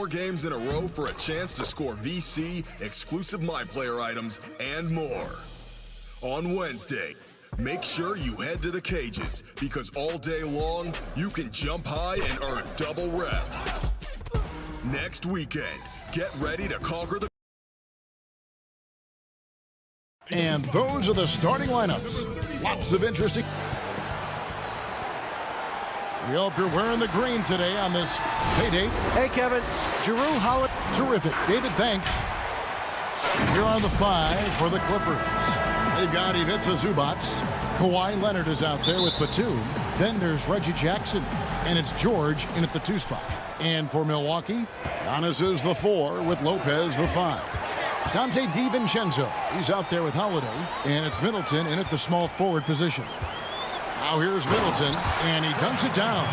4 games in a row for a chance to score VC, exclusive MyPlayer items, and more. On Wednesday, make sure you head to the cages, because all day long, you can jump high and earn double rep. Next weekend, get ready to conquer the... And those are the starting lineups. Lots of interesting... We hope you're wearing the green today on this payday. Hey, Kevin. Jrue Holiday. Terrific. David, thanks. Here are the 5 for the Clippers. They've got Ivica Zubac. Kawhi Leonard is out there with Batum. Then there's Reggie Jackson. And it's George in at the 2 spot. And for Milwaukee, Giannis is the 4 with Lopez the 5. Dante DiVincenzo, he's out there with Holiday. And it's Middleton in at the small forward position. Now here's Middleton, and he dumps it down.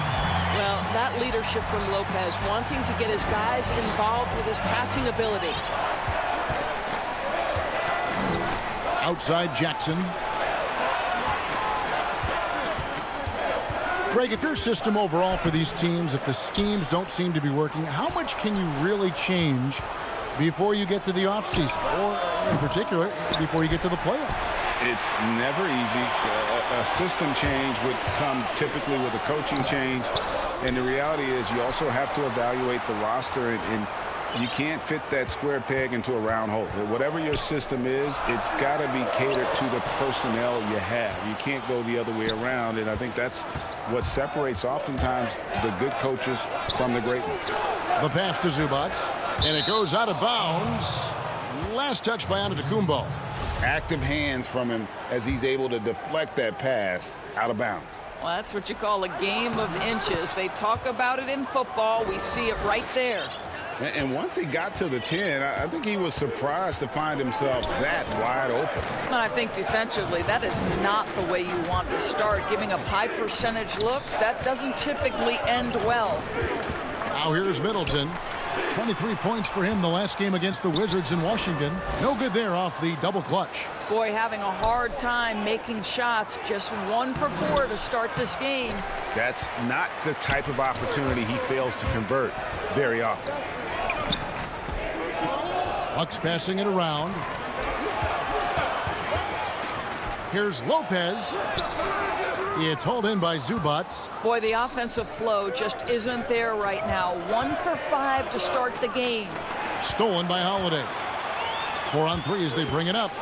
Well, that leadership from Lopez, wanting to get his guys involved with his passing ability. Outside Jackson. Greg, if your system overall for these teams, if the schemes don't seem to be working, how much can you really change before you get to the offseason, or in particular, before you get to the playoffs? It's never easy. A system change would come typically with a coaching change. And the reality is you also have to evaluate the roster, and you can't fit that square peg into a round hole. Whatever your system is, it's got to be catered to the personnel you have. You can't go the other way around, and I think that's what separates oftentimes the good coaches from the great ones. The pass to Zubac, and it goes out of bounds. Last touch by Antetokounmpo. Active hands from him as he's able to deflect that pass out of bounds. Well, that's what you call a game of inches. They talk about it in football. We see it right there. And once he got to the 10, I think he was surprised to find himself that wide open. I think defensively, that is not the way you want to start. Giving up high percentage looks, that doesn't typically end well. Now here's Middleton. 23 points for him the last game against the Wizards in Washington. No good there off the double clutch. Boy, having a hard time making shots. Just 1 for 4 to start this game. That's not the type of opportunity he fails to convert very often. Bucks passing it around. Here's Lopez. It's hauled in by Zubac. Boy, the offensive flow just isn't there right now. 1 for 5 to start the game. Stolen by Holiday. 4 on 3 as they bring it up.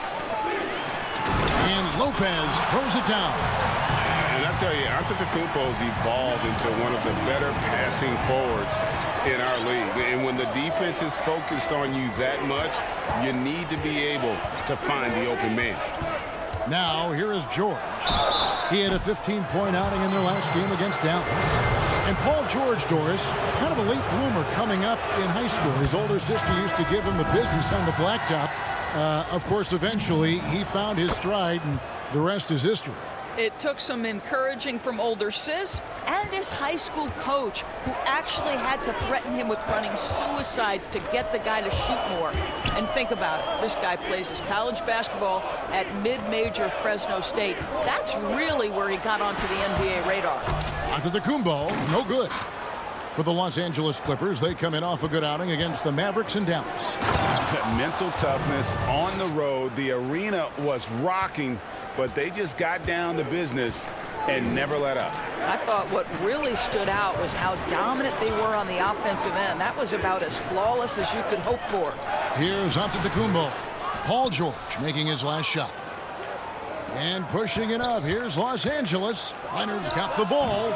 And Lopez throws it down. And I tell you, Antetokounmpo's evolved into one of the better passing forwards in our league. And when the defense is focused on you that much, you need to be able to find the open man. Now, here is George. He had a 15-point outing in their last game against Dallas. And Paul George, Doris, kind of a late bloomer coming up in high school. His older sister used to give him the business on the blacktop. Of course, eventually, he found his stride, and the rest is history. It took some encouraging from older sis and his high school coach, who actually had to threaten him with running suicides to get the guy to shoot more. And think about it. This guy plays his college basketball at mid-major Fresno State. That's really where he got onto the NBA radar. Antetokounmpo, no good. For the Los Angeles Clippers, they come in off a good outing against the Mavericks in Dallas. Mental toughness on the road. The arena was rocking, but they just got down to business and never let up. I thought what really stood out was how dominant they were on the offensive end. That was about as flawless as you could hope for. Here's Antetokounmpo. Paul George making his last shot. And pushing it up. Here's Los Angeles. Leonard's got the ball.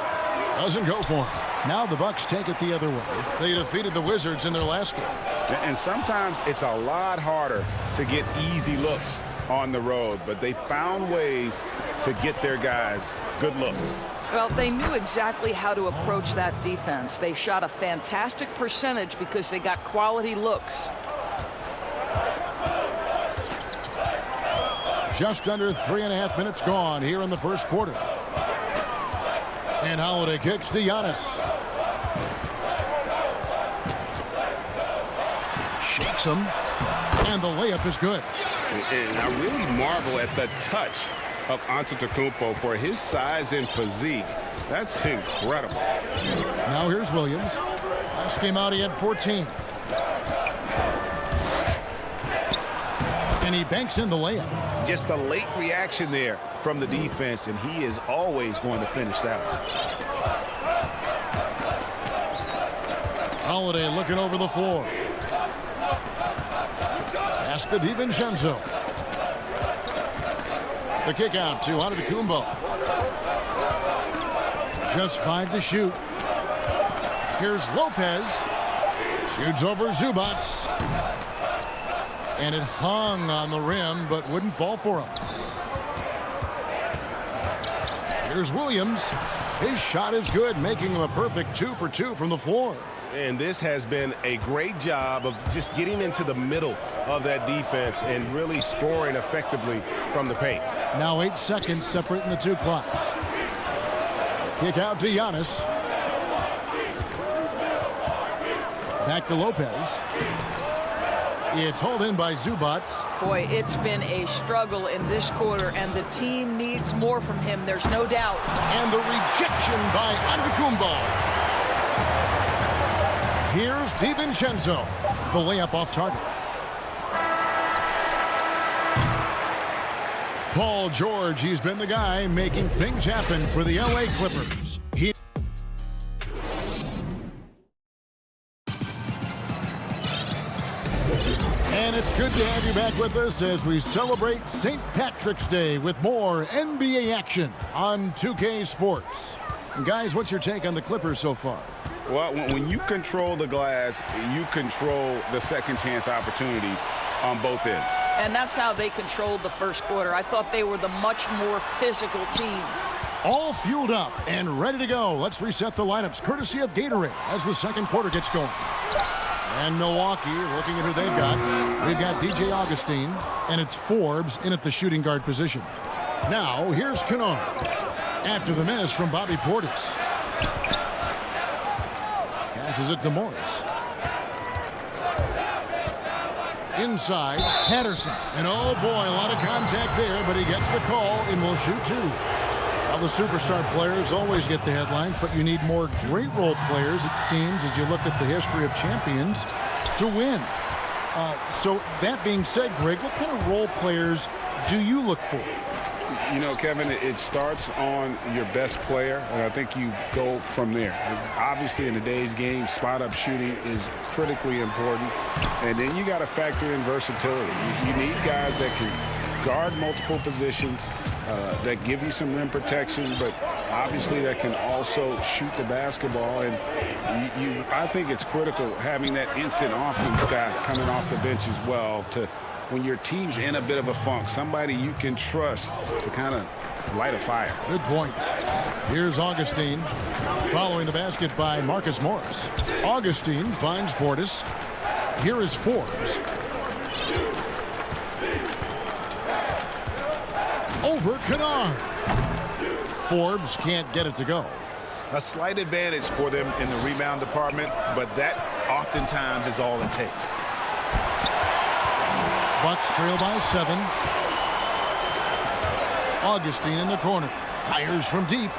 Doesn't go for him. Now the Bucks take it the other way. They defeated the Wizards in their last game. And sometimes it's a lot harder to get easy looks on the road, but they found ways to get their guys good looks. Well, they knew exactly how to approach that defense. They shot a fantastic percentage because they got quality looks. Just under 3.5 minutes gone here in the first quarter. And Holiday kicks to Giannis. Shakes him. And the layup is good. And I really marvel at the touch of Antetokounmpo for his size and physique. That's incredible. Now here's Williams. Last game out, he had 14. And he banks in the layup. Just a late reaction there from the defense, and he is always going to finish that one. Holiday looking over the floor. Pass to DiVincenzo. The kick out to Antetokounmpo. Just 5 to shoot. Here's Lopez. Shoots over Zubats. And it hung on the rim, but wouldn't fall for him. Here's Williams. His shot is good, making him a perfect 2 for 2 from the floor. And this has been a great job of just getting into the middle of that defense and really scoring effectively from the paint. Now 8 seconds separating the two clocks. Kick out to Giannis. Back to Lopez. It's hauled in by Zubats. Boy, it's been a struggle in this quarter, and the team needs more from him. There's no doubt. And the rejection by Antetokounmpo. Here's DiVincenzo. The layup off target. Paul George, he's been the guy making things happen for the LA Clippers. And it's good to have you back with us as we celebrate St. Patrick's Day with more NBA action on 2K Sports. And guys, what's your take on the Clippers so far? Well, when you control the glass, you control the second chance opportunities on both ends. And that's how they controlled the first quarter. I thought they were the much more physical team. All fueled up and ready to go. Let's reset the lineups courtesy of Gatorade as the second quarter gets going. And Milwaukee, looking at who they've got. We've got DJ Augustine, and it's Forbes in at the shooting guard position. Now, here's Kennard. After the miss from Bobby Portis. Passes it to Morris. Inside, Patterson. And oh boy, a lot of contact there, but he gets the call and will shoot 2. Well, the superstar players always get the headlines, but you need more great role players, it seems, as you look at the history of champions, to win. So that being said, Greg, what kind of role players do you look for? You know, Kevin, it starts on your best player, and I think you go from there. And obviously, in today's game, spot-up shooting is critically important, and then you got to factor in versatility. You need guys that can guard multiple positions, that give you some rim protection, but obviously that can also shoot the basketball. And I think it's critical having that instant offense guy coming off the bench as well to, when your team's in a bit of a funk, somebody you can trust to kind of light a fire. Good point. Here's Augustine following the basket by Marcus Morris. Augustine finds Portis. Here is Forbes. Over Kennard. Forbes can't get it to go. A slight advantage for them in the rebound department, but that oftentimes is all it takes. Bucks trail by 7. Augustine in the corner. Fires from deep.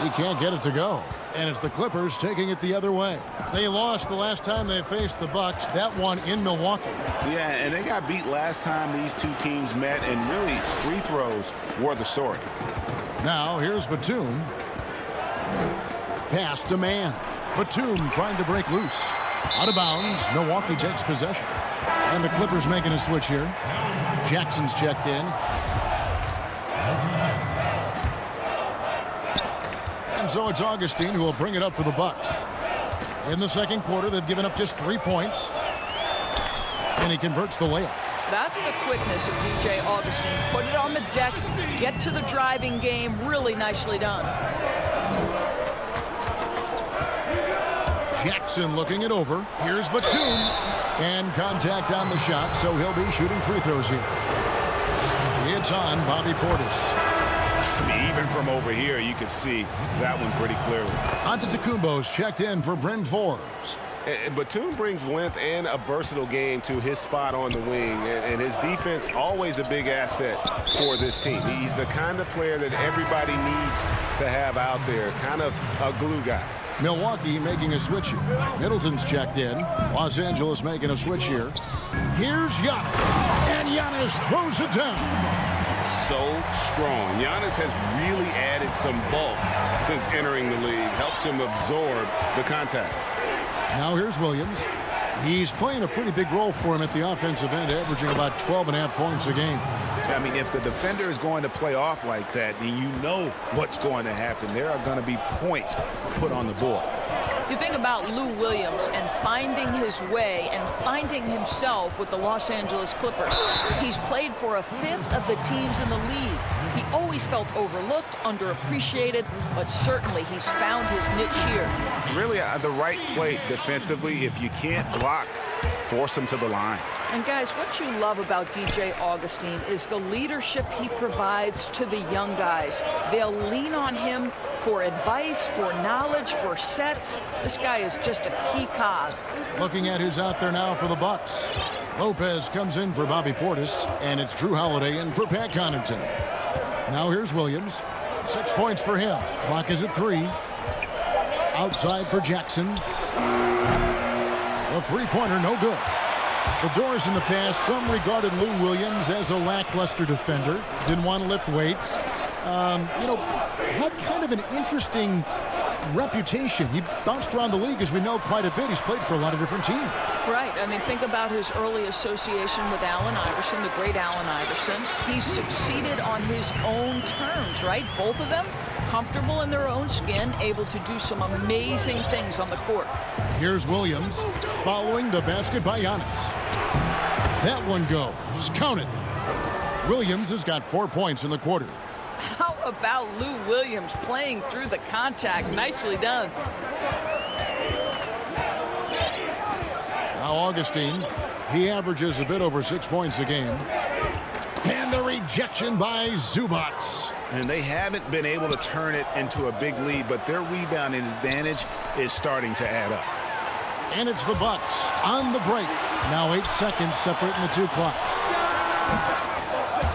He can't get it to go. And it's the Clippers taking it the other way. They lost the last time they faced the Bucks. That one in Milwaukee. Yeah, and they got beat last time these two teams met, and really free throws were the story. Now here's Batum. Pass to man. Batum trying to break loose. Out of bounds. Milwaukee takes possession. And the Clippers making a switch here. Jackson's checked in. And so it's Augustine who will bring it up for the Bucks. In the second quarter, they've given up just 3 points. And he converts the layup. That's the quickness of DJ Augustine. Put it on the deck, get to the driving game. Really nicely done. Jackson looking it over. Here's Batum. And contact on the shot, so he'll be shooting free throws here. It's on Bobby Portis. Even from over here, you can see that one pretty clearly. Antetokounmpo's checked in for Bryn Forbes. Batum brings length and a versatile game to his spot on the wing, and his defense always a big asset for this team. He's the kind of player that everybody needs to have out there, kind of a glue guy. Milwaukee making a switch here. Middleton's checked in. Los Angeles making a switch here. Here's Giannis. And Giannis throws it down. So strong. Giannis has really added some bulk since entering the league. Helps him absorb the contact. Now here's Williams. He's playing a pretty big role for him at the offensive end, averaging about 12.5 points a game. I mean, if the defender is going to play off like that, then you know what's going to happen. There are going to be points put on the board. You think about Lou Williams and finding his way and finding himself with the Los Angeles Clippers. He's played for a fifth of the teams in the league. He always felt overlooked, underappreciated, but certainly he's found his niche here. Really, the right play defensively. If you can't block, force him to the line. And guys, what you love about DJ Augustine is the leadership he provides to the young guys. They'll lean on him for advice, for knowledge, for sets. This guy is just a key cog. Looking at who's out there now for the Bucks. Lopez comes in for Bobby Portis, and it's Drew Holiday in for Pat Connaughton. Now here's Williams. 6 points for him. Clock is at 3. Outside for Jackson. The three-pointer, no good. The Doors in the past, some regarded Lou Williams as a lackluster defender. Didn't want to lift weights. Had kind of an interesting reputation. He bounced around the league, as we know, quite a bit. He's played for a lot of different teams. Right. I mean, think about his early association with Allen Iverson, the great Allen Iverson. He's succeeded on his own terms, right? Both of them comfortable in their own skin, able to do some amazing things on the court. Here's Williams following the basket by Giannis. That one goes. Count it. Williams has got 4 points in the quarter. How about Lou Williams playing through the contact? Nicely done. Now Augustine, he averages a bit over 6 points a game. And the rejection by Zubac. And they haven't been able to turn it into a big lead, but their rebounding advantage is starting to add up. And it's the Bucks on the break. Now 8 seconds separating the two clocks.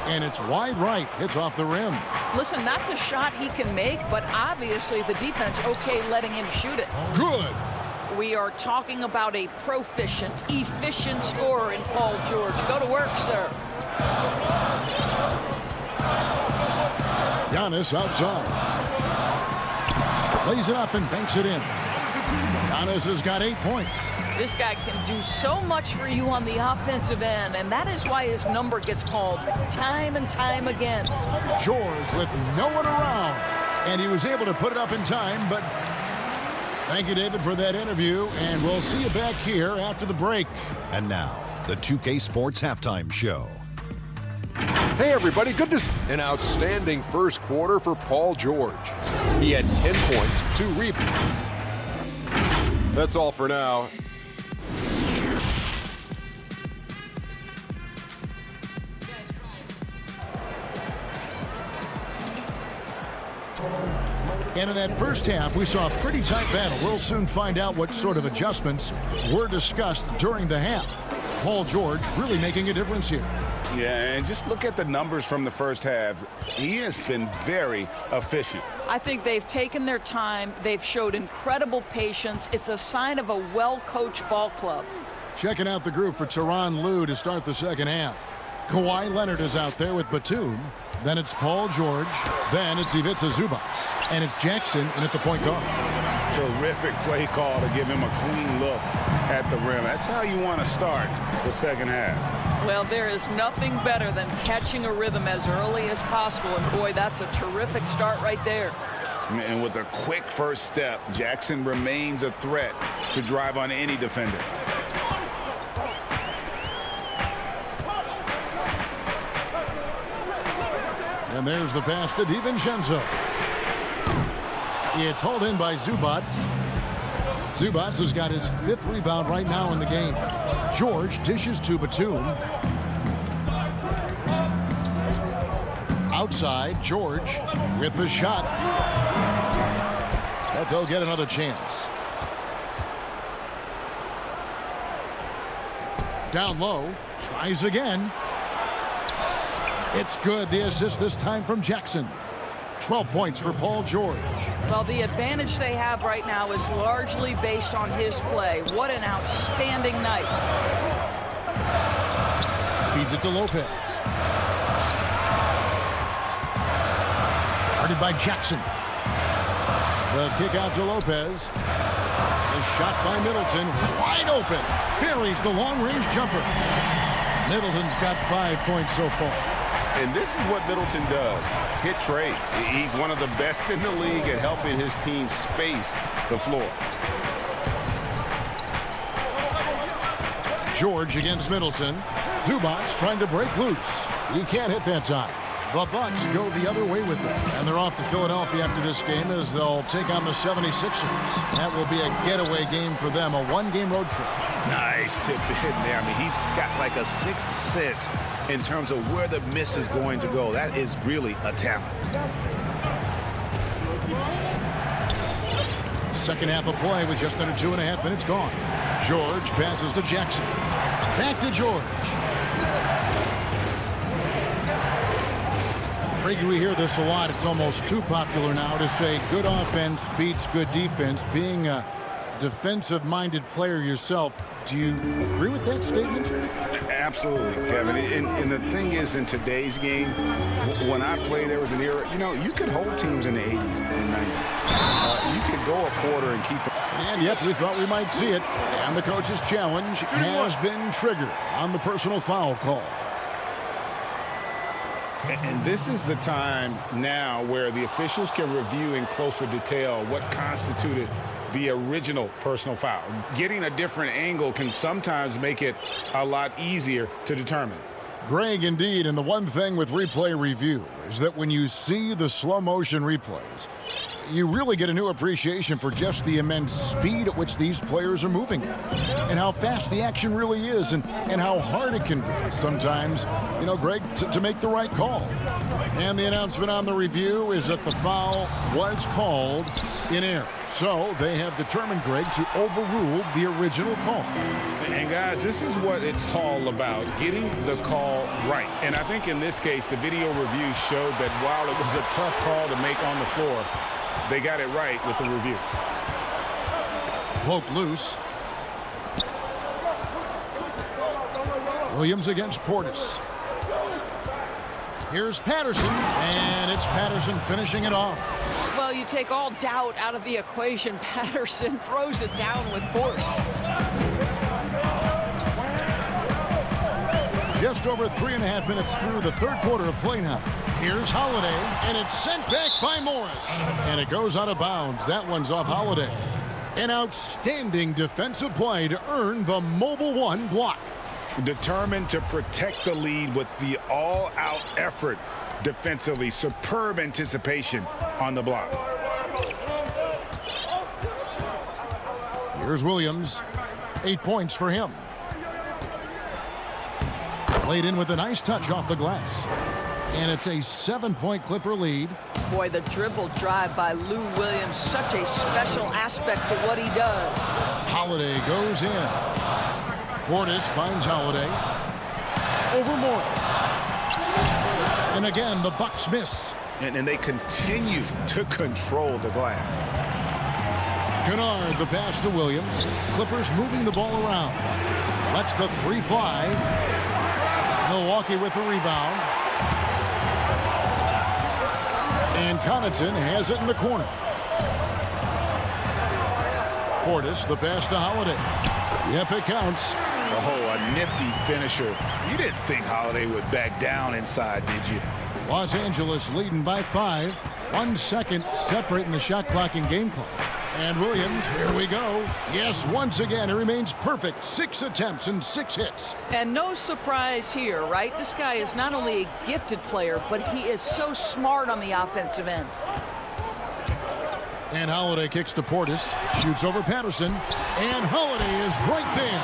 And it's wide right. Hits off the rim. Listen, that's a shot he can make, but obviously the defense okay letting him shoot it. Good. We are talking about a proficient, efficient scorer in Paul George. Go to work, sir. Giannis outside. Lays it up and banks it in. Giannis has got 8 points. This guy can do so much for you on the offensive end, and that is why his number gets called time and time again. George with no one around, and he was able to put it up in time, but thank you, David, for that interview, and we'll see you back here after the break. And now, the 2K Sports Halftime Show. Hey everybody, an outstanding first quarter for Paul George. He had 10 points, 2 rebounds. That's all for now. And in that first half, we saw a pretty tight battle. We'll soon find out what sort of adjustments were discussed during the half. Paul George really making a difference here. Yeah, and just look at the numbers from the first half. He has been very efficient. I think they've taken their time. They've showed incredible patience. It's a sign of a well-coached ball club. Checking out the group for Tyronn Lue to start the second half. Kawhi Leonard is out there with Batum. Then it's Paul George. Then it's Ivica Zubac. And it's Jackson in at the point guard. Terrific play call to give him a clean look at the rim. That's how you want to start the second half. Well, there is nothing better than catching a rhythm as early as possible. And boy, that's a terrific start right there. And with a quick first step, Jackson remains a threat to drive on any defender. And there's the pass to DiVincenzo. It's hauled in by Zubac. Zubac has got his 5th rebound right now in the game. George dishes to Batum. Outside, George with the shot. But they'll get another chance. Down low, tries again. It's good. The assist this time from Jackson. 12 points for Paul George. Well, the advantage they have right now is largely based on his play. What an outstanding night. Feeds it to Lopez. Guarded by Jackson. The kick out to Lopez. The shot by Middleton. Wide open. Buries the long-range jumper. Middleton's got 5 points so far. And this is what Middleton does. Hit trades. He's one of the best in the league at helping his team space the floor. George against Middleton. Zubac trying to break loose. He can't hit that time. The Bucks go the other way with it. And they're off to Philadelphia after this game as they'll take on the 76ers. That will be a getaway game for them, a one-game road trip. Nice tip in there. I mean, he's got like a sixth sense in terms of where the miss is going to go. That is really a talent. Second half of play with just under 2.5 minutes gone. George passes to Jackson. Back to George. Greg, we hear this a lot. It's almost too popular now to say good offense beats good defense. Being a defensive-minded player yourself, do you agree with that statement? Absolutely, Kevin. And the thing is, in today's game, when I played, there was an era, you could hold teams in the 80s and 90s. You could go a quarter and keep it. And yet, we thought we might see it. And the coach's challenge has been triggered on the personal foul call. And this is the time now where the officials can review in closer detail what constituted the original personal foul. Getting a different angle can sometimes make it a lot easier to determine. Greg, indeed, and the one thing with replay review is that when you see the slow motion replays, you really get a new appreciation for just the immense speed at which these players are moving and how fast the action really is and how hard it can be sometimes, Greg, to make the right call. And the announcement on the review is that the foul was called in error. So they have determined, Greg, to overrule the original call. And guys, this is what it's all about, getting the call right. And I think in this case, the video review showed that while it was a tough call to make on the floor, they got it right with the review. Poked loose. Williams against Portis. Here's Patterson, and it's Patterson finishing it off. Well, you take all doubt out of the equation. Patterson throws it down with force. Just over 3.5 minutes through the third quarter of play now. Here's Holiday, and it's sent back by Morris. And it goes out of bounds. That one's off Holiday. An outstanding defensive play to earn the Mobile One block. Determined to protect the lead with the all-out effort defensively. Superb anticipation on the block. Here's Williams. 8 points for him. Laid in with a nice touch off the glass. And it's a 7-point Clipper lead. Boy, the dribble drive by Lou Williams, such a special aspect to what he does. Holiday goes in. Portis finds Holiday. Over Morris. And again, the Bucks miss. And they continue to control the glass. Kennard, the pass to Williams. Clippers moving the ball around. Lets the three fly. Milwaukee with the rebound. And Connaughton has it in the corner. Portis, the pass to Holiday. Yep, it counts. Oh, a nifty finisher. You didn't think Holiday would back down inside, did you? Los Angeles leading by 5. 1 second separating the shot clock and game clock. And Williams, here we go. Yes, once again, he remains perfect. 6 attempts and 6 hits. And no surprise here, right? This guy is not only a gifted player, but he is so smart on the offensive end. And Holiday kicks to Portis. Shoots over Patterson. And Holiday is right there.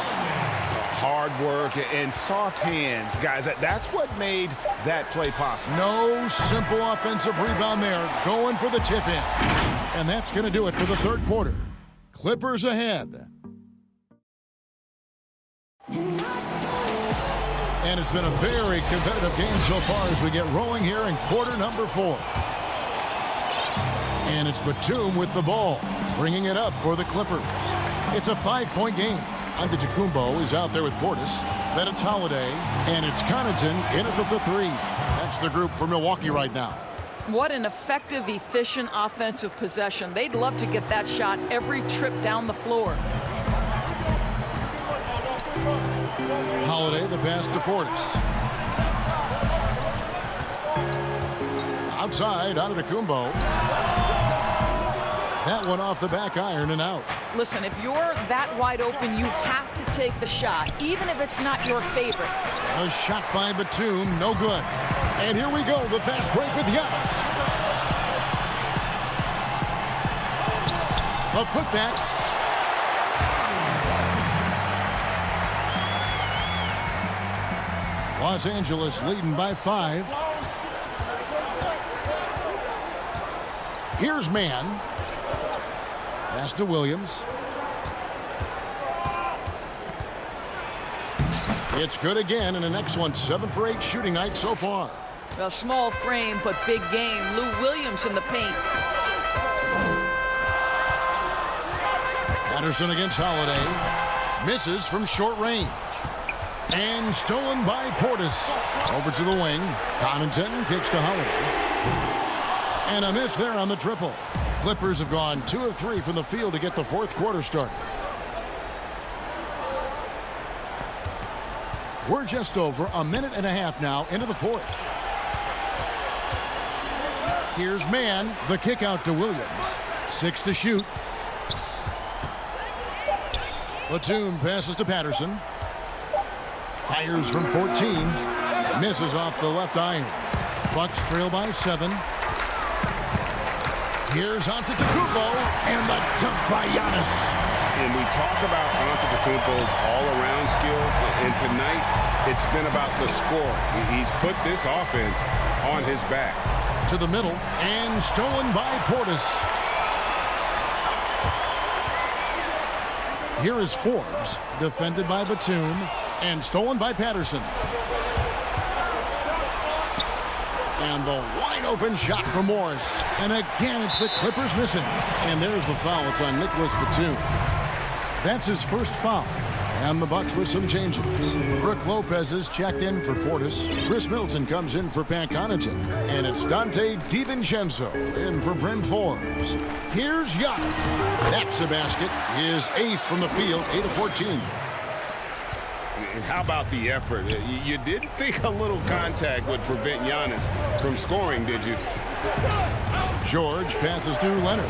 Hard work and soft hands. Guys, that's what made that play possible. No simple offensive rebound there. Going for the tip in. And that's going to do it for the third quarter. Clippers ahead. And it's been a very competitive game so far as we get rolling here in quarter number 4. And it's Batum with the ball, bringing it up for the Clippers. It's a 5-point game. Antetokounmpo is out there with Portis. Then it's Holiday, and it's Connaughton in at the 3. That's the group for Milwaukee right now. What an effective, efficient offensive possession. They'd love to get that shot every trip down the floor. Holiday, the pass to Portis. Outside, Antetokounmpo. That one off the back iron and out. Listen, if you're that wide open, you have to take the shot, even if it's not your favorite. A shot by Batum, no good. And here we go, the fast break with Giannis. A putback. Los Angeles leading by 5. Here's Mann. Pass to Williams. It's good again, and the next one 7 for 8 shooting night so far. A small frame, but big game. Lou Williams in the paint. Patterson against Holiday. Misses from short range. And stolen by Portis. Over to the wing. Connaughton kicks to Holiday. And a miss there on the triple. Clippers have gone 2 of 3 from the field to get the fourth quarter started. We're just over a minute and a half now into the fourth. Here's Mann, the kick out to Williams. 6 to shoot. Batum passes to Patterson. Fires from 14. Misses off the left iron. Bucks trail by 7. Here's Antetokounmpo, and the dunk by Giannis. And we talk about Antetokounmpo's all-around skills, and tonight it's been about the score. He's put this offense on his back. To the middle, and stolen by Portis. Here is Forbes, defended by Batum, and stolen by Patterson. And the wide open shot from Morris. And again, it's the Clippers missing. And there's the foul. It's on Nicholas Batum. That's his first foul. And the Bucks with some changes. Brook Lopez is checked in for Portis. Chris Middleton comes in for Pat Connaughton. And it's Dante DiVincenzo in for Bryn Forbes. Here's Giannis. That's a basket. His 8th from the field, 8 of 14. And how about the effort? You didn't think a little contact would prevent Giannis from scoring, did you? George passes to Leonard.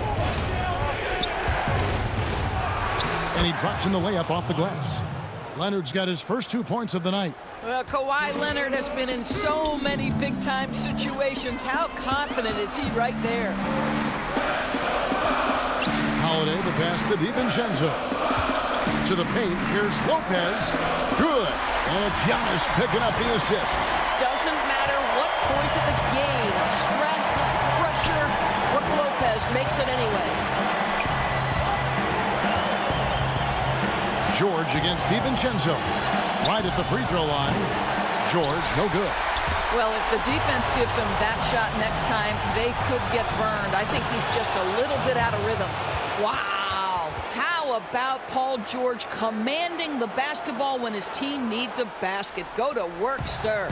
And he drops in the layup off the glass. Leonard's got his first 2 points of the night. Well, Kawhi Leonard has been in so many big-time situations. How confident is he right there? Holiday, the pass to DiVincenzo. To the paint, here's Lopez. Good. And it's Giannis picking up the assist. Doesn't matter what point of the game. Stress, pressure, Brook Lopez makes it anyway. George against DiVincenzo. Right at the free throw line. George, no good. Well, if the defense gives him that shot next time, they could get burned. I think he's just a little bit out of rhythm. Wow. How about Paul George commanding the basketball when his team needs a basket? Go to work, sir.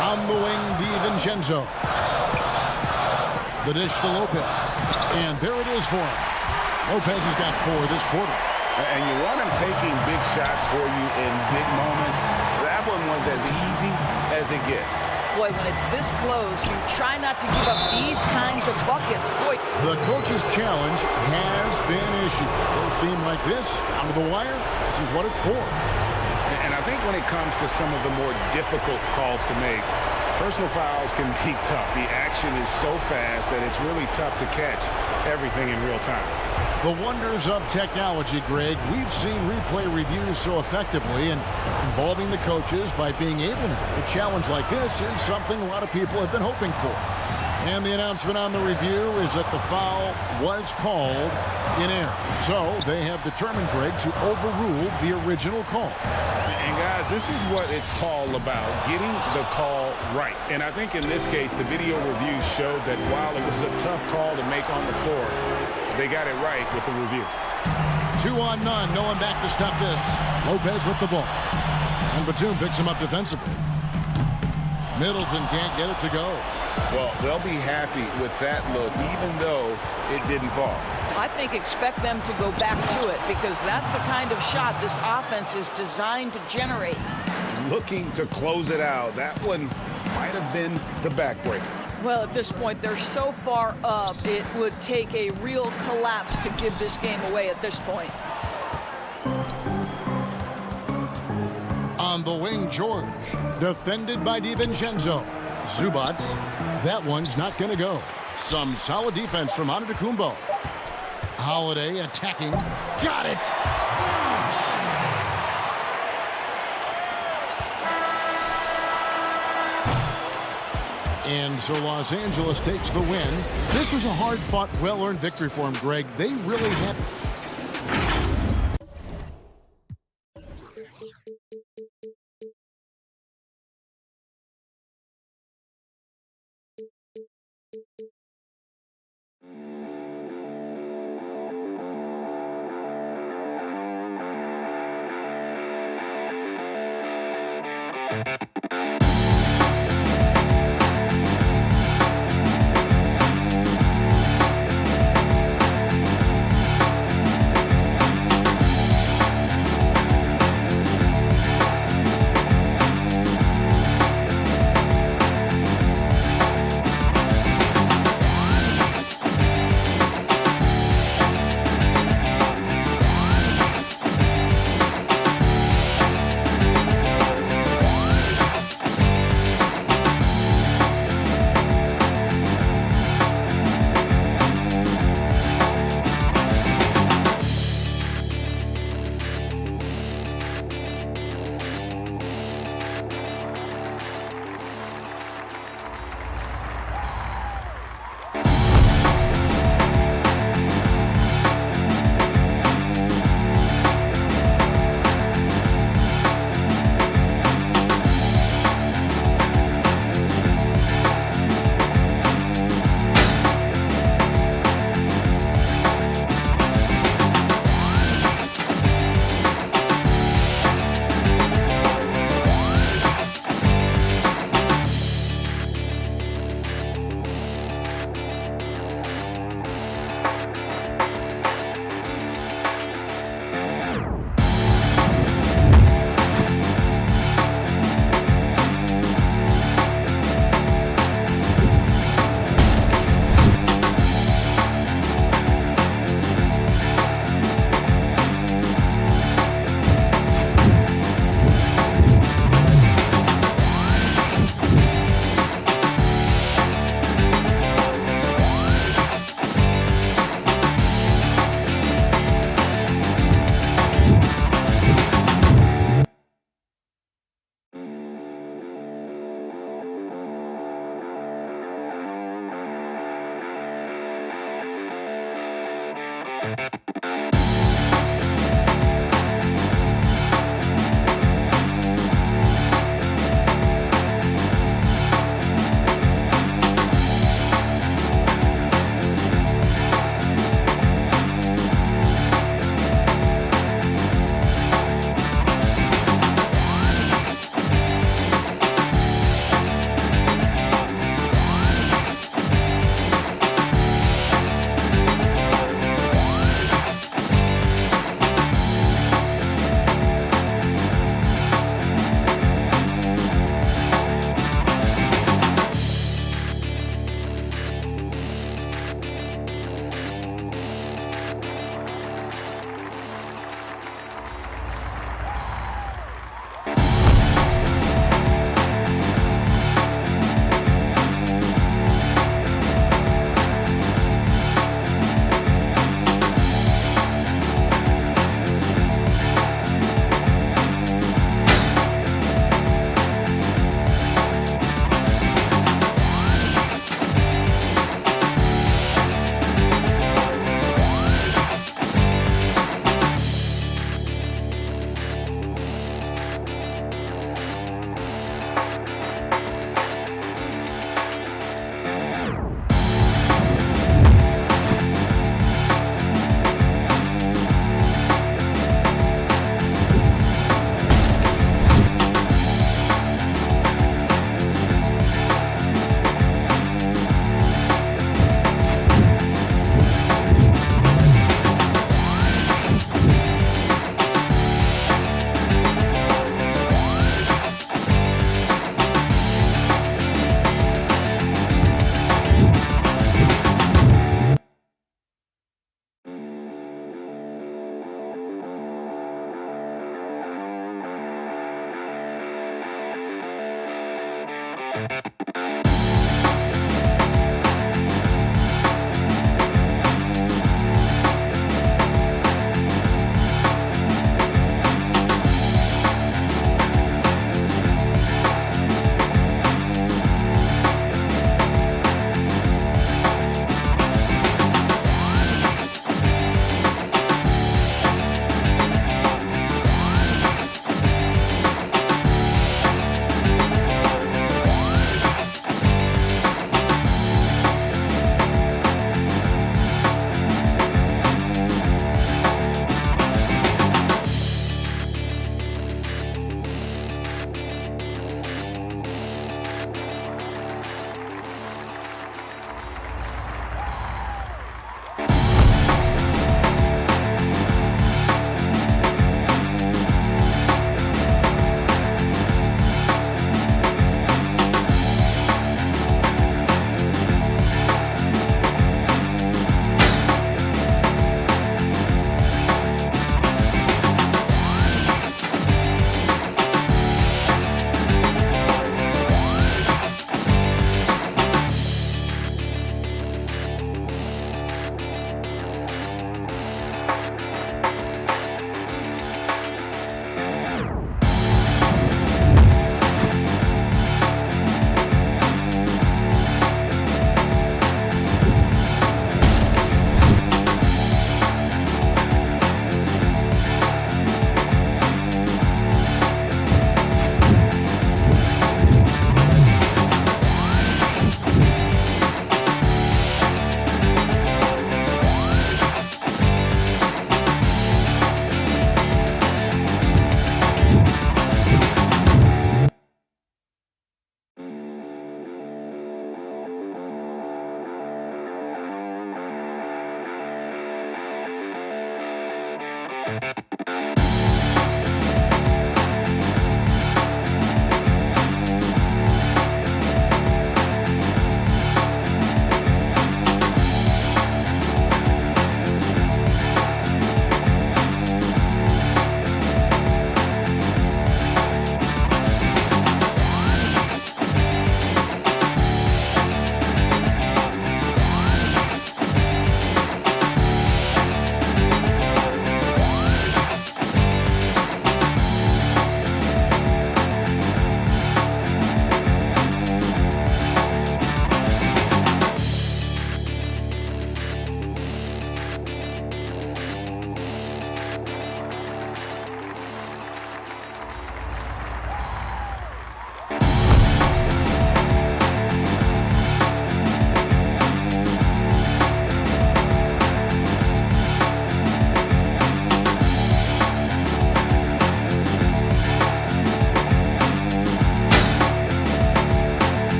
On the wing, DiVincenzo. The dish to Lopez. And there it is for him. Lopez has got 4 this quarter. And you want him taking big shots for you in big moments. That one was as easy as it gets. Boy, when it's this close, you try not to give up these kinds of buckets. Boy, the coach's challenge has been issued. First team like this, out of the wire, this is what it's for. And I think when it comes to some of the more difficult calls to make, personal fouls can be tough. The action is so fast that it's really tough to catch everything in real time. The wonders of technology, Greg. We've seen replay reviews so effectively, and involving the coaches by being able to. A challenge like this is something a lot of people have been hoping for. And the announcement on the review is that the foul was called in error. So they have determined, Greg, to overrule the original call. And guys, this is what it's all about, getting the call right. And I think in this case, the video review showed that while it was a tough call to make on the floor, they got it right with the review. 2 on none. No one back to stop this. Lopez with the ball. And Batum picks him up defensively. Middleton can't get it to go. Well, they'll be happy with that look, even though it didn't fall. I think expect them to go back to it because that's the kind of shot this offense is designed to generate. Looking to close it out. That one might have been the backbreaker. Well, at this point, they're so far up, it would take a real collapse to give this game away at this point. On the wing, George. Defended by DiVincenzo. Zubac. That one's not going to go. Some solid defense from Antetokounmpo. Holiday attacking. Got it! And so Los Angeles takes the win. This was a hard-fought, well-earned victory for them, Greg. They really had...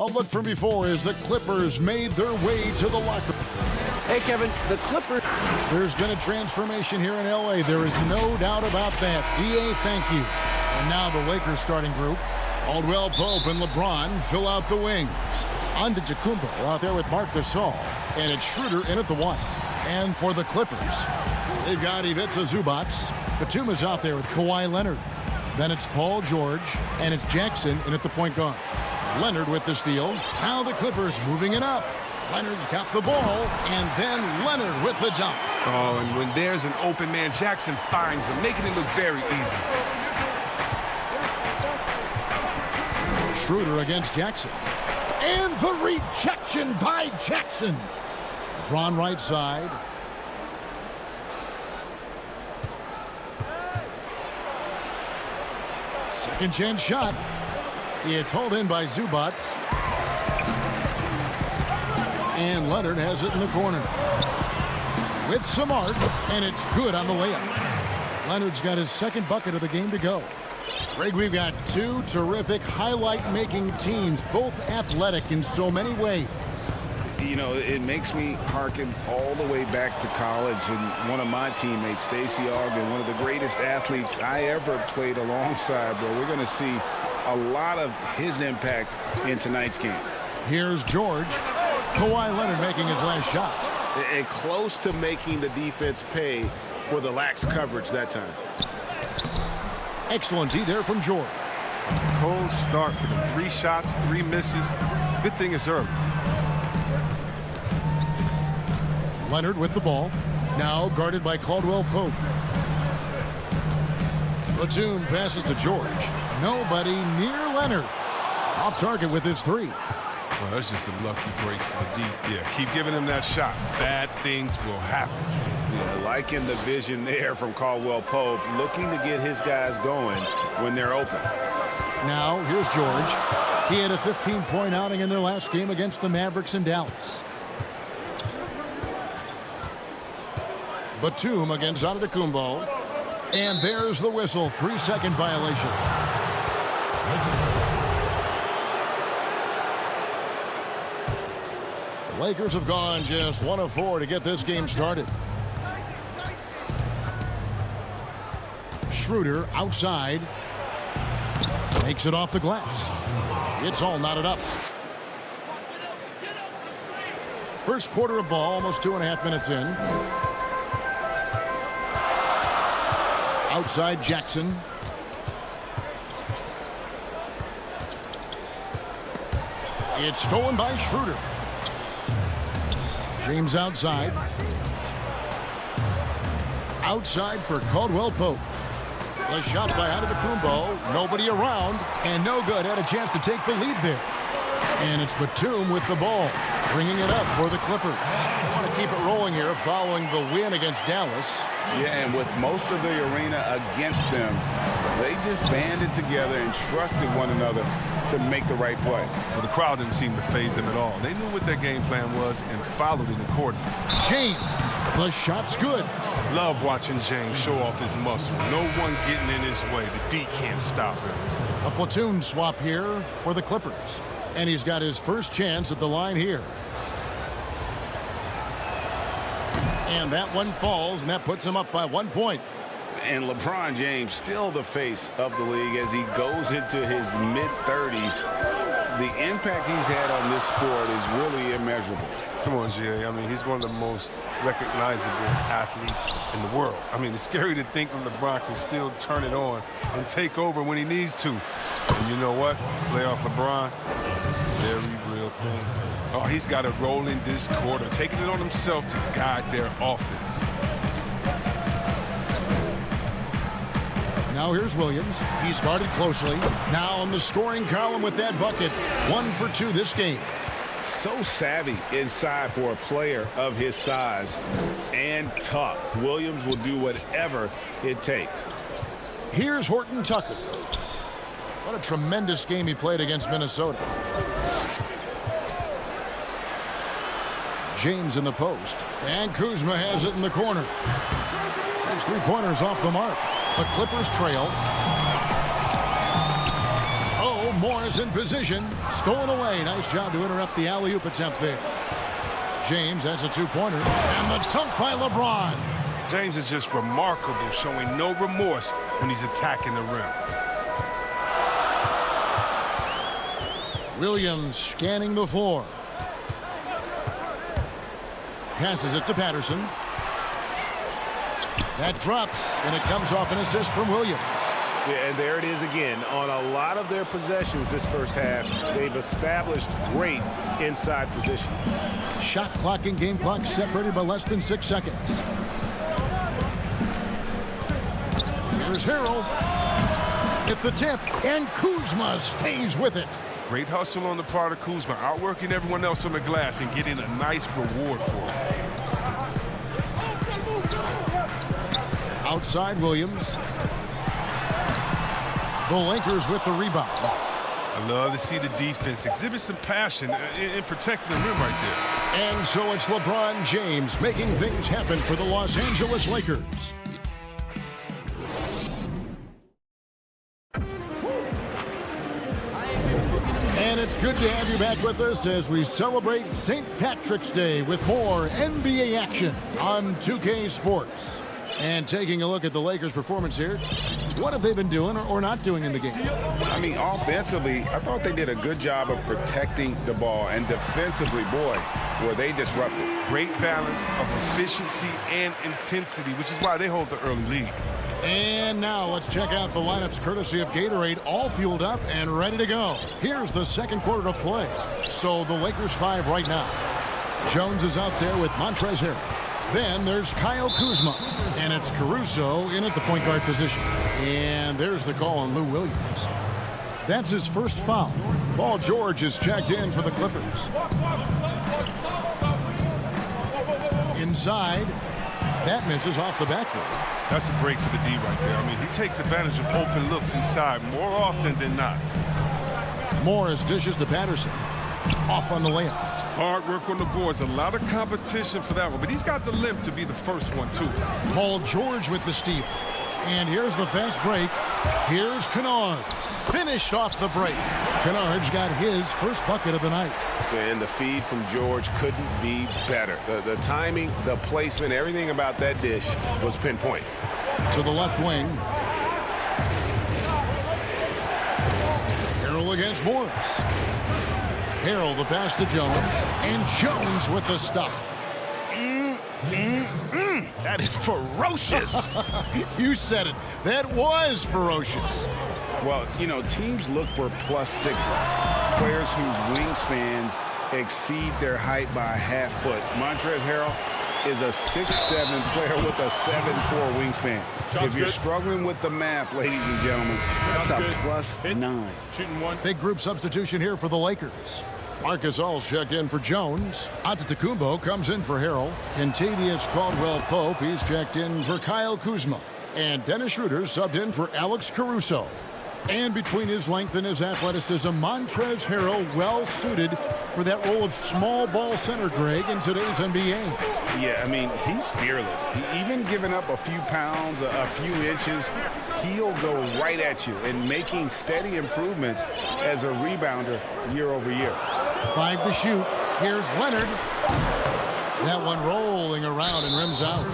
A look from before as the Clippers made their way to the locker room. Hey, Kevin, the Clippers. There's been a transformation here in L.A. There is no doubt about that. D.A., thank you. And now the Lakers starting group. Caldwell Pope and LeBron fill out the wings. Antetokounmpo out there with Marc Gasol. And it's Schroeder in at the 1. And for the Clippers, they've got Ivica Zubac. Batum is out there with Kawhi Leonard. Then it's Paul George. And it's Jackson in at the point guard. Leonard with the steal. Now the Clippers moving it up. Leonard's got the ball, and then Leonard with the dunk. Oh, and when there's an open man, Jackson finds him, making it look very easy. Schroeder against Jackson. And the rejection by Jackson. LeBron right side. Second chance shot. It's hauled in by Zubac. And Leonard has it in the corner. With some art, and it's good on the layup. Leonard's got his second bucket of the game to go. Greg, we've got two terrific highlight-making teams, both athletic in so many ways. You know, it makes me hearken all the way back to college, and one of my teammates, Stacey Ogden, one of the greatest athletes I ever played alongside, bro. We're going to see a lot of his impact in tonight's game. Here's George. Kawhi Leonard making his last shot. And close to making the defense pay for the lax coverage that time. Excellent D there from George. Cold start for them. 3 shots, 3 misses. Good thing it's early. Leonard with the ball. Now guarded by Caldwell Pope. Batum passes to George. Nobody near Leonard. Off target with his 3. Well, that's just a lucky break for the deep. Yeah, keep giving him that shot. Bad things will happen. Yeah, liking the vision there from Caldwell Pope, looking to get his guys going when they're open. Now, here's George. He had a 15-point outing in their last game against the Mavericks in Dallas. Batum against Antetokounmpo. And there's the whistle. 3-second violation. The Lakers have gone just 1 of 4 to get this game started. Schroeder outside. Makes it off the glass. It's all knotted up. First quarter of ball, almost 2.5 minutes in. Outside Jackson. It's stolen by Schroeder. James outside. Outside for Caldwell Pope. The shot by Antetokounmpo. Nobody around. And no good. Had a chance to take the lead there. And it's Batum with the ball. Bringing it up for the Clippers. They want to keep it rolling here following the win against Dallas. Yeah, and with most of the arena against them, they just banded together and trusted one another to make the right play. Well, the crowd didn't seem to faze them at all. They knew what their game plan was and followed it accordingly. James, the shot's good. Love watching James show off his muscle. No one getting in his way. The D can't stop him. A platoon swap here for the Clippers. And he's got his first chance at the line here. And that one falls, and that puts him up by 1 point. And LeBron James still the face of the league as he goes into his mid-30s. The impact he's had on this sport is really immeasurable. Come on, G.A. I mean, he's one of the most recognizable athletes in the world. I mean, it's scary to think that LeBron can still turn it on and take over when he needs to. And you know what? Playoff LeBron, this is a very real thing. Oh, he's got it rolling this quarter, taking it on himself to guide their offense. Now here's Williams. He's guarded closely. Now on the scoring column with that bucket. 1 for 2 this game. So savvy inside for a player of his size and tough. Williams will do whatever it takes. Here's Horton Tucker. What a tremendous game he played against Minnesota. James in the post. And Kuzma has it in the corner. There's 3-pointers off the mark. The Clippers trail. Oh, Morris in position. Stolen away. Nice job to interrupt the alley-oop attempt there. James has a two-pointer. And the dunk by LeBron. James is just remarkable, showing no remorse when he's attacking the rim. Williams scanning the floor. Passes it to Patterson. That drops, and it comes off an assist from Williams. Yeah, and there it is again. On a lot of their possessions this first half, they've established great inside position. Shot clock and game clock separated by less than 6 seconds. Here's Harrell. Hit the tip, and Kuzma stays with it. Great hustle on the part of Kuzma, outworking everyone else on the glass and getting a nice reward for it. Outside Williams. The Lakers with the rebound. I love to see the defense exhibit some passion in protecting the rim right there. And so it's LeBron James making things happen for the Los Angeles Lakers. And it's good to have you back with us as we celebrate St. Patrick's Day with more NBA action on 2K Sports. And taking a look at the Lakers' performance here, what have they been doing or not doing in the game? I mean, offensively, I thought they did a good job of protecting the ball. And defensively, boy, were they disruptive. Great balance of efficiency and intensity, which is why they hold the early lead. And now let's check out the lineups courtesy of Gatorade, all fueled up and ready to go. Here's the second quarter of play. So the Lakers 5 right now. Jones is out there with Montrezl Harrell. Then there's Kyle Kuzma, and it's Caruso in at the point guard position. And there's the call on Lou Williams. That's his first foul. Paul George is checked in for the Clippers. Inside, that misses off the backboard. That's a break for the D right there. I mean, he takes advantage of open looks inside more often than not. Morris dishes to Patterson. Off on the layup. Hard work on the boards. A lot of competition for that one, but he's got the limp to be the first one, too. Paul George with the steal. And here's the fast break. Here's Kennard. Finished off the break. Kennard's got his first bucket of the night. And the feed from George couldn't be better. The timing, the placement, everything about that dish was pinpoint. To the left wing. Harrell against Morris. Harrell the pass to Jones. And Jones with the stuff. That is ferocious. You said it. That was ferocious. Well, you know, teams look for +6s. Players whose wingspans exceed their height by a half foot. Montrezl Harrell is a 6'7" player with a 7'4" wingspan. If you're struggling with the math, ladies and gentlemen, that's a +9. Shooting one. Big group substitution here for the Lakers. Marcus All's checked in for Jones. Antetokounmpo comes in for Harrell. Kentavious Caldwell-Pope, he's checked in for Kyle Kuzma. And Dennis Schroeder subbed in for Alex Caruso. And between his length and his athleticism, Montrezl Harrell well-suited for that role of small ball center, Greg, in today's NBA. Yeah, I mean, he's fearless. Even giving up a few pounds, a few inches, he'll go right at you and making steady improvements as a rebounder year over year. 5 to shoot. Here's Leonard. That one rolling around and rims out.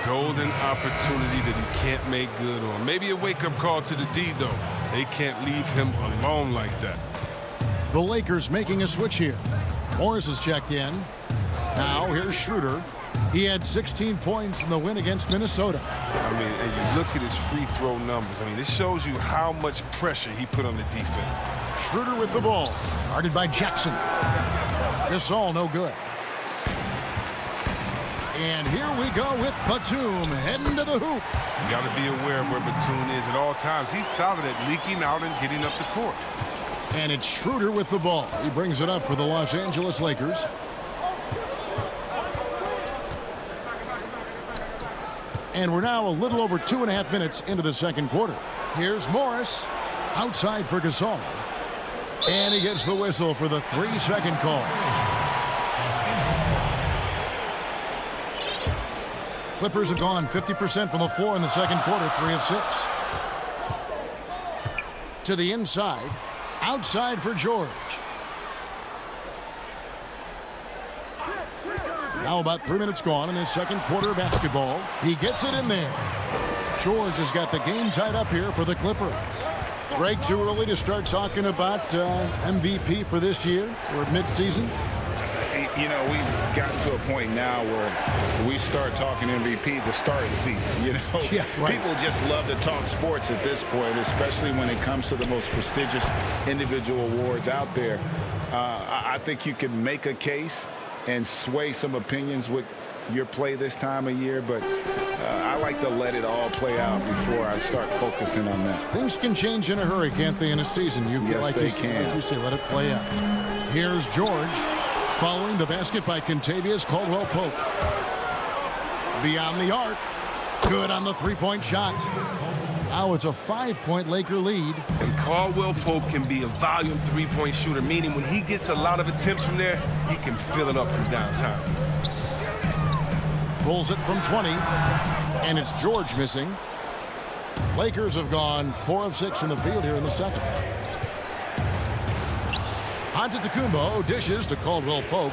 Golden opportunity that he can't make good on. Maybe a wake-up call to the D, though. They can't leave him alone like that. The Lakers making a switch here. Morris is checked in. Now here's Schroeder. He had 16 points in the win against Minnesota. I mean, and you look at his free throw numbers. I mean, this shows you how much pressure he put on the defense. Schroeder with the ball. Guarded by Jackson. Gasol no good. And here we go with Batum heading to the hoop. You got to be aware of where Batum is at all times. He's solid at leaking out and getting up the court. And it's Schroeder with the ball. He brings it up for the Los Angeles Lakers. And we're now a little over 2.5 minutes into the second quarter. Here's Morris outside for Gasol. And he gets the whistle for the 3-second call. Clippers have gone 50% from the floor in the second quarter, 3 of 6. To the inside. Outside for George. Now about 3 minutes gone in his second quarter of basketball. He gets it in there. George has got the game tied up here for the Clippers. Greg, too early to start talking about MVP for this year or midseason? You know, we've gotten to a point now where we start talking MVP the start of the season. You know, yeah, right. People just love to talk sports at this point, especially when it comes to the most prestigious individual awards out there. I think you can make a case and sway some opinions with your play this time of year, but I like to let it all play out before I start focusing on that. Things can change in a hurry, can't they, in a season? Yes, they can. Like you say, let it play out. Here's George. Following the basket by Kentavious Caldwell-Pope. Beyond the arc. Good on the three-point shot. Now it's a 5-point Laker lead. And Caldwell-Pope can be a volume three-point shooter, meaning when he gets a lot of attempts from there, he can fill it up from downtown. Pulls it from 20. And it's George missing. Lakers have gone 4 of 6 from the field here in the second. Antetokounmpo dishes to Caldwell-Pope.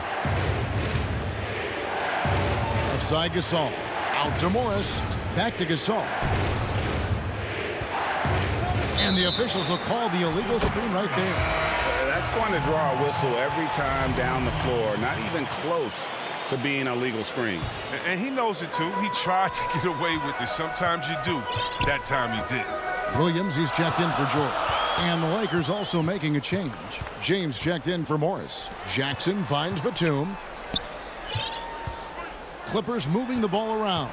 Left side Gasol. Out to Morris. Back to Gasol. And the officials will call the illegal screen right there. That's going to draw a whistle every time down the floor. Not even close to being a legal screen. And he knows it, too. He tried to get away with it. Sometimes you do. That time he did. Williams, he's checked in for George. And the Lakers also making a change. James checked in for Morris. Jackson finds Batum. Clippers moving the ball around.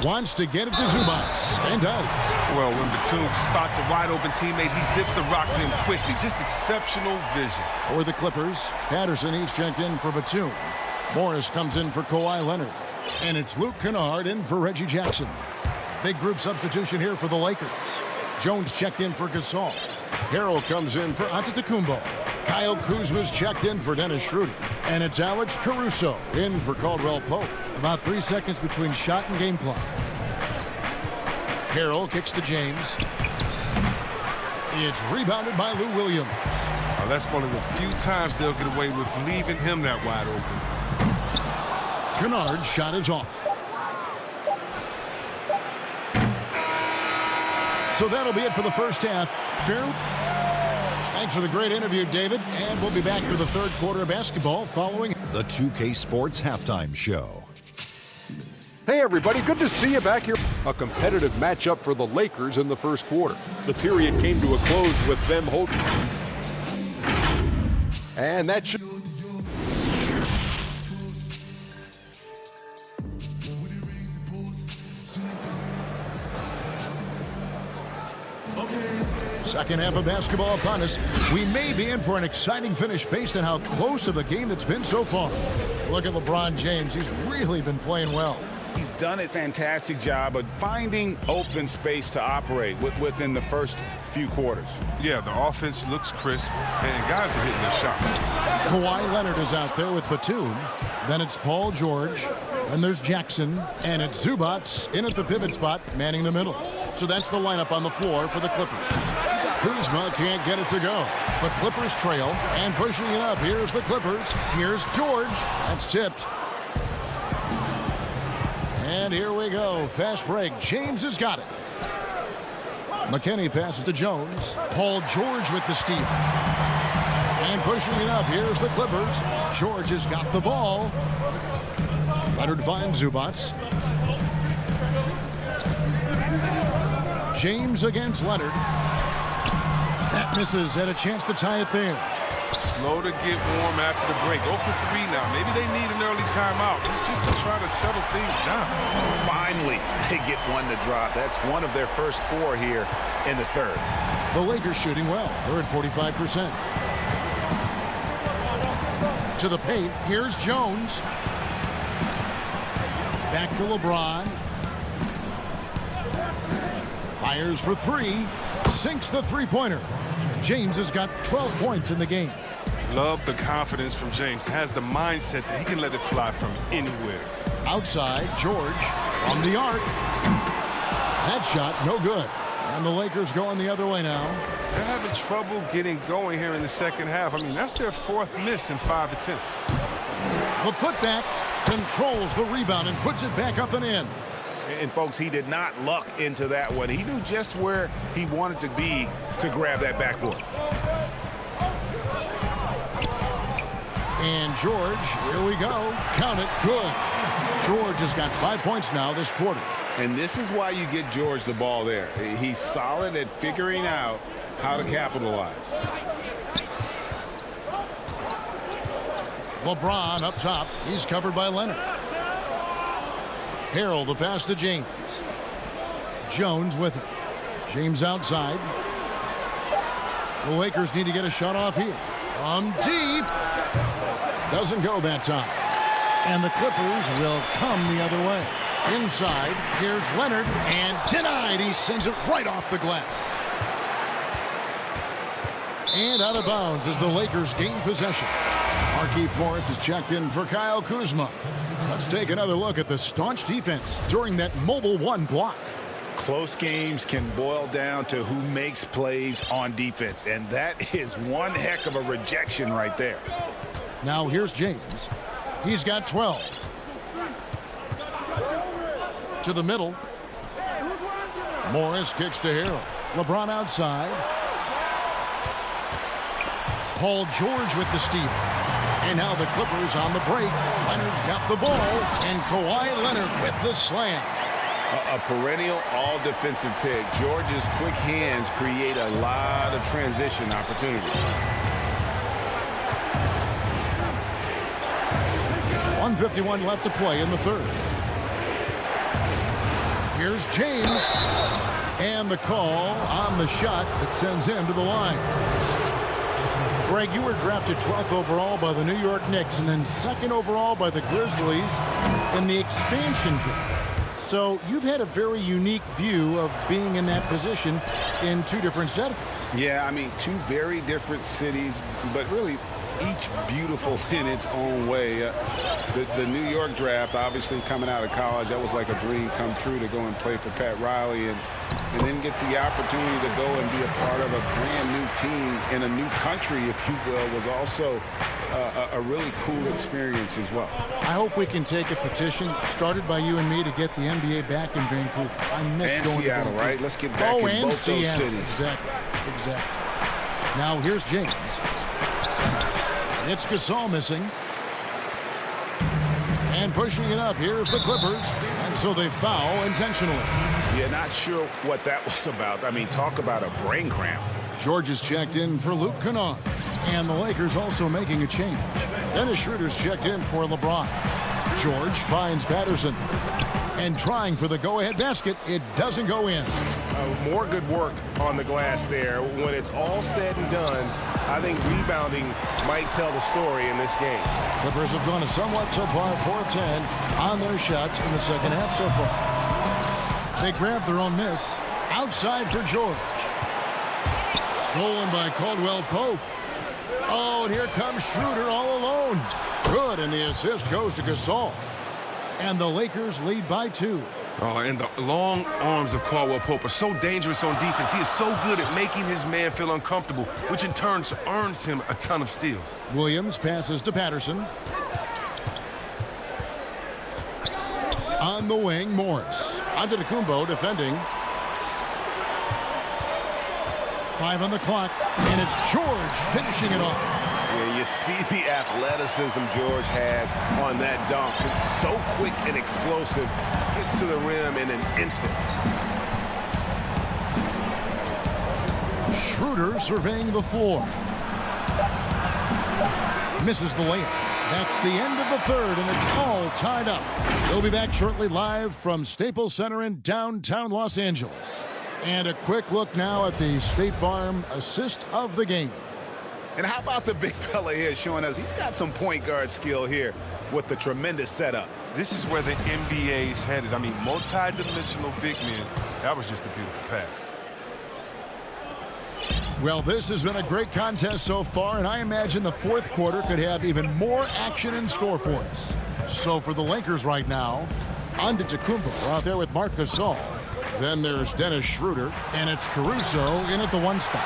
Wants to get it to Zubac, and does. Well, when Batum spots a wide-open teammate, he zips the rock to him quickly. Just exceptional vision. For the Clippers, Patterson, he's checked in for Batum. Morris comes in for Kawhi Leonard. And it's Luke Kennard in for Reggie Jackson. Big group substitution here for the Lakers. Jones checked in for Gasol. Harrell comes in for Antetokounmpo. Kyle Kuzma's checked in for Dennis Schroeder. And it's Alex Caruso in for Caldwell-Pope. About 3 seconds between shot and game clock. Harrell kicks to James. It's rebounded by Lou Williams. Now, that's one of the few times they'll get away with leaving him that wide open. Kennard's shot is off. So that'll be it for the first half. Thanks for the great interview, David. And we'll be back for the third quarter of basketball following the 2K Sports Halftime Show. Hey, everybody. Good to see you back here. A competitive matchup for the Lakers in the first quarter. The period came to a close with them holding. And that should... Second half of basketball upon us. We may be in for an exciting finish based on how close of a game that's been so far. Look at LeBron James. He's really been playing well. He's done a fantastic job of finding open space to operate within the first few quarters. Yeah, the offense looks crisp, and guys are hitting their shot. Kawhi Leonard is out there with Batum. Then it's Paul George. Then there's Jackson. And it's Zubac in at the pivot spot, manning the middle. So that's the lineup on the floor for the Clippers. Kuzma can't get it to go. The Clippers trail and pushing it up. Here's the Clippers. Here's George. That's tipped. And here we go. Fast break. James has got it. McKinney passes to Jones. Paul George with the steal. And pushing it up. Here's the Clippers. George has got the ball. Leonard finds Zubac. James against Leonard. That misses. Had a chance to tie it there. Slow to get warm after the break. 0 for 3 now. Maybe they need an early timeout. It's just to try to settle things down. Finally, they get one to drop. That's one of their first 4 here in the third. The Lakers shooting well. They're at 45%. To the paint. Here's Jones. Back to LeBron. Fires for 3. Sinks the three-pointer. James has got 12 points in the game. Love the confidence from James. Has the mindset that he can let it fly from anywhere. Outside, George from the arc. That shot, no good. And the Lakers going the other way now. They're having trouble getting going here in the second half. I mean, that's their 4th miss in 5 attempts. The putback controls the rebound and puts it back up and in. And, folks, he did not luck into that one. He knew just where he wanted to be to grab that backboard. And George, here we go. Count it. Good. George has got 5 points now this quarter. And this is why you get George the ball there. He's solid at figuring out how to capitalize. LeBron up top. He's covered by Leonard. Harrell the pass to James. Jones with it. James outside. The Lakers need to get a shot off here. From deep. Doesn't go that time. And the Clippers will come the other way. Inside, here's Leonard, and denied. He sends it right off the glass. And out of bounds as the Lakers gain possession. Markieff Morris is checked in for Kyle Kuzma. Let's take another look at the staunch defense during that mobile 1 block. Close games can boil down to who makes plays on defense, and that is one heck of a rejection right there. Now here's James. He's got 12. To the middle. Morris kicks to Harrell. LeBron outside. Paul George with the steal. And now the Clippers on the break. Leonard's got the ball. And Kawhi Leonard with the slam. A perennial all-defensive pick. George's quick hands create a lot of transition opportunity. 1:51 left to play in the third. Here's James. And the call on the shot that sends him to the line. Greg, you were drafted 12th overall by the New York Knicks and then 2nd overall by the Grizzlies in the expansion draft. So you've had a very unique view of being in that position in 2 different settings. Yeah, I mean, 2 very different cities, but really each beautiful in its own way. The New York draft, obviously coming out of college, that was like a dream come true to go and play for Pat Riley and then get the opportunity to go and be a part of a brand new team in a new country, if you will, was also a really cool experience as well. I hope we can take a petition started by you and me to get the NBA back in Vancouver. I miss and going Seattle, to right? Let's get back in both Seattle. those cities. Exactly. Now here's James. It's Gasol missing. And pushing it up. Here's the Clippers. And so they foul intentionally. Yeah, not sure what that was about. I mean, talk about a brain cramp. George is checked in for Luke Kennard. And the Lakers also making a change. Dennis Schroeder's checked in for LeBron. George finds Patterson. And trying for the go-ahead basket. It doesn't go in. More good work on the glass there. When it's all said and done, I think rebounding might tell the story in this game. Clippers have gone a somewhat subpar 4-10 on their shots in the second half so far. They grab their own miss. Outside for George. Stolen by Caldwell Pope. Oh, and here comes Schroeder all alone. Good, and the assist goes to Gasol. And the Lakers lead by 2. Oh, and the long arms of Caldwell Pope are so dangerous on defense. He is so good at making his man feel uncomfortable, which in turn earns him a ton of steals. Williams passes to Patterson. On the wing, Morris. Antetokounmpo defending. 5 on the clock, and it's George finishing it off. Yeah, you see the athleticism George had on that dunk. It's so quick and explosive. Gets to the rim in an instant. Schroeder surveying the floor. Misses the layup. That's the end of the third, and it's all tied up. We'll be back shortly live from Staples Center in downtown Los Angeles. And a quick look now at the State Farm assist of the game. And how about the big fella here showing us he's got some point guard skill here with the tremendous setup. This is where the NBA is headed. I mean, multi-dimensional big men. That was just a beautiful pass. Well, this has been a great contest so far, and I imagine the fourth quarter could have even more action in store for us. So for the Lakers right now, Antetokounmpo out there with Marc Gasol. Then there's Dennis Schroeder, and it's Caruso in at the 1 spot.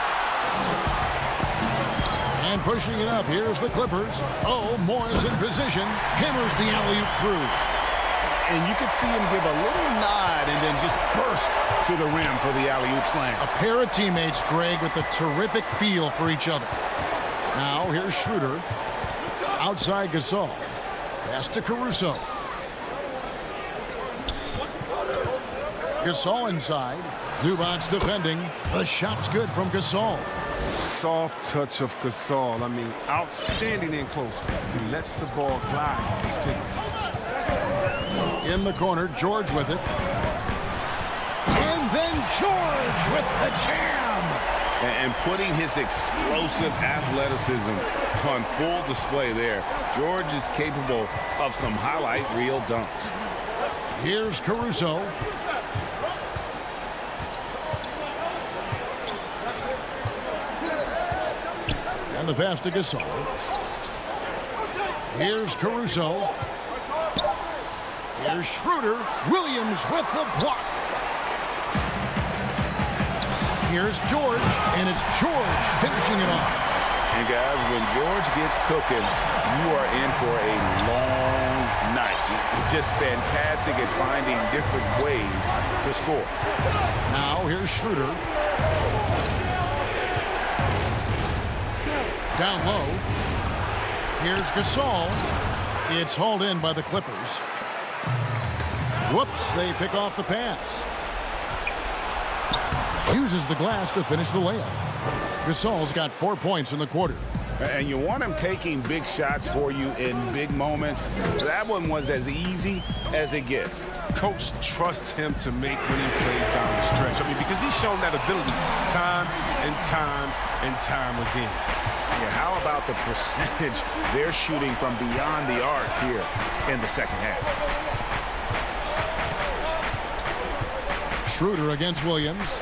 And pushing it up, here's the Clippers. Oh, Morris in position, hammers the alley-oop through. And you could see him give a little nod and then just burst to the rim for the alley-oop slam. A pair of teammates, Greg, with a terrific feel for each other. Now here's Schroeder. Outside Gasol. Pass to Caruso. Gasol inside. Zubac defending. The shot's good from Gasol. Soft touch of Gasol. I mean, outstanding in close. He lets the ball glide off his fingertips. In the corner, George with it. And then George with the jam. And putting his explosive athleticism on full display there. George is capable of some highlight reel dunks. Here's Caruso. And the pass to Gasol. Here's Caruso. Here's Schroeder. Williams with the block. Here's George, and it's George finishing it off. And guys, when George gets cooking, you are in for a long night. He's just fantastic at finding different ways to score. Now here's Schroeder. Down low. Here's Gasol. It's hauled in by the Clippers. Whoops, they pick off the pass. Uses the glass to finish the layup. Gasol's got 4 points in the quarter. And you want him taking big shots for you in big moments. That one was as easy as it gets. Coach trusts him to make winning plays down the stretch. I mean, because he's shown that ability time and time and time again. Yeah, how about the percentage they're shooting from beyond the arc here in the second half? Schroeder against Williams.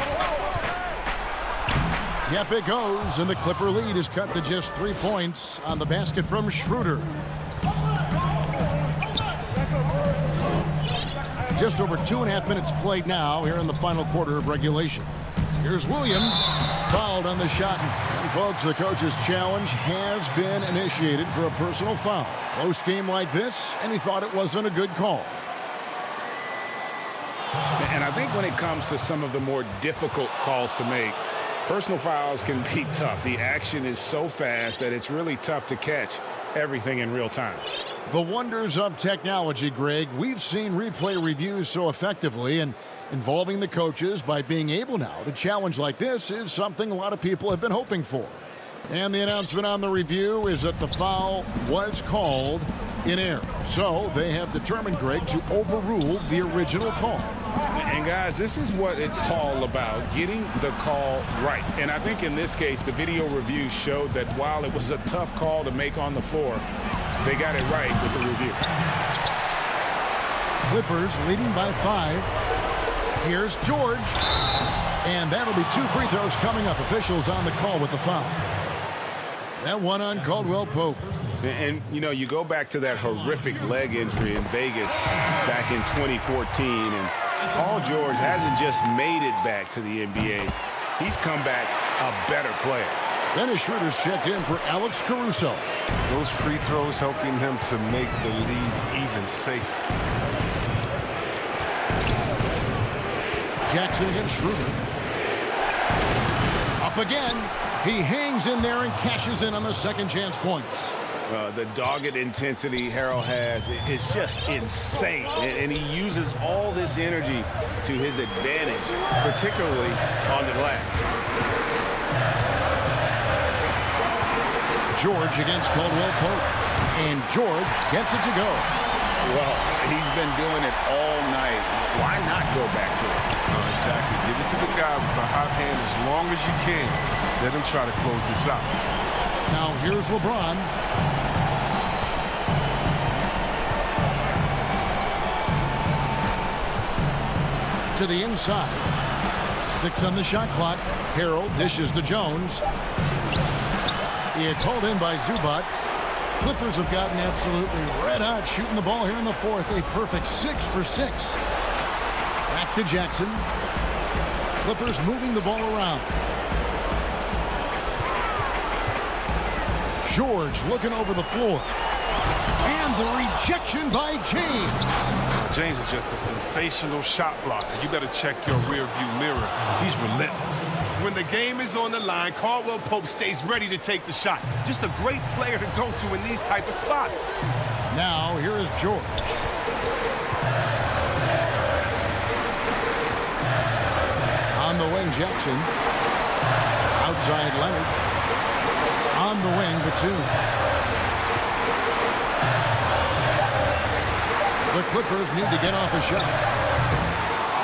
Yep, it goes, and the Clipper lead is cut to just 3 points on the basket from Schroeder. Just over 2.5 minutes played now here in the final quarter of regulation. Here's Williams, fouled on the shot. And folks, the coach's challenge has been initiated for a personal foul. Close game like this, and he thought it wasn't a good call. And I think when it comes to some of the more difficult calls to make, personal fouls can be tough. The action is so fast that it's really tough to catch everything in real time. The wonders of technology, Greg. We've seen replay reviews so effectively, and involving the coaches by being able now to challenge like this is something a lot of people have been hoping for. And the announcement on the review is that the foul was called in error. So they have determined, Greg, to overrule the original call. And guys, this is what it's all about, getting the call right. And I think in this case, the video review showed that while it was a tough call to make on the floor, they got it right with the review. Clippers leading by 5. Here's George. And that'll be 2 free throws coming up. Officials on the call with the foul. That one on Caldwell Pope. And, you know, you go back to that horrific leg injury in Vegas back in 2014, and Paul George hasn't just made it back to the NBA. He's come back a better player. Dennis Schroeder's checked in for Alex Caruso. Those free throws helping him to make the lead even safer. Jackson against Schroeder. Up again. He hangs in there and cashes in on the second chance points. The dogged intensity Harrell has is just insane. And he uses all this energy to his advantage, particularly on the glass. George against Caldwell Pope. And George gets it to go. Well, he's been doing it all night. Why not go back to it? Exactly. Give it to the guy with the hot hand as long as you can. Let him try to close this out. Now here's LeBron. To the inside. 6 on the shot clock. Harrell dishes to Jones. It's hauled in by Zubac. Clippers have gotten absolutely red hot shooting the ball here in the fourth. A perfect 6 for 6. Back to Jackson. Clippers moving the ball around. George looking over the floor. And the rejection by James. James is just a sensational shot blocker. You better check your rear view mirror. He's relentless. When the game is on the line, Caldwell Pope stays ready to take the shot. Just a great player to go to in these type of spots. Now, here is George. On the wing, Jackson. Outside, Leonard. On the wing, Batum. The Clippers need to get off a shot.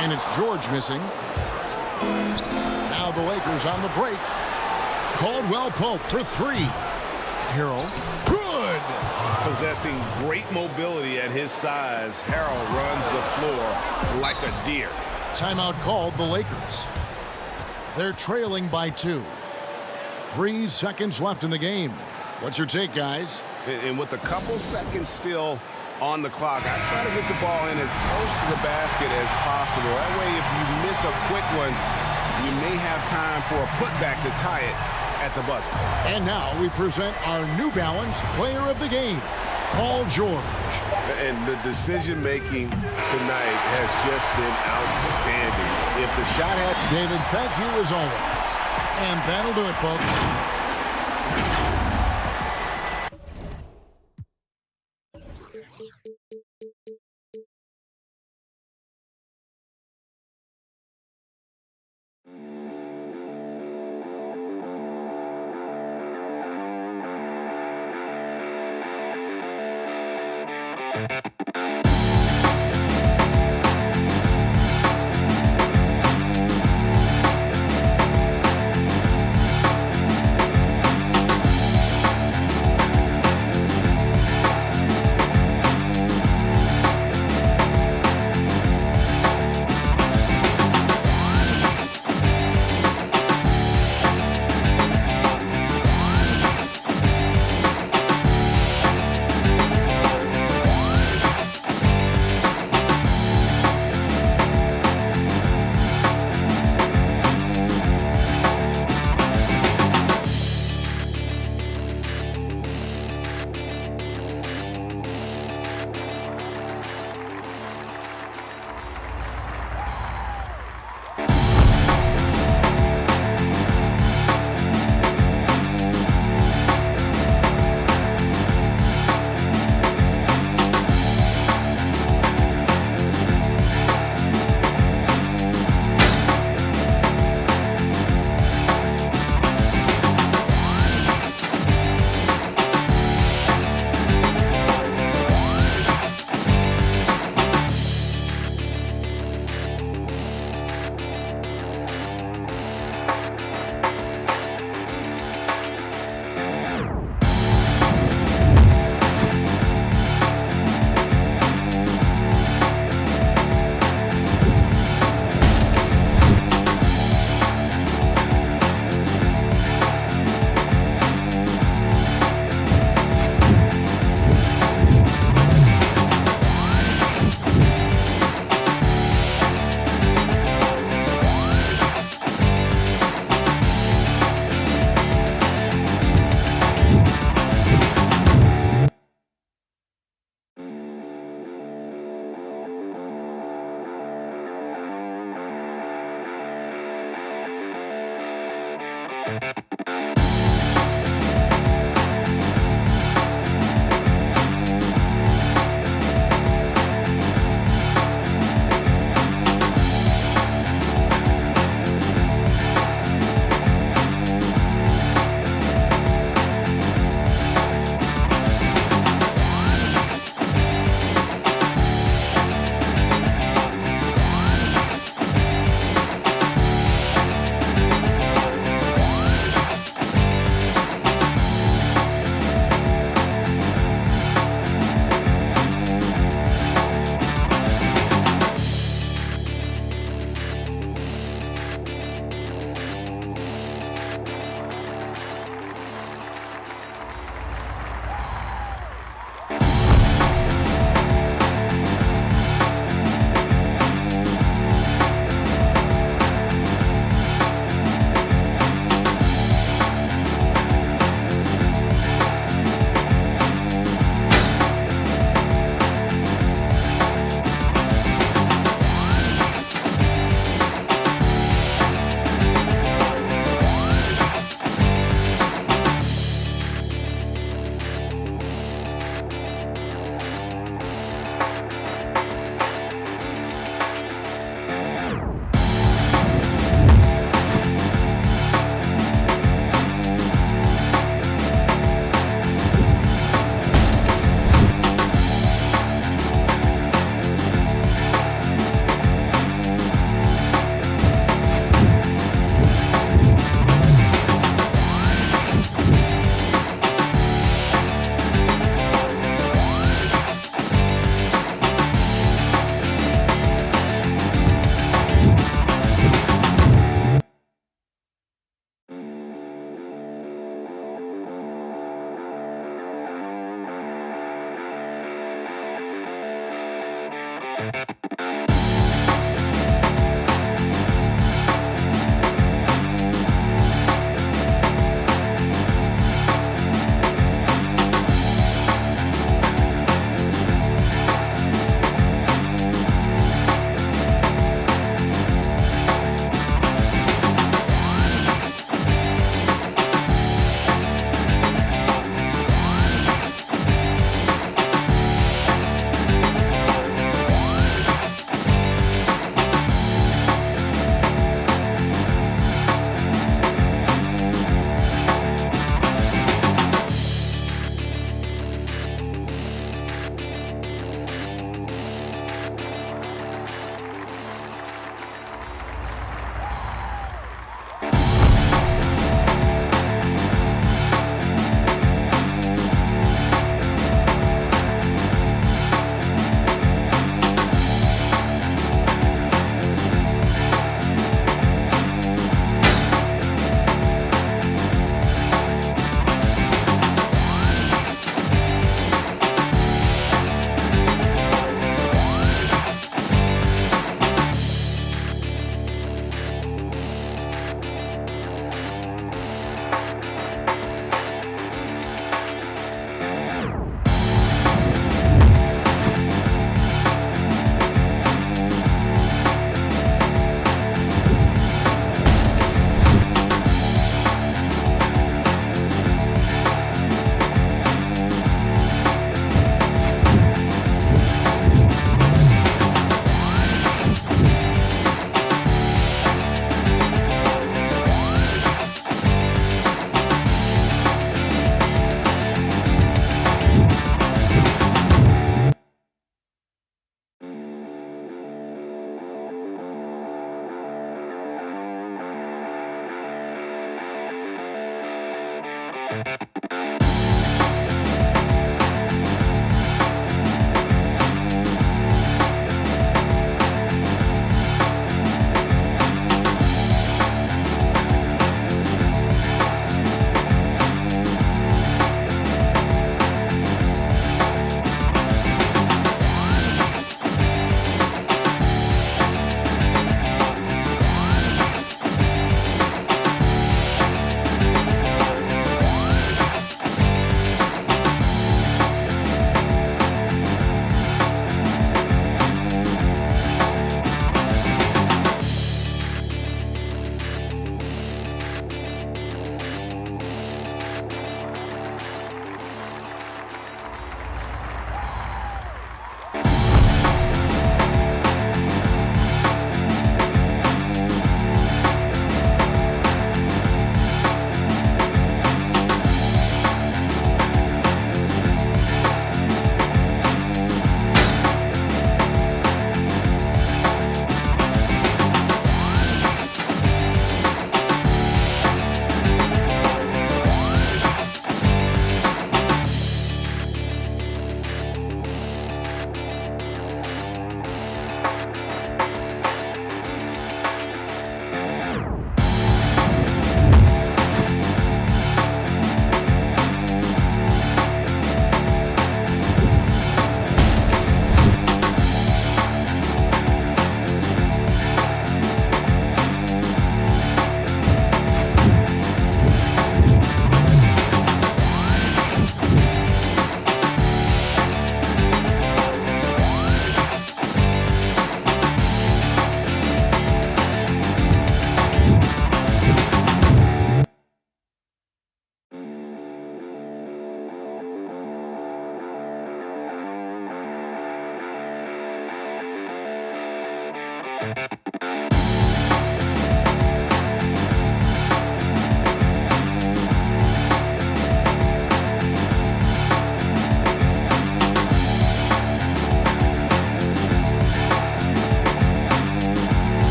And it's George missing. Now the Lakers on the break. Caldwell Pope for three. Harrell. Good! Possessing great mobility at his size, Harrell runs the floor like a deer. Timeout called the Lakers. They're trailing by 2. 3 seconds left in the game. What's your take, guys? And with a couple seconds still on the clock, I try to get the ball in as close to the basket as possible. That way, if you miss a quick one, you may have time for a putback to tie it at the buzzer. And now we present our New Balance Player of the Game, Paul George. And the decision-making tonight has just been outstanding. If the shot had... David, thank you as always. And that'll do it, folks.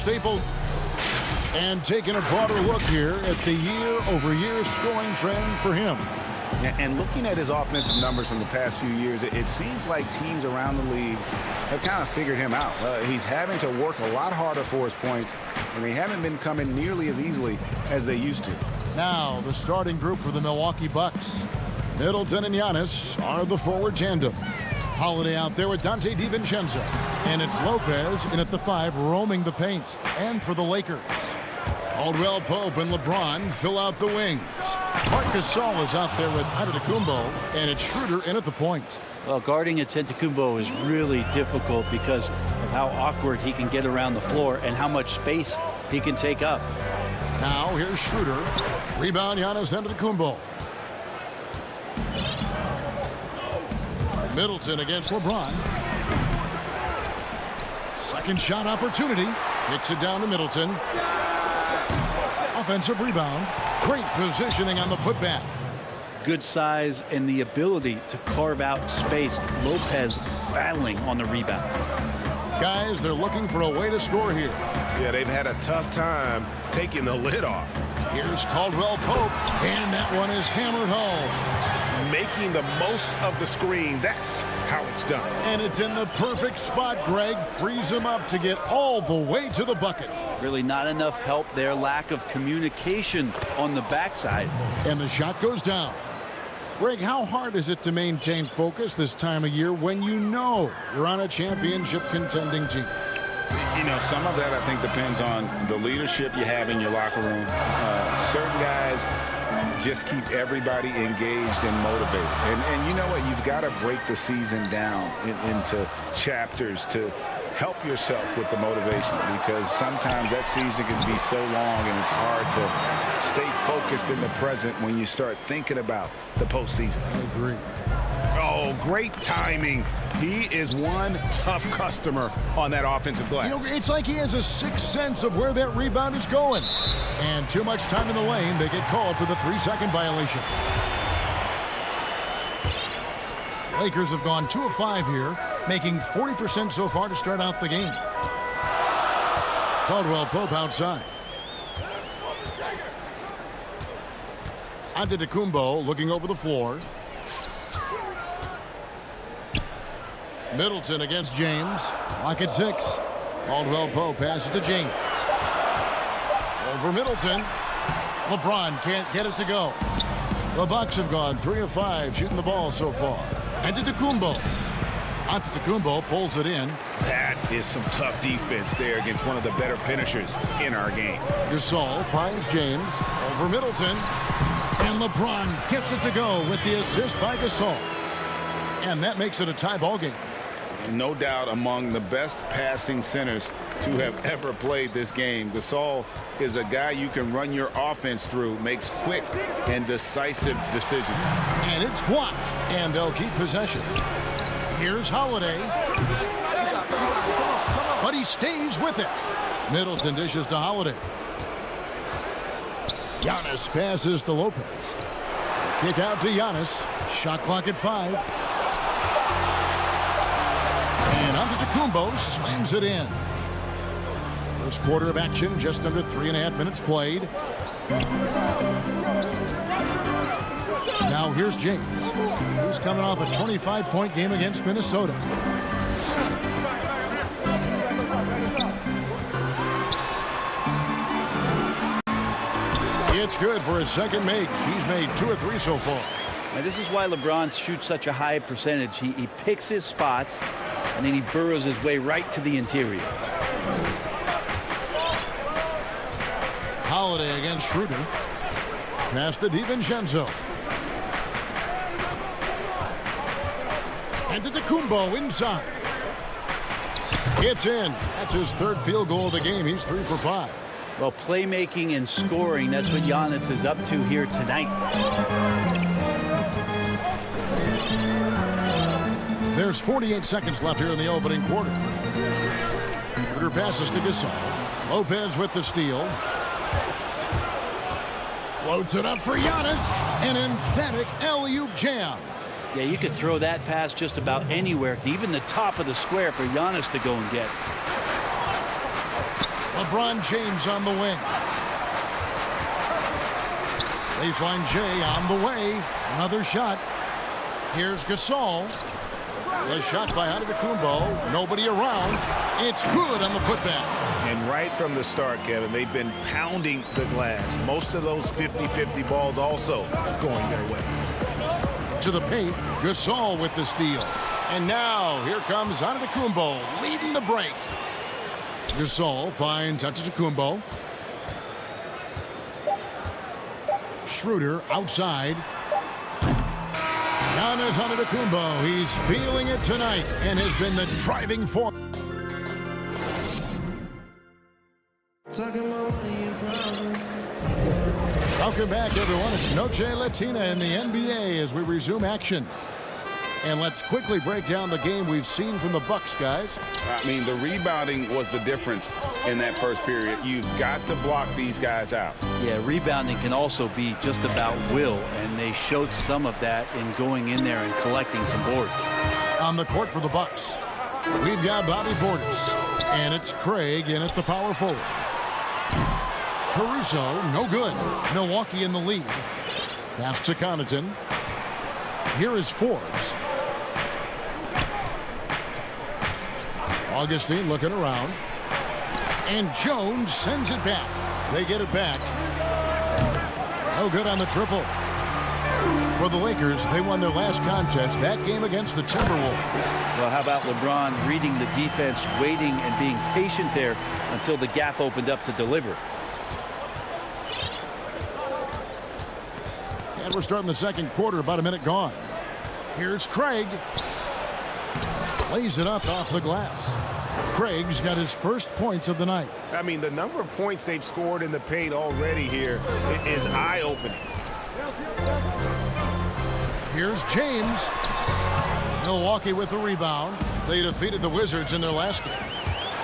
Staple And taking a broader look here at the year-over-year scoring trend for him. And looking at his offensive numbers from the past few years, it seems like teams around the league have kind of figured him out. He's having to work a lot harder for his points, and they haven't been coming nearly as easily as they used to. Now, the starting group for the Milwaukee Bucks. Middleton and Giannis are the forward tandem. Holiday out there with Dante DiVincenzo. And it's Lopez in at the 5 roaming the paint. And for the Lakers, Caldwell Pope and LeBron fill out the wings. Marc Gasol is out there with Antetokounmpo, and it's Schroeder in at the point. Well, guarding Antetokounmpo is really difficult because of how awkward he can get around the floor and how much space he can take up. Now here's Schroeder. Rebound Giannis Antetokounmpo. Middleton against LeBron. Second shot opportunity. Kicks it down to Middleton. Offensive rebound. Great positioning on the putback. Good size and the ability to carve out space. Lopez battling on the rebound. Guys, they're looking for a way to score here. Yeah, they've had a tough time taking the lid off. Here's Caldwell Pope, and that one is hammered home. Making the most of the screen. That's how it's done. And it's in the perfect spot. Greg frees him up to get all the way to the bucket. Really not enough help there. Lack of communication on the backside. And the shot goes down. Greg, how hard is it to maintain focus this time of year when you know you're on a championship contending team? You know, some of that I think depends on the leadership you have in your locker room. Certain guys just keep everybody engaged and motivated. And you know what? You've got to break the season down into chapters to help yourself with the motivation, because sometimes that season can be so long and it's hard to stay focused in the present when you start thinking about the postseason. I agree. Oh, great timing. He is one tough customer on that offensive glass. You know, it's like he has a sixth sense of where that rebound is going. And too much time in the lane. They get called for the 3-second violation. Lakers have gone 2 of 5 here, making 40% so far to start out the game. Caldwell Pope outside. Antetokounmpo looking over the floor. Middleton against James. Lock at 6. Caldwell Pope passes to James. Over Middleton. LeBron can't get it to go. The Bucks have gone 3 of 5 shooting the ball so far. Antetokounmpo. Antetokounmpo pulls it in. That is some tough defense there against one of the better finishers in our game. Gasol finds James. Over Middleton. And LeBron gets it to go with the assist by Gasol. And that makes it a tie ball game. No doubt among the best passing centers to have ever played this game. Gasol is a guy you can run your offense through, makes quick and decisive decisions. And it's blocked, and they'll keep possession. Here's Holiday. But he stays with it. Middleton dishes to Holiday. Giannis passes to Lopez. Kick out to Giannis. Shot clock at 5. And Antetokounmpo slams it in. First quarter of action, just under 3.5 minutes played. Now here's James, who's coming off a 25-point game against Minnesota. It's good for his second make. He's made 2 of 3 so far. Now, this is why LeBron shoots such a high percentage. He picks his spots, and then he burrows his way right to the interior. Holiday against Schroeder. Pass to DiVincenzo. And to Antetokounmpo inside. It's in. That's his 3rd field goal of the game. He's 3 for 5. Well, playmaking and scoring, that's what Giannis is up to here tonight. There's 48 seconds left here in the opening quarter. Schroeder passes to Gasol. Lopez with the steal. Floats it up for Giannis. An emphatic alley-oop jam. Yeah, you could throw that pass just about anywhere, even the top of the square for Giannis to go and get. LeBron James on the wing. Baseline J on the way. Another shot. Here's Gasol. The shot by Antetokounmpo. Nobody around. It's good on the putback. And right from the start, Kevin, they've been pounding the glass. Most of those 50-50 balls also going their way. To the paint, Gasol with the steal. And now here comes Antetokounmpo leading the break. Gasol finds Antetokounmpo. Schroeder outside. Giannis Antetokounmpo, he's feeling it tonight and has been the driving force. Welcome back, everyone. It's Noche Latina in the NBA as we resume action. And let's quickly break down the game we've seen from the Bucks, guys. I mean, the rebounding was the difference in that first period. You've got to block these guys out. Yeah, rebounding can also be just about will, and they showed some of that in going in there and collecting some boards. On the court for the Bucks, we've got Bobby Portis, and it's Craig in at the power forward. Caruso, no good. Milwaukee in the lead. Pass to Connaughton. Here is Forbes. Augustine looking around. And Jones sends it back. They get it back. No good on the triple. For the Lakers, they won their last contest, that game against the Timberwolves. Well, how about LeBron reading the defense, waiting and being patient there until the gap opened up to deliver. And we're starting the second quarter, about a minute gone. Here's Craig. Lays it up off the glass. Craig's got his first points of the night. I mean, the number of points they've scored in the paint already here is eye-opening. Here's James. Milwaukee with the rebound. They defeated the Wizards in their last game.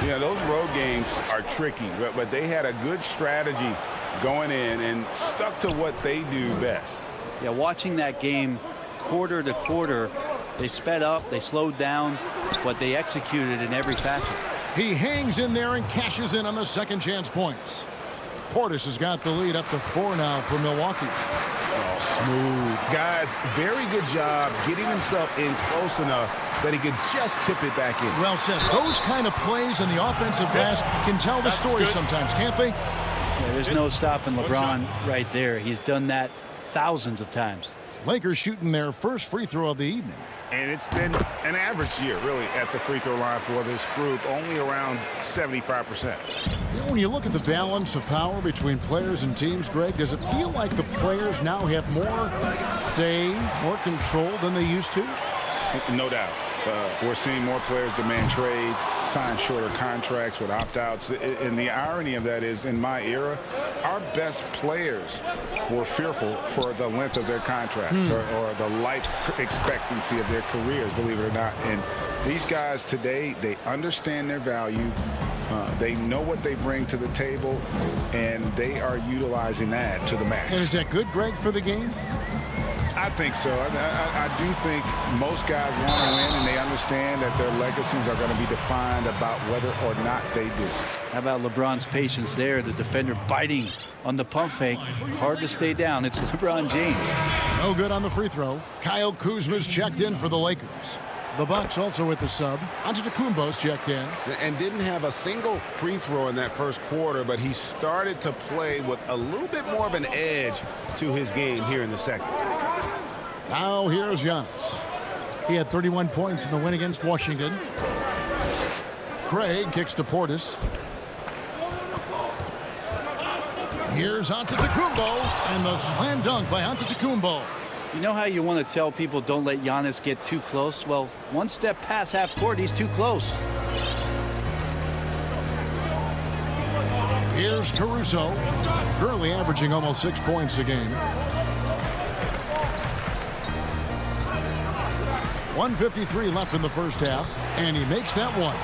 Yeah, those road games are tricky, but they had a good strategy going in and stuck to what they do best. Yeah, watching that game quarter to quarter, they sped up, they slowed down, but they executed in every facet. He hangs in there and cashes in on the second chance points. Portis has got the lead up to 4 now for Milwaukee. Oh, smooth. Guys, very good job getting himself in close enough that he could just tip it back in. Well said. Those kind of plays in the offensive glass can tell the story sometimes, can't they? Yeah, there's no stopping LeBron right there. He's done that thousands of times. Lakers shooting their first free throw of the evening. And it's been an average year, really, at the free throw line for this group, only around 75%. You know, when you look at the balance of power between players and teams, Greg, does it feel like the players now have more say, more control than they used to? No doubt. We're seeing more players demand trades, sign shorter contracts with opt-outs. And the irony of that is, in my era, our best players were fearful for the length of their contracts or the life expectancy of their careers, believe it or not. And these guys today, they understand their value. They know what they bring to the table, and they are utilizing that to the max. And is that good, Greg, for the game? I think so. I do think most guys want to win, and they understand that their legacies are going to be defined about whether or not they do. How about LeBron's patience there? The defender biting on the pump fake. Hard to stay down. It's LeBron James. No good on the free throw. Kyle Kuzma's checked in for the Lakers. The Bucks also with the sub. Antetokounmpo's checked in. And didn't have a single free throw in that first quarter, but he started to play with a little bit more of an edge to his game here in the second. Now here's Giannis. He had 31 points in the win against Washington. Craig kicks to Portis. Here's Antetokounmpo, and the slam dunk by Antetokounmpo. You know how you want to tell people don't let Giannis get too close? Well, one step past half court, he's too close. Here's Caruso, currently averaging almost 6 points a game. 1:53 left in the first half, and he makes that one.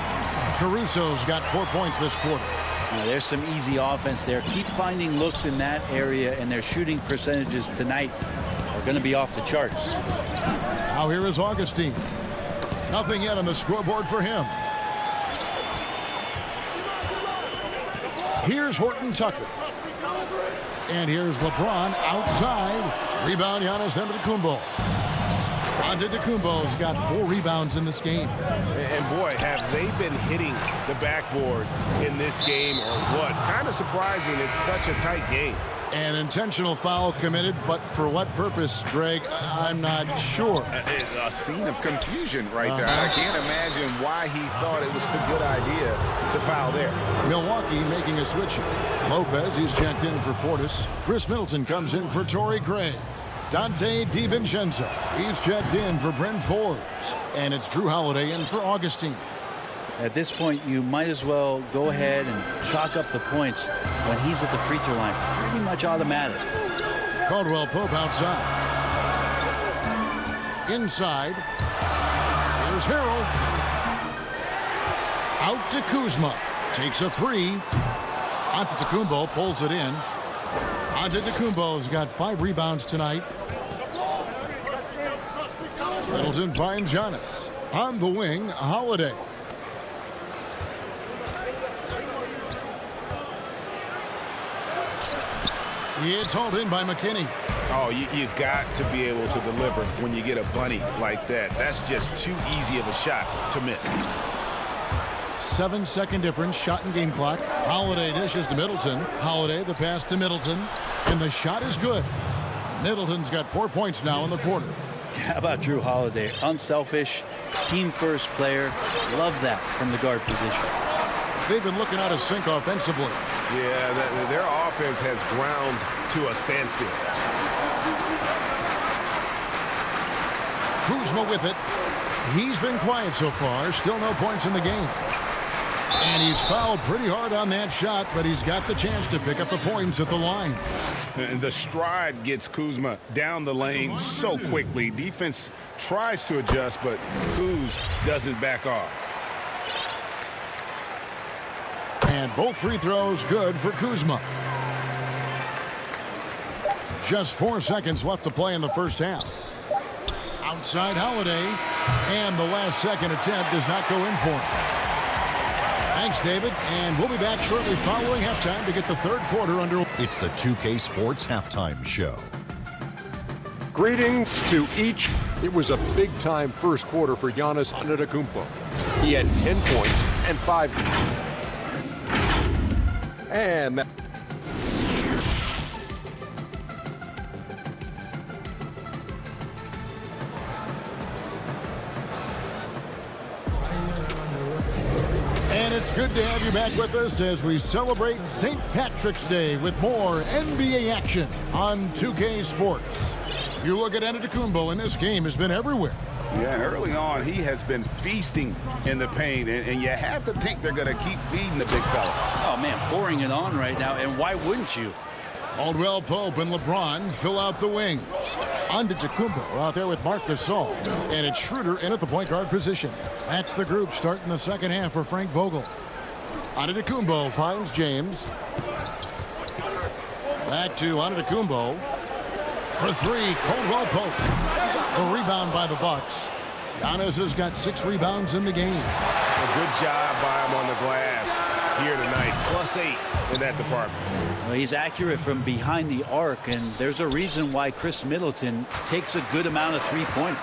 Caruso's got 4 points this quarter. Now, there's some easy offense there. Keep finding looks in that area, and their shooting percentages tonight are going to be off the charts. Now here is Augustine. Nothing yet on the scoreboard for him. Here's Horton Tucker. And here's LeBron outside. Rebound, Giannis Antetokounmpo. Antetokounmpo's got 4 rebounds in this game. And boy, have they been hitting the backboard in this game or what? Kind of surprising. It's such a tight game. An intentional foul committed, but for what purpose, Greg? I'm not sure. A scene of confusion right there. I can't imagine why he thought it was a good idea to foul there. Milwaukee making a switch. Lopez, he's checked in for Portis. Chris Middleton comes in for Torrey Craig. Dante DiVincenzo, he's checked in for Brent Forbes. And it's Drew Holiday in for Augustine. At this point, you might as well go ahead and chalk up the points when he's at the free throw line. Pretty much automatic. Caldwell Pope outside. Inside. Here's Harrell. Out to Kuzma. Takes a 3. Antetokounmpo pulls it in. Antetokounmpo's got 5 rebounds tonight. Middleton finds Giannis. On the wing, Holiday. It's hauled in by McKinney. Oh, you've got to be able to deliver when you get a bunny like that. That's just too easy of a shot to miss. 7-second difference, shot and game clock. Holiday dishes to Middleton. Holiday, the pass to Middleton. And the shot is good. Middleton's got 4 points now in the quarter. How about Drew Holiday? Unselfish, team-first player. Love that from the guard position. They've been looking out of sync offensively. Yeah, their offense has ground to a standstill. Kuzma with it. He's been quiet so far. Still no points in the game. And he's fouled pretty hard on that shot, but he's got the chance to pick up the points at the line. And the stride gets Kuzma down the lane so quickly. Defense tries to adjust, but Kuz doesn't back off. And both free throws good for Kuzma. Just 4 seconds left to play in the first half. Outside Holiday. And the last second attempt does not go in for him. Thanks, David. And we'll be back shortly following halftime to get the third quarter under. It's the 2K Sports Halftime Show. Greetings to each. It was a big-time first quarter for Giannis Antetokounmpo. He had 10 points and 5. And that. And it's good to have you back with us as we celebrate St. Patrick's Day with more NBA action on 2K Sports. You look at Antetokounmpo, and this game has been everywhere. Yeah, early on, he has been feasting in the paint, and you have to think they're going to keep feeding the big fella. Oh, man, pouring it on right now, and why wouldn't you? Caldwell Pope and LeBron fill out the wings. Antetokounmpo out there with Marc Gasol, and it's Schroeder in at the point guard position. That's the group starting the second half for Frank Vogel. Antetokounmpo finds James. Back to Antetokounmpo. For 3, Caldwell Pope. The rebound by the Bucks. Giannis has got 6 rebounds in the game. A good job by him on the glass here tonight. +8 in that department. Well, he's accurate from behind the arc, and there's a reason why Chris Middleton takes a good amount of three-pointers.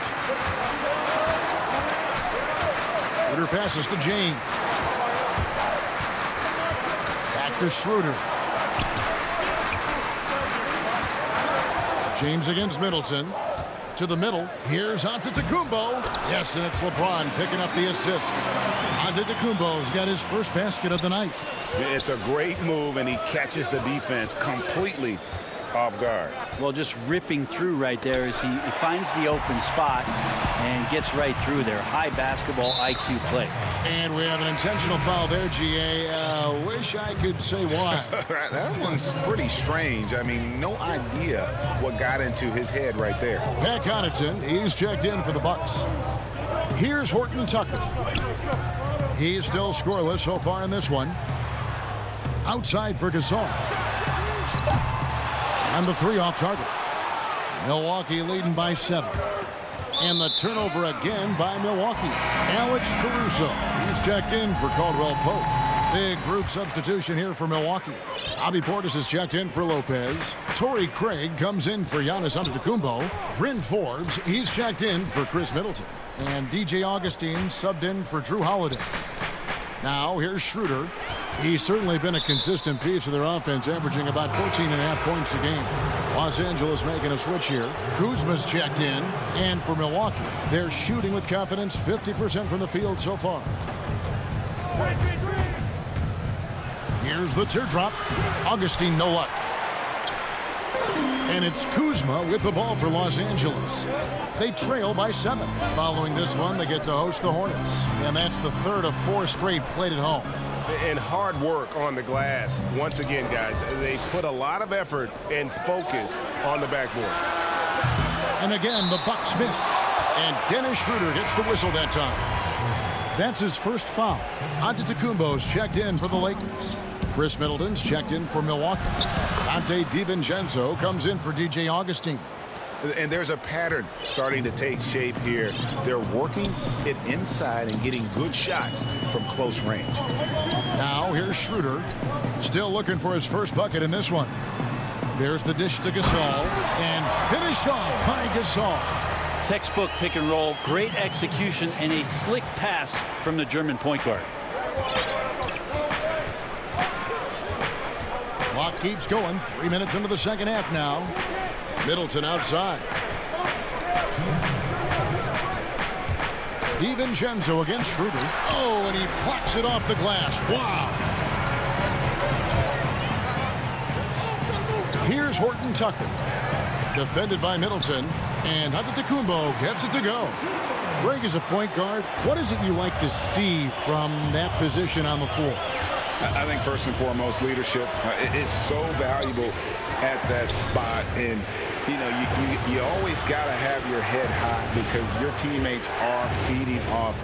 Schroeder passes to James. Back to Schroeder. James against Middleton. To the middle. Here's Antetokounmpo. Yes, and it's LeBron picking up the assist. Antetokounmpo's got his first basket of the night. It's a great move, and he catches the defense completely off guard. Well, just ripping through right there as he finds the open spot and gets right through there. High basketball IQ play. And we have an intentional foul there, GA. Wish I could say why. That one's pretty strange. I mean, no idea what got into his head right there. Pat Connaughton, he's checked in for the Bucks. Here's Horton Tucker. He's still scoreless so far in this one. Outside for Gasol. And the 3 off target. Milwaukee leading by 7. And the turnover again by Milwaukee. Alex Caruso. He's checked in for Caldwell Pope. Big group substitution here for Milwaukee. Bobby Portis is checked in for Lopez. Torrey Craig comes in for Giannis Antetokounmpo. Bryn Forbes, he's checked in for Chris Middleton. And DJ Augustine subbed in for Drew Holiday. Now here's Schroeder. He's certainly been a consistent piece of their offense, averaging about 14.5 points a game. Los Angeles making a switch here. Kuzma's checked in. And for Milwaukee, they're shooting with confidence, 50% from the field so far. Here's the teardrop. Augustine, no luck. And it's Kuzma with the ball for Los Angeles. They trail by 7. Following this one, they get to host the Hornets. And that's the third of 4 straight played at home. And hard work on the glass. Once again, guys, they put a lot of effort and focus on the backboard. And again, the Bucks miss. And Dennis Schroeder gets the whistle that time. That's his first foul. Antetokounmpo's checked in for the Lakers. Chris Middleton's checked in for Milwaukee. Dante DiVincenzo comes in for DJ Augustine. And there's a pattern starting to take shape here. They're working it inside and getting good shots from close range. Now here's Schroeder. Still looking for his first bucket in this one. There's the dish to Gasol. And finished off by Gasol. Textbook pick and roll, great execution, and a slick pass from the German point guard. Clock keeps going. 3 minutes into the second half now. Middleton outside. DiVincenzo against Schroeder. Oh, and he plucks it off the glass. Wow. Here's Horton Tucker. Defended by Middleton. And Antetokounmpo gets it to go. Greg, is a point guard, what is it you like to see from that position on the floor? I think first and foremost, leadership. It's so valuable at that spot. And, you know, you always got to have your head high because your teammates are feeding off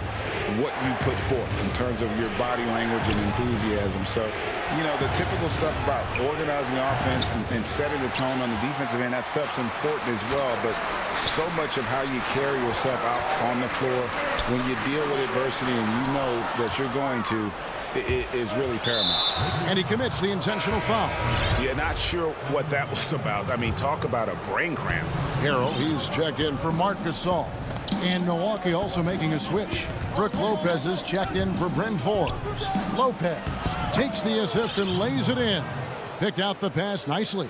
what you put forth in terms of your body language and enthusiasm. So, you know, the typical stuff about organizing offense and setting the tone on the defensive end, that stuff's important as well. But so much of how you carry yourself out on the floor when you deal with adversity and you know that you're going to, it is really paramount. And he commits the intentional foul. Yeah, not sure what that was about. I mean, talk about a brain cramp. Harold, he's checked in for Marc Gasol. And Milwaukee also making a switch. Brook Lopez is checked in for Bryn Forbes. Lopez takes the assist and lays it in. Picked out the pass nicely.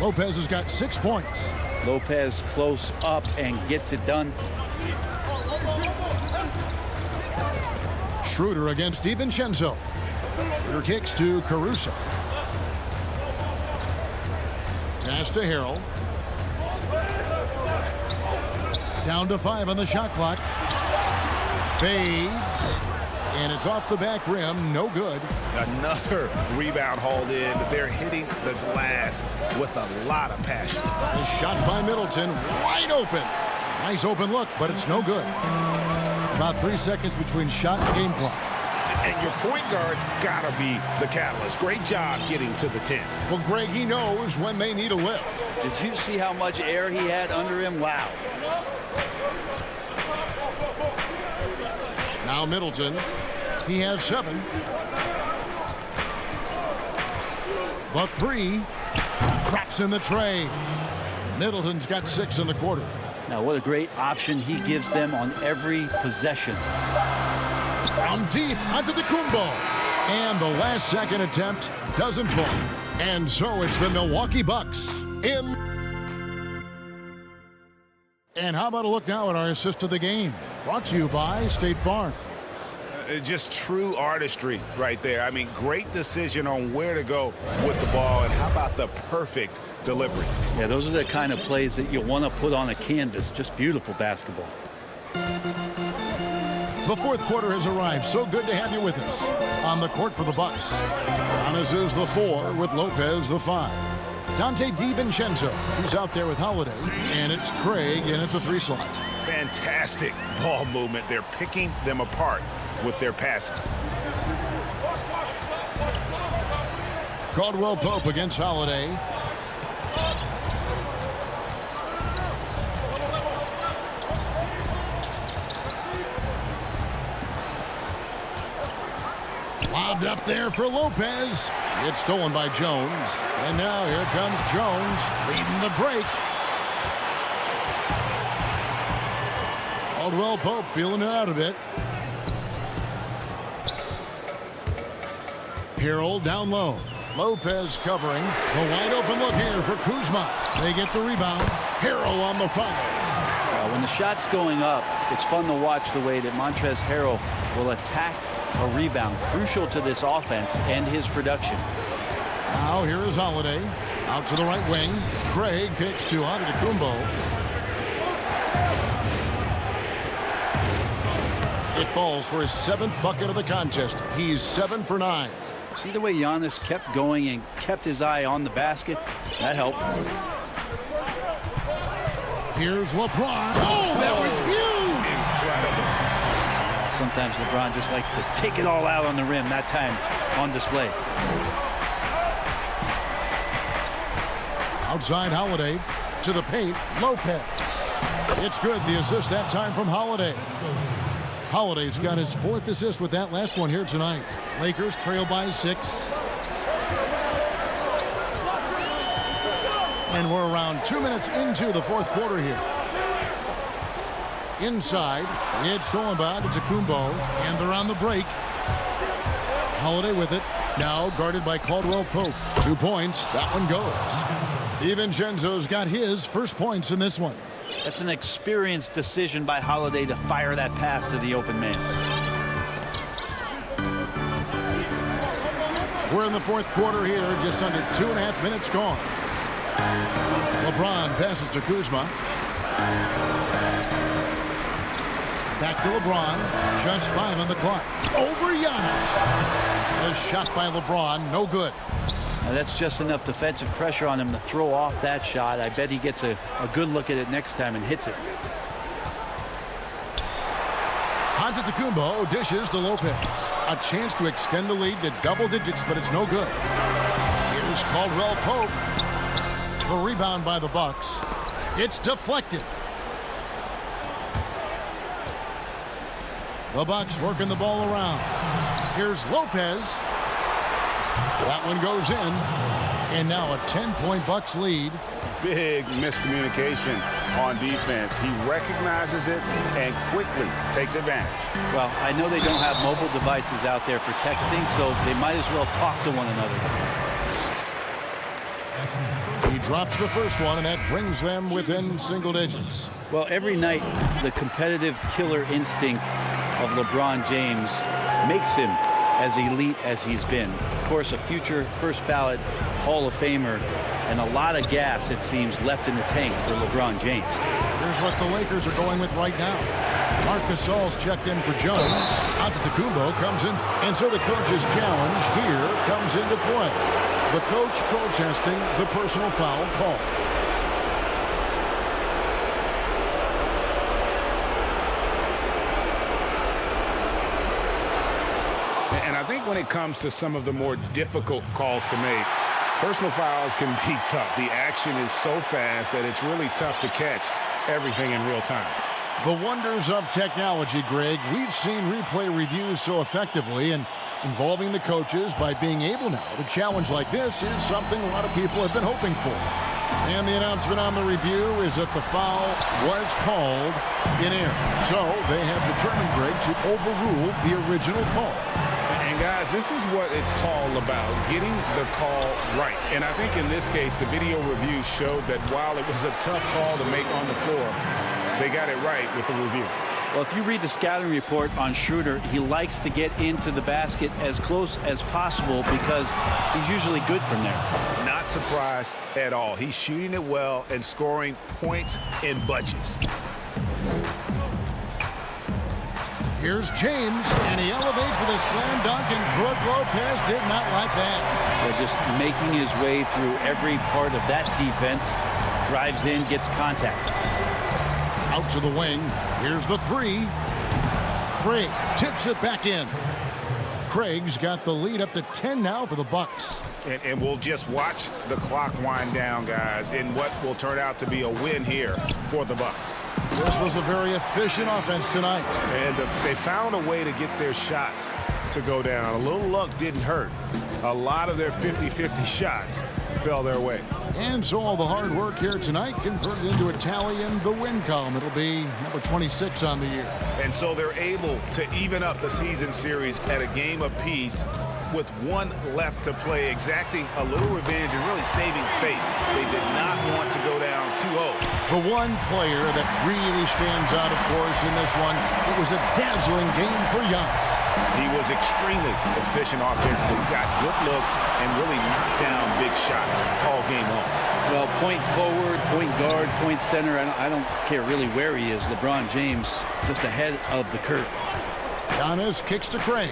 Lopez has got 6 points. Lopez close up and gets it done. Schroeder against DiVincenzo. Schroeder kicks to Caruso. Pass to Harold. Down to 5 on the shot clock. Fades. And it's off the back rim. No good. Another rebound hauled in. They're hitting the glass with a lot of passion. The shot by Middleton. Wide open. Nice open look, but it's no good. About 3 seconds between shot and game clock. And your point guard's got to be the catalyst. Great job getting to the 10. Well, Greg, he knows when they need a lift. Did you see how much air he had under him? Wow. Now Middleton. He has 7. The 3. Drops in the tray. Middleton's got 6 in the quarter. Now, what a great option he gives them on every possession. From deep onto the Antetokounmpo. And the last second attempt doesn't fall. And so it's the Milwaukee Bucks in. And how about a look now at our assist to the game? Brought to you by State Farm. Just true artistry right there. I mean, great decision on where to go with the ball. And how about the perfect delivery? Yeah, those are the kind of plays that you want to put on a canvas. Just beautiful basketball. The fourth quarter has arrived. So good to have you with us. On the court for the Bucks, Giannis is the 4 with Lopez the 5. Dante DiVincenzo, who's out there with Holiday. And it's Craig in at the 3 slot. Fantastic ball movement. They're picking them apart with their passing. Caldwell Pope against Holiday. Lobbed up there for Lopez. It's stolen by Jones. And now here comes Jones leading the break. Caldwell Pope feeling it out a bit. Harold down low. Lopez covering. The wide open look here for Kuzma. They get the rebound. Harrell on the foul. When the shot's going up, it's fun to watch the way that Montrezl Harrell will attack a rebound. Crucial to this offense and his production. Now here is Holiday. Out to the right wing. Craig kicks to Antetokounmpo. It falls for his 7th bucket of the contest. He's 7 for 9. See the way Giannis kept going and kept his eye on the basket? That helped. Here's LeBron. Oh, that was huge! Incredible. Sometimes LeBron just likes to take it all out on the rim. That time on display. Outside Holiday to the paint. Lopez. It's good. The assist that time from Holiday. Holiday's got his 4th assist with that last one here tonight. Lakers trail by 6. And we're around 2 minutes into the 4th quarter here. Inside, it's stolen by Antetokounmpo, and they're on the break. Holiday with it. Now guarded by Caldwell Pope. 2 points. That one goes. DiVincenzo's got his first points in this one. That's an experienced decision by Holiday to fire that pass to the open man. We're in the 4th quarter here, just under 2.5 minutes gone. LeBron passes to Kuzma. Back to LeBron. Just 5 on the clock. Over Giannis. A shot by LeBron. No good. Now that's just enough defensive pressure on him to throw off that shot. I bet he gets a good look at it next time and hits it. Antetokounmpo dishes to Lopez. A chance to extend the lead to double digits, but it's no good. Here's Caldwell Pope. The rebound by the Bucks. It's deflected. The Bucks working the ball around. Here's Lopez. That one goes in. And now a 10-point Bucks lead. Big miscommunication on defense. He recognizes it and quickly takes advantage. Well, I know they don't have mobile devices out there for texting, so they might as well talk to one another. He drops the first one, and that brings them within single digits. Well, every night, the competitive killer instinct of LeBron James makes him as elite as he's been. Of course, a future first ballot Hall of Famer, and a lot of gas, it seems, left in the tank for LeBron James. Here's what the Lakers are going with right now. Marc Gasol's checked in for Jones. Antetokounmpo comes in, and so the coach's challenge here comes into play. The coach protesting the personal foul call. And I think when it comes to some of the more difficult calls to make, personal fouls can be tough. The action is so fast that it's really tough to catch everything in real time. The wonders of technology, Greg. We've seen replay reviews so effectively, and involving the coaches by being able now to challenge like this is something a lot of people have been hoping for. And the announcement on the review is that the foul was called in air. So they have determined, Greg, to overrule the original call. And guys, this is what it's all about, getting the call right. And I think in this case, the video review showed that while it was a tough call to make on the floor, they got it right with the review. Well, if you read the scouting report on Schroeder, he likes to get into the basket as close as possible because he's usually good from there. Not surprised at all. He's shooting it well and scoring points in bunches. Here's James, and he elevates with a slam dunk, and Brook Lopez did not like that. They're just making his way through every part of that defense. Drives in, gets contact. Out to the wing. Here's the three. Craig tips it back in. Craig's got the lead up to 10 now for the Bucks. And we'll just watch the clock wind down, guys, in what will turn out to be a win here for the Bucks. This was a very efficient offense tonight. And they found a way to get their shots to go down. A little luck didn't hurt. A lot of their 50-50 shots fell their way. And so all the hard work here tonight converted into a tally in the win column. It'll be number 26 on the year. And so they're able to even up the season series at a game apiece with one left to play, exacting a little revenge and really saving face. They did not want to go down 2-0. The one player that really stands out, of course, in this one, it was a dazzling game for Giannis. He was extremely efficient offensively, got good looks, and really knocked down big shots all game long. Well, point forward, point guard, point center, I don't care really where he is. LeBron James just ahead of the curve. Giannis kicks to Craig.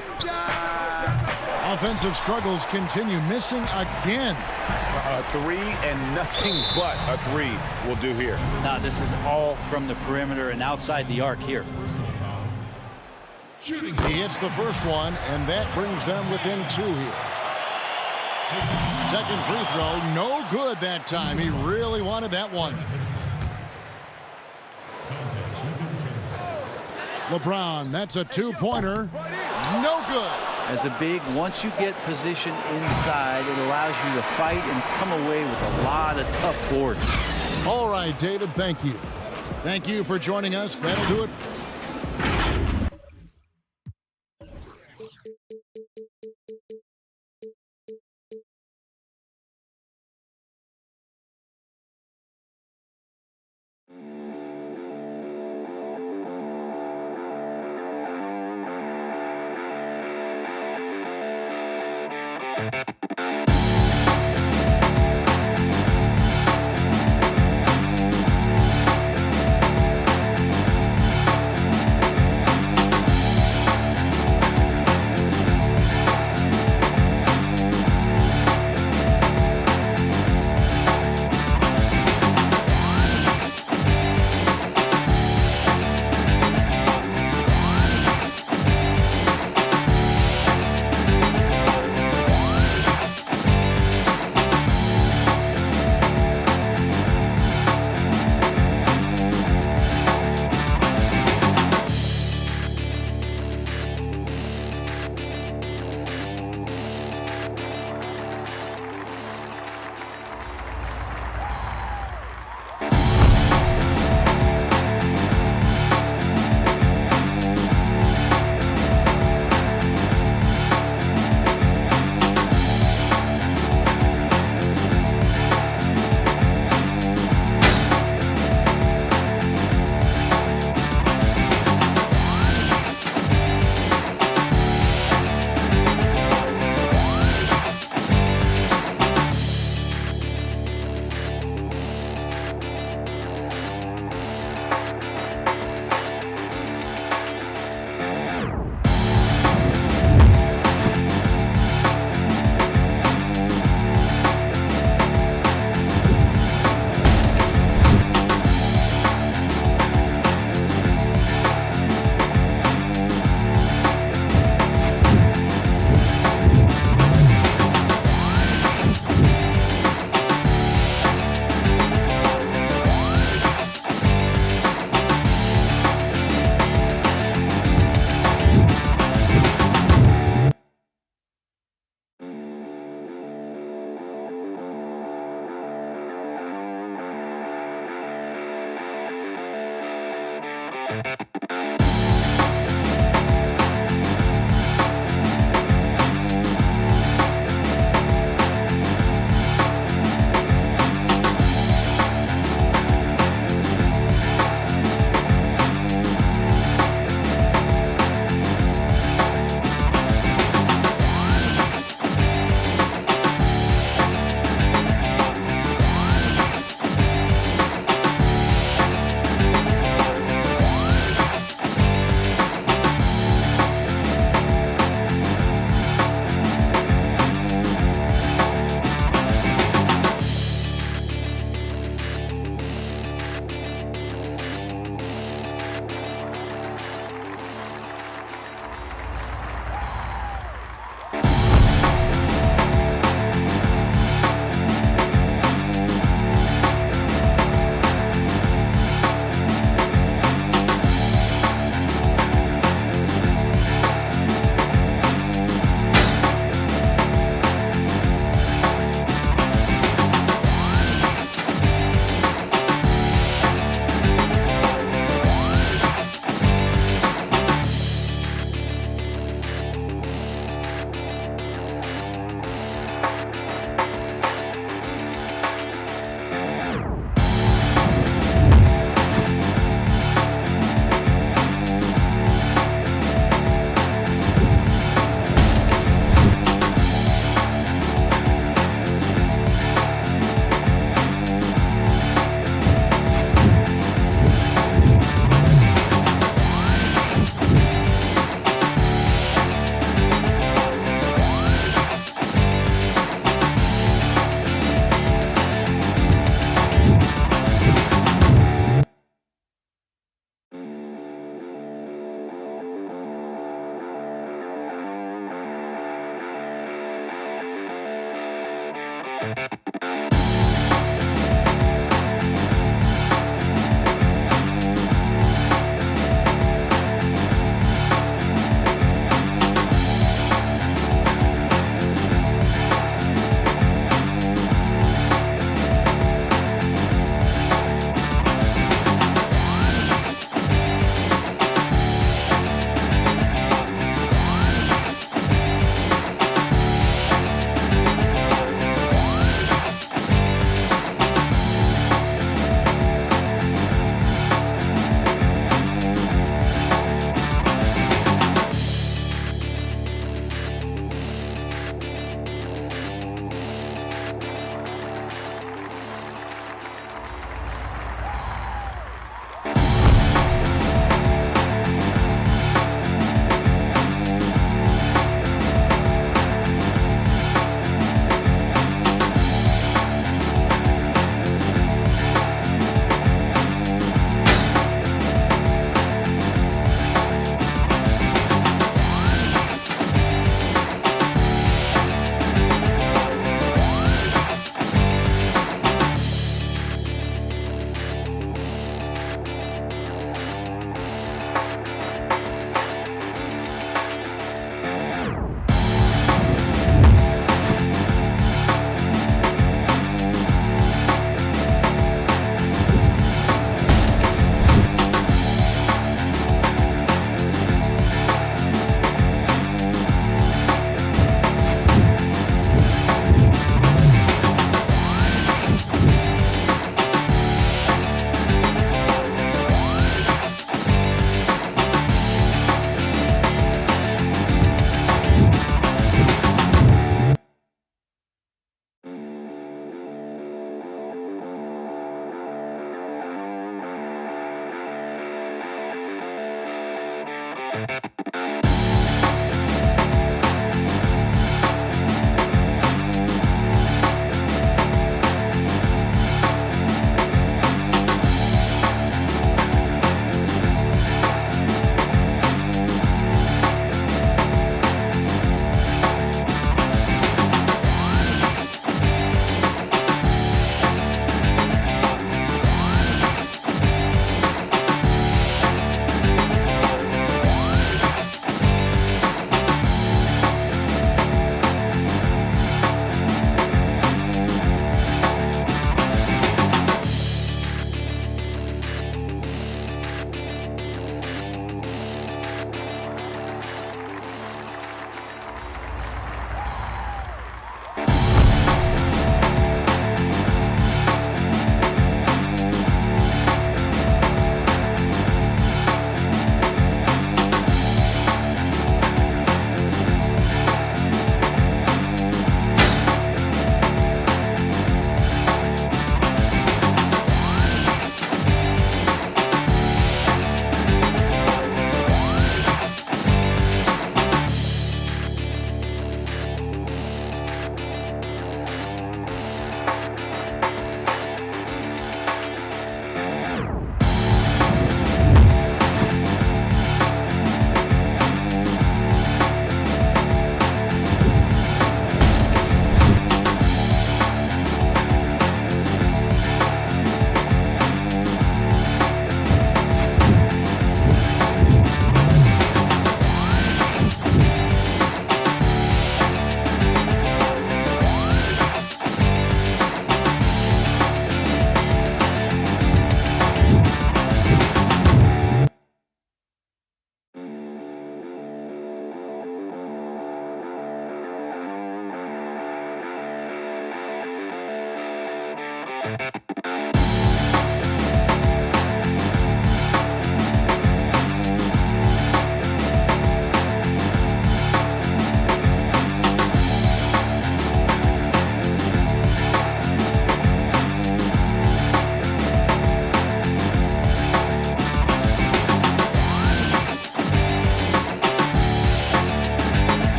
Offensive struggles continue, missing again. A three and nothing but a three will do here. Now this is all from the perimeter and outside the arc here. He hits the first one, and that brings them within 2 here. Second free throw, no good that time. He really wanted that one. LeBron, that's a two-pointer. No good. As a big, once you get position inside, it allows you to fight and come away with a lot of tough boards. All right, David, thank you. Thank you for joining us. That'll do it.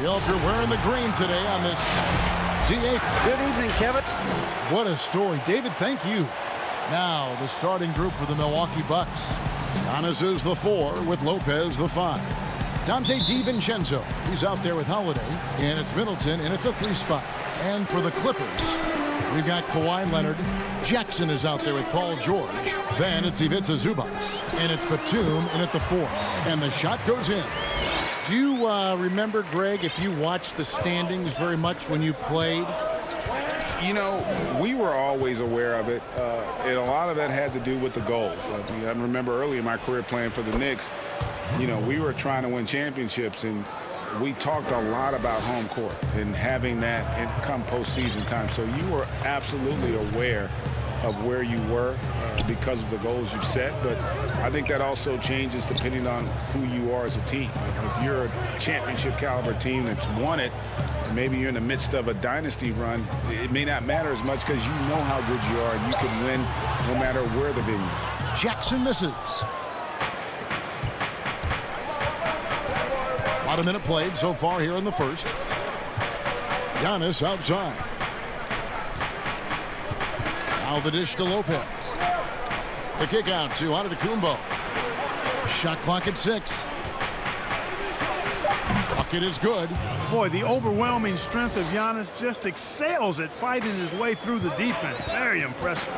We hope you're wearing the green today on this DA. Good evening, Kevin. What a story. David, thank you. Now, the starting group for the Milwaukee Bucks. Giannis is the 4 with Lopez the 5. Dante DiVincenzo, he's out there with Holiday. And it's Middleton in at the 3 spot. And for the Clippers, we've got Kawhi Leonard. Jackson is out there with Paul George. Then it's Ivica Zubac. And it's Batum in at the 4. And the shot goes in. Do you remember, Greg, if you watched the standings very much when you played? You know, we were always aware of it, and a lot of that had to do with the goals. I remember early in my career playing for the Knicks, you know, we were trying to win championships, and we talked a lot about home court and having that come postseason time. So you were absolutely aware of where you were because of the goals you set, but I think that also changes depending on who you are as a team. If you're a championship caliber team that's won it, and maybe you're in the midst of a dynasty run, it may not matter as much because you know how good you are and you can win no matter where the venue. Jackson misses. About a minute played so far here in the first. Giannis outside. Now the dish to Lopez. The kick out to Antetokounmpo. Shot clock at 6. Bucket is good. Boy, the overwhelming strength of Giannis just excels at fighting his way through the defense. Very impressive.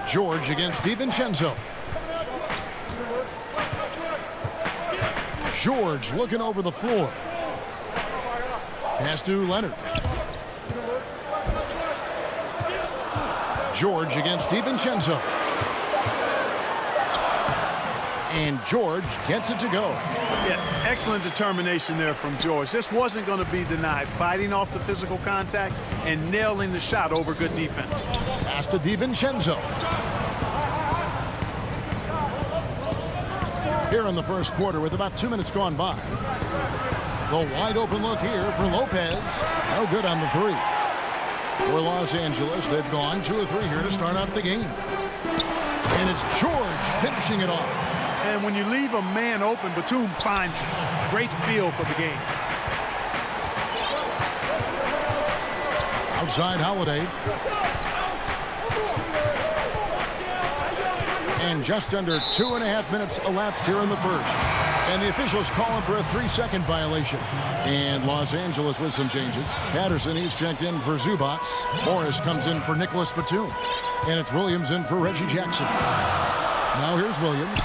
George against DiVincenzo. George looking over the floor. Pass to Leonard. George against DiVincenzo. And George gets it to go. Yeah, excellent determination there from George. This wasn't going to be denied. Fighting off the physical contact and nailing the shot over good defense. Pass to DiVincenzo. Here in the first quarter with about 2 minutes gone by. The wide open look here for Lopez. No good on the three. For Los Angeles, they've gone 2 of 3 here to start out the game. And it's George finishing it off. And when you leave a man open, Batum finds you. Great feel for the game. Outside Holiday. And just under 2.5 minutes elapsed here in the first. And the officials calling for a 3-second violation. And Los Angeles with some changes. Patterson, he's checked in for Zubac. Morris comes in for Nicholas Batum. And it's Williams in for Reggie Jackson. Now here's Williams.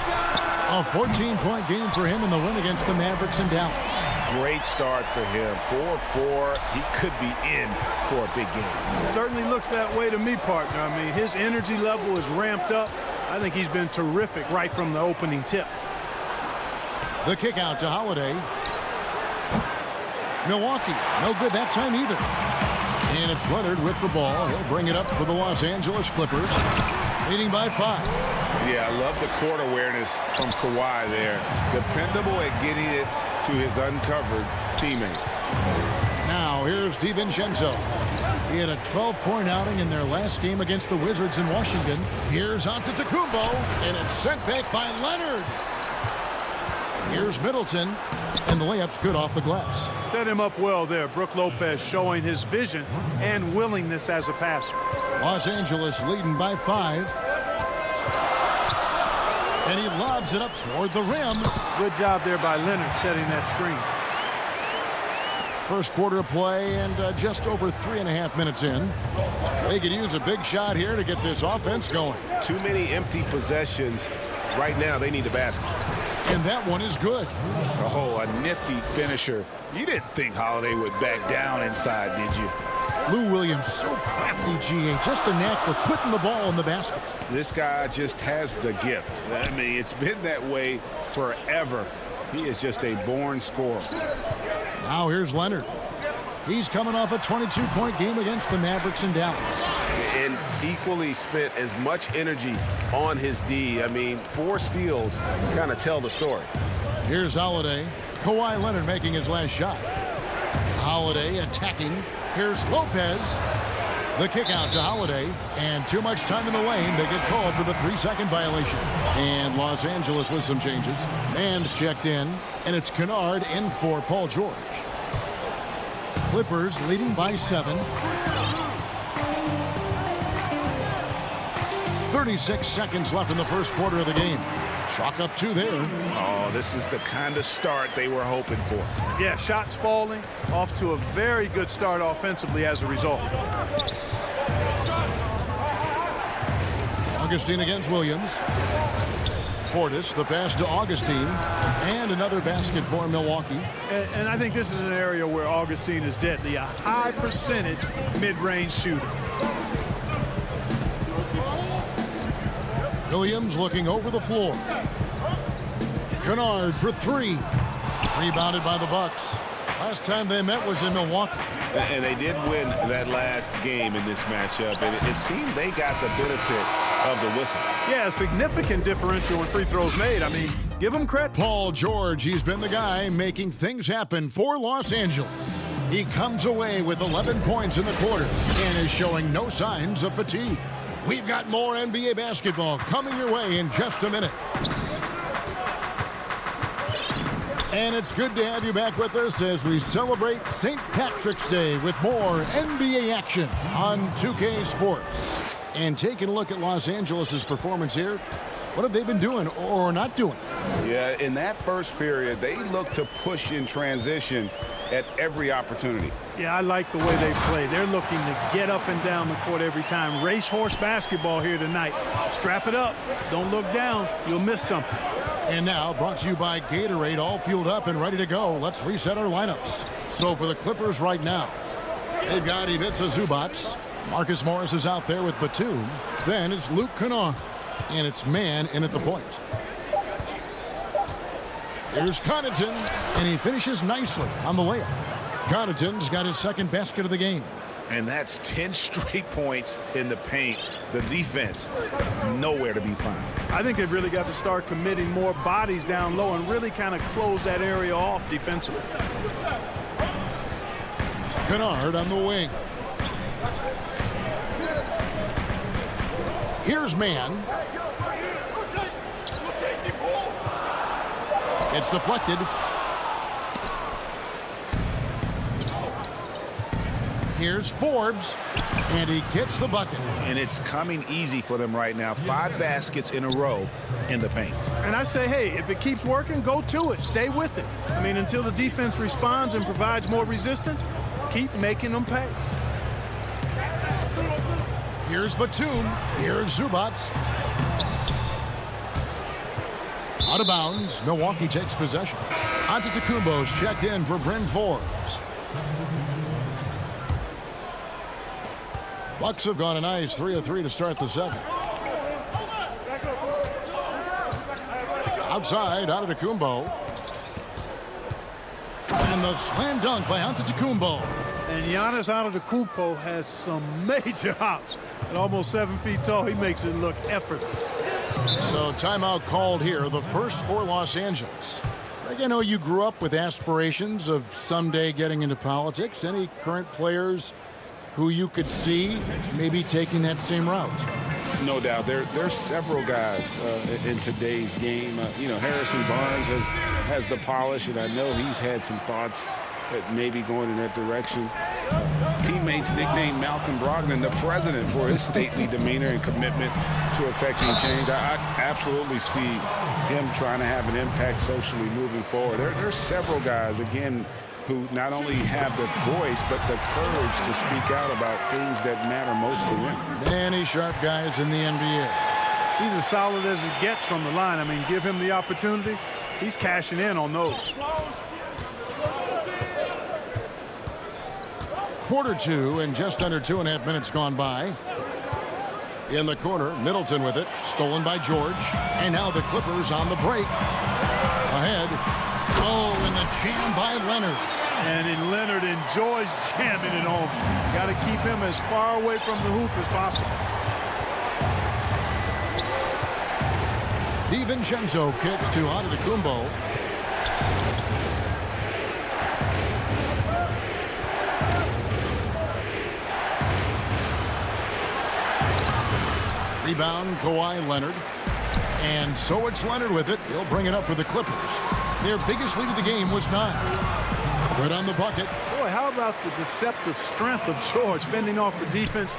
A 14-point game for him in the win against the Mavericks in Dallas. Great start for him. 4-4. He could be in for a big game. It certainly looks that way to me, partner. I mean, his energy level is ramped up. I think he's been terrific right from the opening tip. The kick out to Holiday. Milwaukee, no good that time either. And it's Leonard with the ball. He'll bring it up for the Los Angeles Clippers, leading by 5. Yeah, I love the court awareness from Kawhi there. Dependable at getting it to his uncovered teammates. Now here's DiVincenzo. He had a 12-point outing in their last game against the Wizards in Washington. Here's Antetokounmpo, and it's sent back by Leonard. Here's Middleton, and the layup's good off the glass. Set him up well there. Brook Lopez showing his vision and willingness as a passer. Los Angeles leading by 5. And he lobs it up toward the rim. Good job there by Leonard setting that screen. First quarter of play and just over 3.5 minutes in. They could use a big shot here to get this offense going. Too many empty possessions. Right now, they need a basket. And that one is good. Oh, a nifty finisher. You didn't think Holiday would back down inside, did you? Lou Williams, so crafty, GA. Just a knack for putting the ball in the basket. This guy just has the gift. I mean, it's been that way forever. He is just a born scorer. Now here's Leonard. He's coming off a 22-point game against the Mavericks in Dallas. And equally spent as much energy on his D. I mean, 4 steals kind of tell the story. Here's Holiday. Kawhi Leonard making his last shot. Holiday attacking. Here's Lopez. The kick out to Holiday. And too much time in the lane. They get called for the 3-second violation. And Los Angeles with some changes. Mann's checked in. And it's Kennard in for Paul George. Clippers leading by 7. 36 seconds left in the first quarter of the game. Chalk up 2 there. Oh, this is the kind of start they were hoping for. Yeah, shots falling. Off to a very good start offensively as a result. Augustine against Williams. Portis, the pass to Augustine, and another basket for Milwaukee. And I think this is an area where Augustine is deadly, a high percentage mid-range shooter. Williams looking over the floor. Kennard for 3. Rebounded by the Bucks. Last time they met was in Milwaukee. And they did win that last game in this matchup, and it seemed they got the benefit of the whistle. Yeah, a significant differential when free throws made. I mean, give him credit. Paul George, he's been the guy making things happen for Los Angeles. He comes away with 11 points in the quarter and is showing no signs of fatigue. We've got more NBA basketball coming your way in just a minute. And it's good to have you back with us as we celebrate St. Patrick's Day with more NBA action on 2K Sports. And taking a look at Los Angeles' performance here, what have they been doing or not doing? Yeah, in that first period, they looked to push in transition at every opportunity. Yeah, I like the way they play. They're looking to get up and down the court every time. Racehorse basketball here tonight. Strap it up. Don't look down. You'll miss something. And now, brought to you by Gatorade, all fueled up and ready to go. Let's reset our lineups. So for the Clippers right now, they've got Ivica Zubac. Marcus Morris is out there with Batum. Then it's Luke Kennard. And it's Mann in at the point. Here's Connaughton, and he finishes nicely on the layup. Connaughton's got his second basket of the game. And that's 10 straight points in the paint. The defense, nowhere to be found. I think they've really got to start committing more bodies down low and really kind of close that area off defensively. Kennard on the wing. Here's Mann. It's deflected. Here's Forbes, and he gets the bucket. And it's coming easy for them right now. 5 baskets in a row in the paint. And I say, hey, if it keeps working, go to it. Stay with it. I mean, until the defense responds and provides more resistance, keep making them pay. Here's Batum. Here's Zubats. Out of bounds. Milwaukee takes possession. Antetokounmpo's checked in for Bryn Forbes. Bucks have gone a nice 3 of 3 to start the second. Outside, Antetokounmpo. And the slam dunk by Antetokounmpo. And Giannis Antetokounmpo has some major hops. At almost 7 feet tall, he makes it look effortless. So timeout called here, the first for Los Angeles. Greg, I know you grew up with aspirations of someday getting into politics. Any current players who you could see maybe taking that same route? No doubt. There's several guys in today's game. Harrison Barnes has the polish, and I know he's had some thoughts that maybe going in that direction. Teammates nicknamed Malcolm Brogdon the president for his stately demeanor and commitment to effecting change. I absolutely see him trying to have an impact socially moving forward. There's several guys, again, who not only have the voice, but the courage to speak out about things that matter most to them. Many sharp guys in the NBA. He's as solid as it gets from the line. I mean, give him the opportunity, he's cashing in on those. Quarter 2 and just under 2.5 minutes gone by. In the corner, Middleton with it, stolen by George. And now the Clippers on the break. Ahead. Oh, and the jam by Leonard. And then Leonard enjoys jamming it home. Got to keep him as far away from the hoop as possible. DiVincenzo kicks to Antetokounmpo. Rebound, Kawhi Leonard. And so it's Leonard with it. He'll bring it up for the Clippers. Their biggest lead of the game was 9. Good on the bucket. Boy, how about the deceptive strength of George, fending off the defense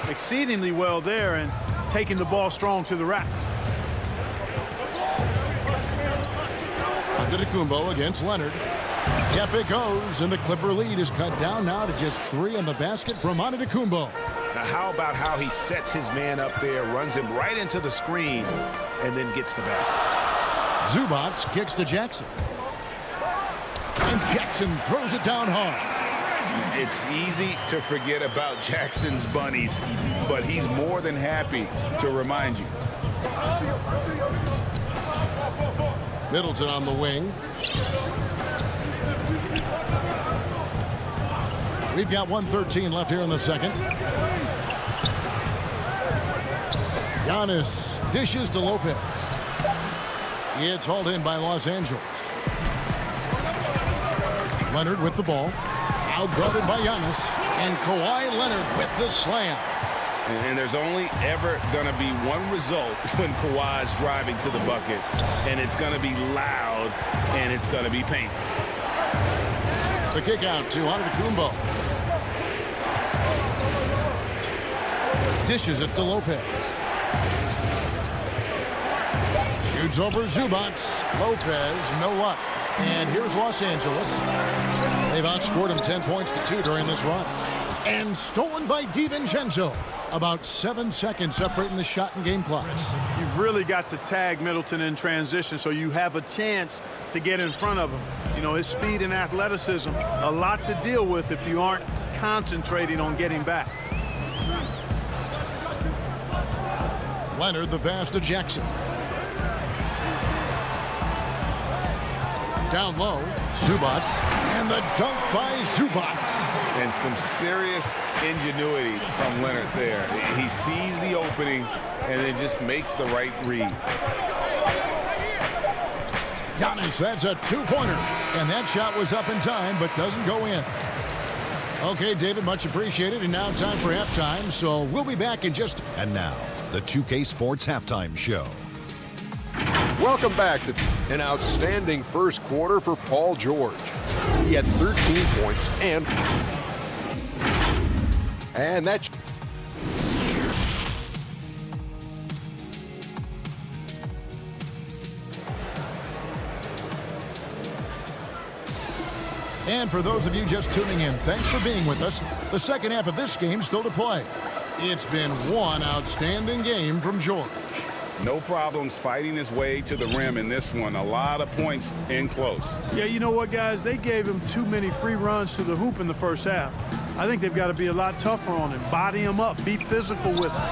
exceedingly well there and taking the ball strong to the rack. Antetokounmpo against Leonard. Yep, it goes, and the Clipper lead is cut down now to just 3 on the basket from Antetokounmpo. Now, how about how he sets his man up there, runs him right into the screen, and then gets the basket. Zubats kicks to Jackson. And Jackson throws it down hard. It's easy to forget about Jackson's bunnies, but he's more than happy to remind you. Middleton on the wing. We've got 1:13 left here in the second. Giannis dishes to Lopez. It's hauled in by Los Angeles. Leonard with the ball. Outguarded by Giannis. And Kawhi Leonard with the slam. And there's only ever going to be one result when Kawhi's driving to the bucket. And it's going to be loud, and it's going to be painful. The kick out to Antetokounmpo. Dishes it to Lopez. Shoots over Zubats. Lopez, no luck. And here's Los Angeles. They've outscored him 10 points to 2 during this run. And stolen by DiVincenzo. About 7 seconds separating the shot and game clocks. You've really got to tag Middleton in transition so you have a chance to get in front of him. You know, his speed and athleticism, a lot to deal with if you aren't concentrating on getting back. Leonard the pass to Jackson. Down low, Zubats, and the dunk by Zubats. And some serious ingenuity from Leonard there. He sees the opening and then just makes the right read. Giannis, that's a two-pointer. And that shot was up in time, but doesn't go in. Okay, David, much appreciated. And now time for halftime, so we'll be back in just... And now, the 2K Sports Halftime Show. Welcome back to an outstanding first quarter for Paul George. He had 13 points and that... And for those of you just tuning in, thanks for being with us. The second half of this game still to play. It's been one outstanding game from George. No problems fighting his way to the rim in this one. A lot of points in close. Yeah, you know what, guys? They gave him too many free runs to the hoop in the first half. I think they've got to be a lot tougher on him. Body him up. Be physical with him.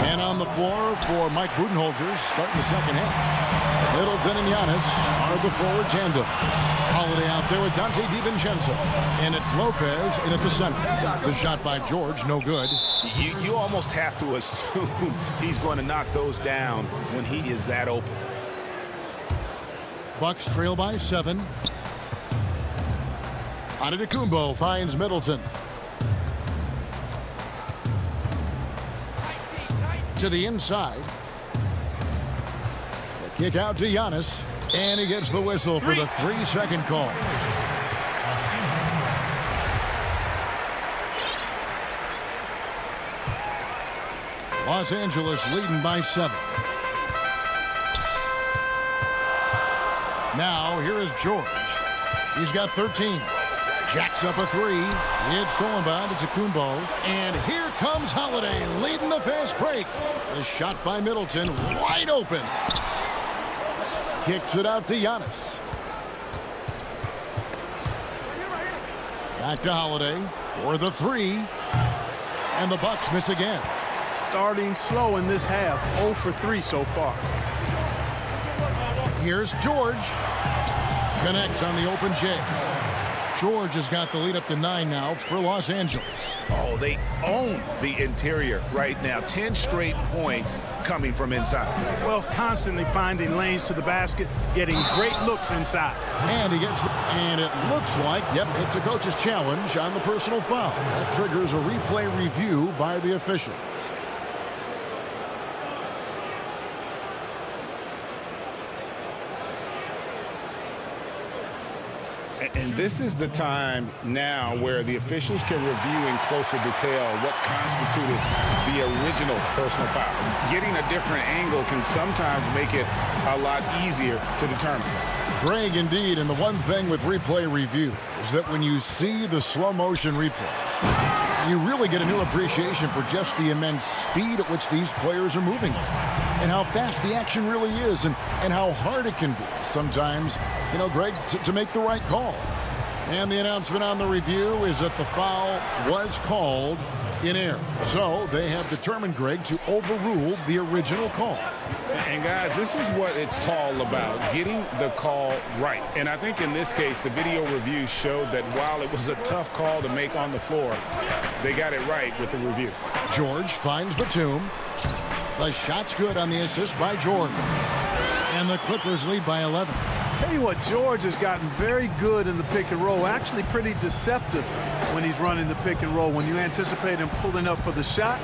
And on the floor for Mike Budenholzer starting the second half. Middleton and Giannis are the forward tandem. Holiday out there with Dante DiVincenzo. And it's Lopez in at the center. The shot by George, no good. You almost have to assume he's going to knock those down when he is that open. Bucks trail by 7. Antetokounmpo finds Middleton. To the inside. The kick out to Giannis. And he gets the whistle for the 3-second call. Los Angeles leading by 7. Now, here is George. He's got 13. Jacks up a 3. It's stolen by Antetokounmpo. And here comes Holiday leading the fast break. The shot by Middleton wide open. Kicks it out to Giannis. Back to Holiday for the 3. And the Bucks miss again. Starting slow in this half. 0 for 3 so far. Here's George. Connects on the open J. George has got the lead up to 9 now for Los Angeles. Oh, they own the interior right now. 10 straight points coming from inside. Well, constantly finding lanes to the basket, getting great looks inside. And he gets, and it looks like, yep, it's a coach's challenge on the personal foul. That triggers a replay review by the officials. And this is the time now where the officials can review in closer detail what constituted the original personal foul. Getting a different angle can sometimes make it a lot easier to determine. Greg, indeed, and the one thing with replay review is that when you see the slow motion replay, you really get a new appreciation for just the immense speed at which these players are moving and how fast the action really is and how hard it can be sometimes, you know, Greg, to make the right call. And the announcement on the review is that the foul was called in error. So they have determined, Greg, to overrule the original call. And guys, this is what it's all about, getting the call right. And I think in this case, the video review showed that while it was a tough call to make on the floor, they got it right with the review. George finds Batum. The shot's good on the assist by Jordan. And the Clippers lead by 11. Tell you what, George has gotten very good in the pick and roll. Actually pretty deceptive when he's running the pick and roll. When you anticipate him pulling up for the shot,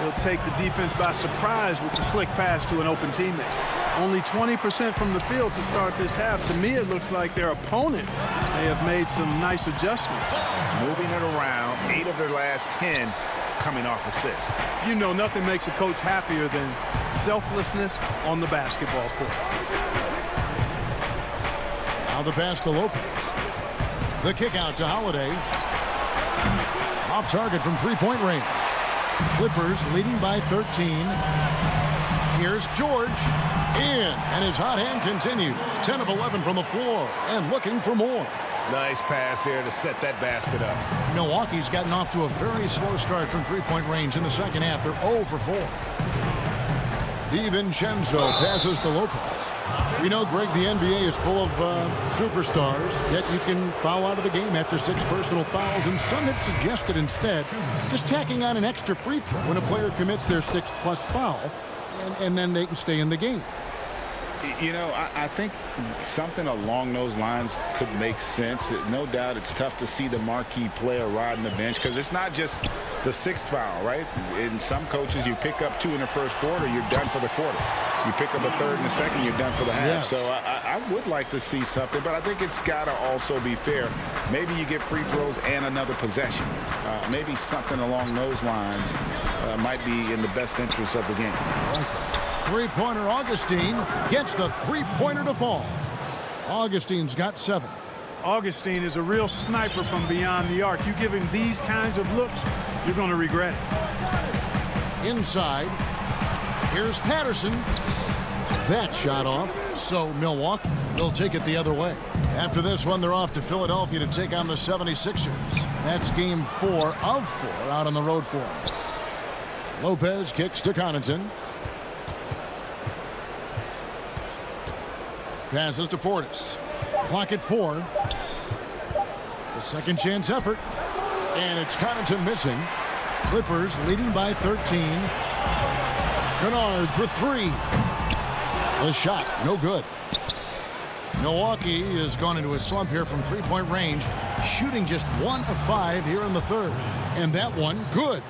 he'll take the defense by surprise with the slick pass to an open teammate. Only 20% from the field to start this half. To me, it looks like their opponent may have made some nice adjustments. Moving it around, 8 of their last 10 coming off assists. You know, nothing makes a coach happier than selflessness on the basketball court. Now the pass to Lopez. The kick out to Holiday. Off target from three-point range. Clippers leading by 13. Here's George. In, and his hot hand continues. 10 of 11 from the floor and looking for more. Nice pass there to set that basket up. Milwaukee's gotten off to a very slow start from three-point range in the second half. They're 0 for 4. DiVincenzo passes to Lopez. We know, Greg, the NBA is full of superstars, yet you can foul out of the game after 6 personal fouls, and some have suggested instead just tacking on an extra free throw when a player commits their 6th+ foul, and then they can stay in the game. You know, I think something along those lines could make sense. No doubt it's tough to see the marquee player riding the bench because it's not just the 6th foul, right? In some coaches, you pick up 2 in the first quarter, you're done for the quarter. You pick up a 3rd in the second, you're done for the half. Yes. So I would like to see something, but I think it's got to also be fair. Maybe you get free throws and another possession. Maybe something along those lines might be in the best interest of the game. Three-pointer Augustine gets the three-pointer to fall. Augustine's got 7. Augustine is a real sniper from beyond the arc. You give him these kinds of looks, you're going to regret it. Inside, here's Patterson. That shot off, so Milwaukee will take it the other way. After this one, they're off to Philadelphia to take on the 76ers. That's game 4 of 4 out on the road for them. Lopez kicks to Connaughton. Passes to Portis. Clock at 4. The second chance effort. And it's Connaughton missing. Clippers leading by 13. Kennard for 3. The shot, no good. Milwaukee has gone into a slump here from 3-point range, shooting just 1 of 5 here in the 3rd. And that one, good.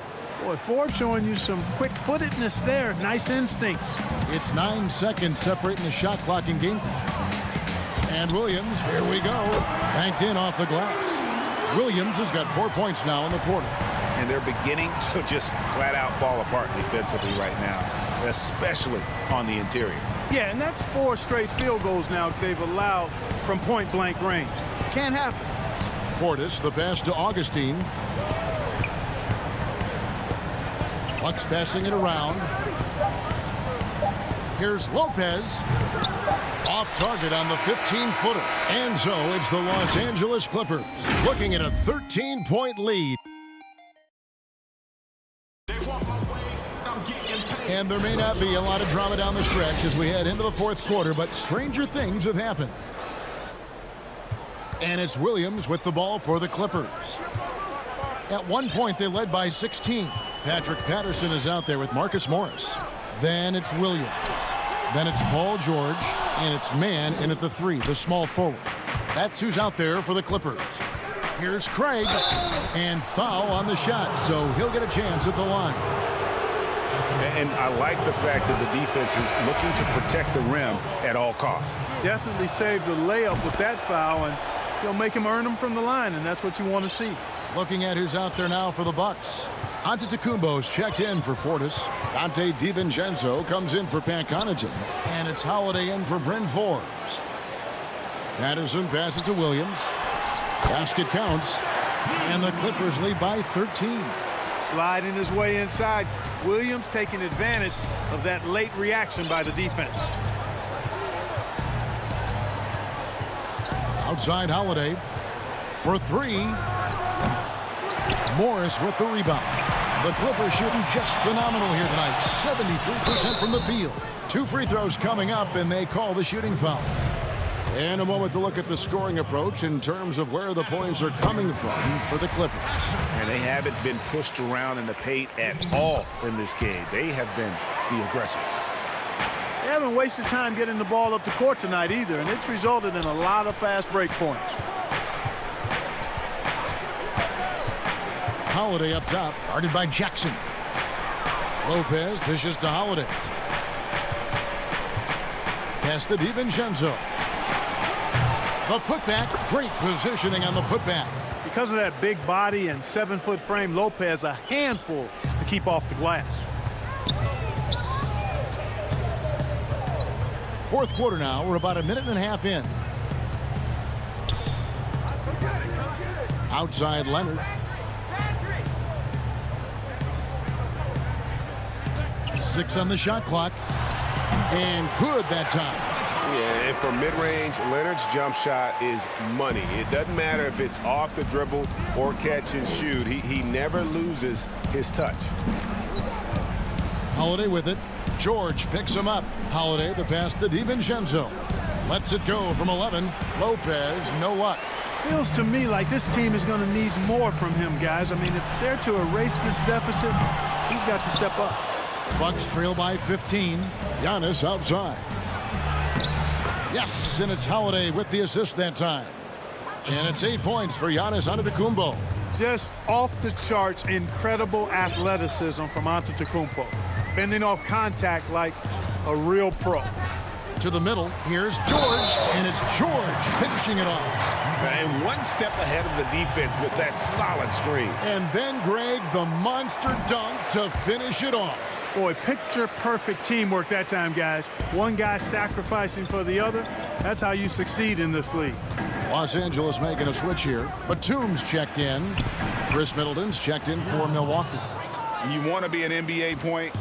Boy, Forbes showing you some quick-footedness there. Nice instincts. It's 9 seconds separating the shot clock in game time. And Williams, here we go, banked in off the glass. Williams has got 4 points now in the quarter. And they're beginning to just flat out fall apart defensively right now, especially on the interior. Yeah, and that's 4 straight field goals now they've allowed from point-blank range. Can't happen. Portis, the pass to Augustine. Bucks passing it around. Here's Lopez. Off target on the 15-footer. And so it's the Los Angeles Clippers looking at a 13-point lead. And there may not be a lot of drama down the stretch as we head into the 4th quarter, but stranger things have happened. And it's Williams with the ball for the Clippers. At one point, they led by 16. Patrick Patterson is out there with Marcus Morris. Then it's Williams. Then it's Paul George. And it's Mann in at the 3, the small forward. That's who's out there for the Clippers. Here's Craig. And foul on the shot, so he'll get a chance at the line. And I like the fact that the defense is looking to protect the rim at all costs. Definitely saved the layup with that foul, and he'll make him earn them from the line, and that's what you want to see. Looking at who's out there now for the Bucks. Antetokounmpo's checked in for Portis. Dante DiVincenzo comes in for Pat Connaughton. And it's Holiday in for Bryn Forbes. Patterson passes to Williams. Basket counts. And the Clippers lead by 13. Sliding his way inside. Williams taking advantage of that late reaction by the defense. Outside Holiday for 3. Morris with the rebound. The Clippers shooting just phenomenal here tonight. 73% from the field. 2 free throws coming up, and they call the shooting foul. And a moment to look at the scoring approach in terms of where the points are coming from for the Clippers. And they haven't been pushed around in the paint at all in this game. They have been the aggressors. They haven't wasted time getting the ball up the court tonight either, and it's resulted in a lot of fast break points. Holiday up top, guarded by Jackson. Lopez dishes to Holiday. Pass to DiVincenzo. The putback, great positioning on the putback. Because of that big body and 7-foot frame, Lopez a handful to keep off the glass. 4th quarter now, we're about a minute and a half in. Outside Leonard. 6 on the shot clock. And good that time. Yeah, and for mid-range, Leonard's jump shot is money. It doesn't matter if it's off the dribble or catch and shoot. He never loses his touch. Holiday with it. George picks him up. Holiday, the pass to DiVincenzo. Lets it go from 11. Lopez, no luck. Feels to me like this team is going to need more from him, guys. I mean, if they're to erase this deficit, he's got to step up. Bucks trail by 15. Giannis outside. Yes, and it's Holiday with the assist that time. And it's 8 points for Giannis Antetokounmpo. Just off the charts, incredible athleticism from Antetokounmpo. Fending off contact like a real pro. To the middle, here's George, and it's George finishing it off. And one step ahead of the defense with that solid screen. And then Greg, the monster dunk to finish it off. Boy, picture-perfect teamwork that time, guys. One guy sacrificing for the other. That's how you succeed in this league. Los Angeles making a switch here. Batum's checked in. Chris Middleton's checked in for Milwaukee. You want to be an NBA point?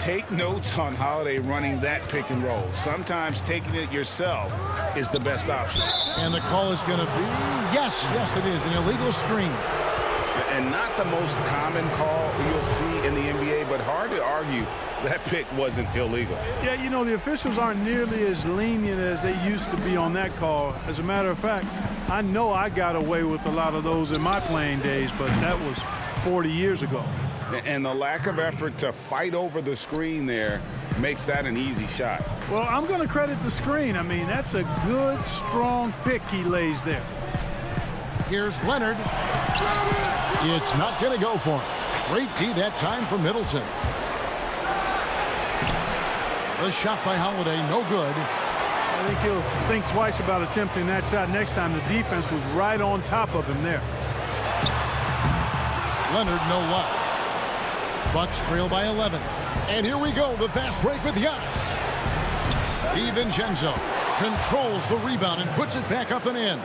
Take notes on Holiday running that pick and roll. Sometimes taking it yourself is the best option. And the call is going to be, yes, it is, an illegal screen. And not the most common call you'll see in the NBA, but hard to argue that pick wasn't illegal. Yeah, you know, the officials aren't nearly as lenient as they used to be on that call. As a matter of fact, I know I got away with a lot of those in my playing days, but that was 40 years ago. And the lack of effort to fight over the screen there makes that an easy shot. Well, I'm going to credit the screen. I mean, that's a good, strong pick he lays there. Here's Leonard. It's not going to go for him. Great tee that time for Middleton. The shot by Holiday, no good. I think he'll think twice about attempting that shot next time. The defense was right on top of him there. Leonard, no luck. Bucks trail by 11. And here we go, the fast break with Giannis. DiVincenzo controls the rebound and puts it back up and in.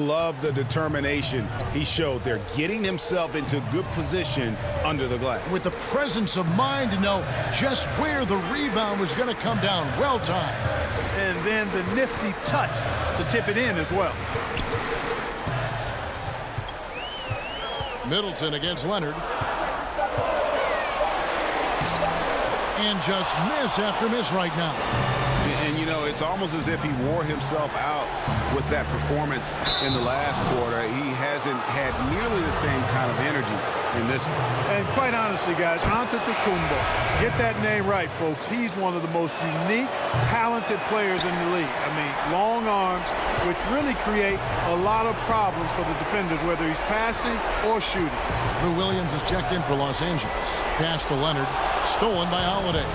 Love the determination he showed there, getting himself into good position under the glass. With the presence of mind to know just where the rebound was going to come down. Well timed. And then the nifty touch to tip it in as well. Middleton against Leonard. And just miss after miss right now. And, you know, it's almost as if he wore himself out with that performance in the last quarter. He hasn't had nearly the same kind of energy in this one. And quite honestly, guys, Antetokounmpo, get that name right, folks. He's one of the most unique, talented players in the league. I mean, long arms, which really create a lot of problems for the defenders, whether he's passing or shooting. Lou Williams is checked in for Los Angeles. Pass to Leonard, stolen by Holiday.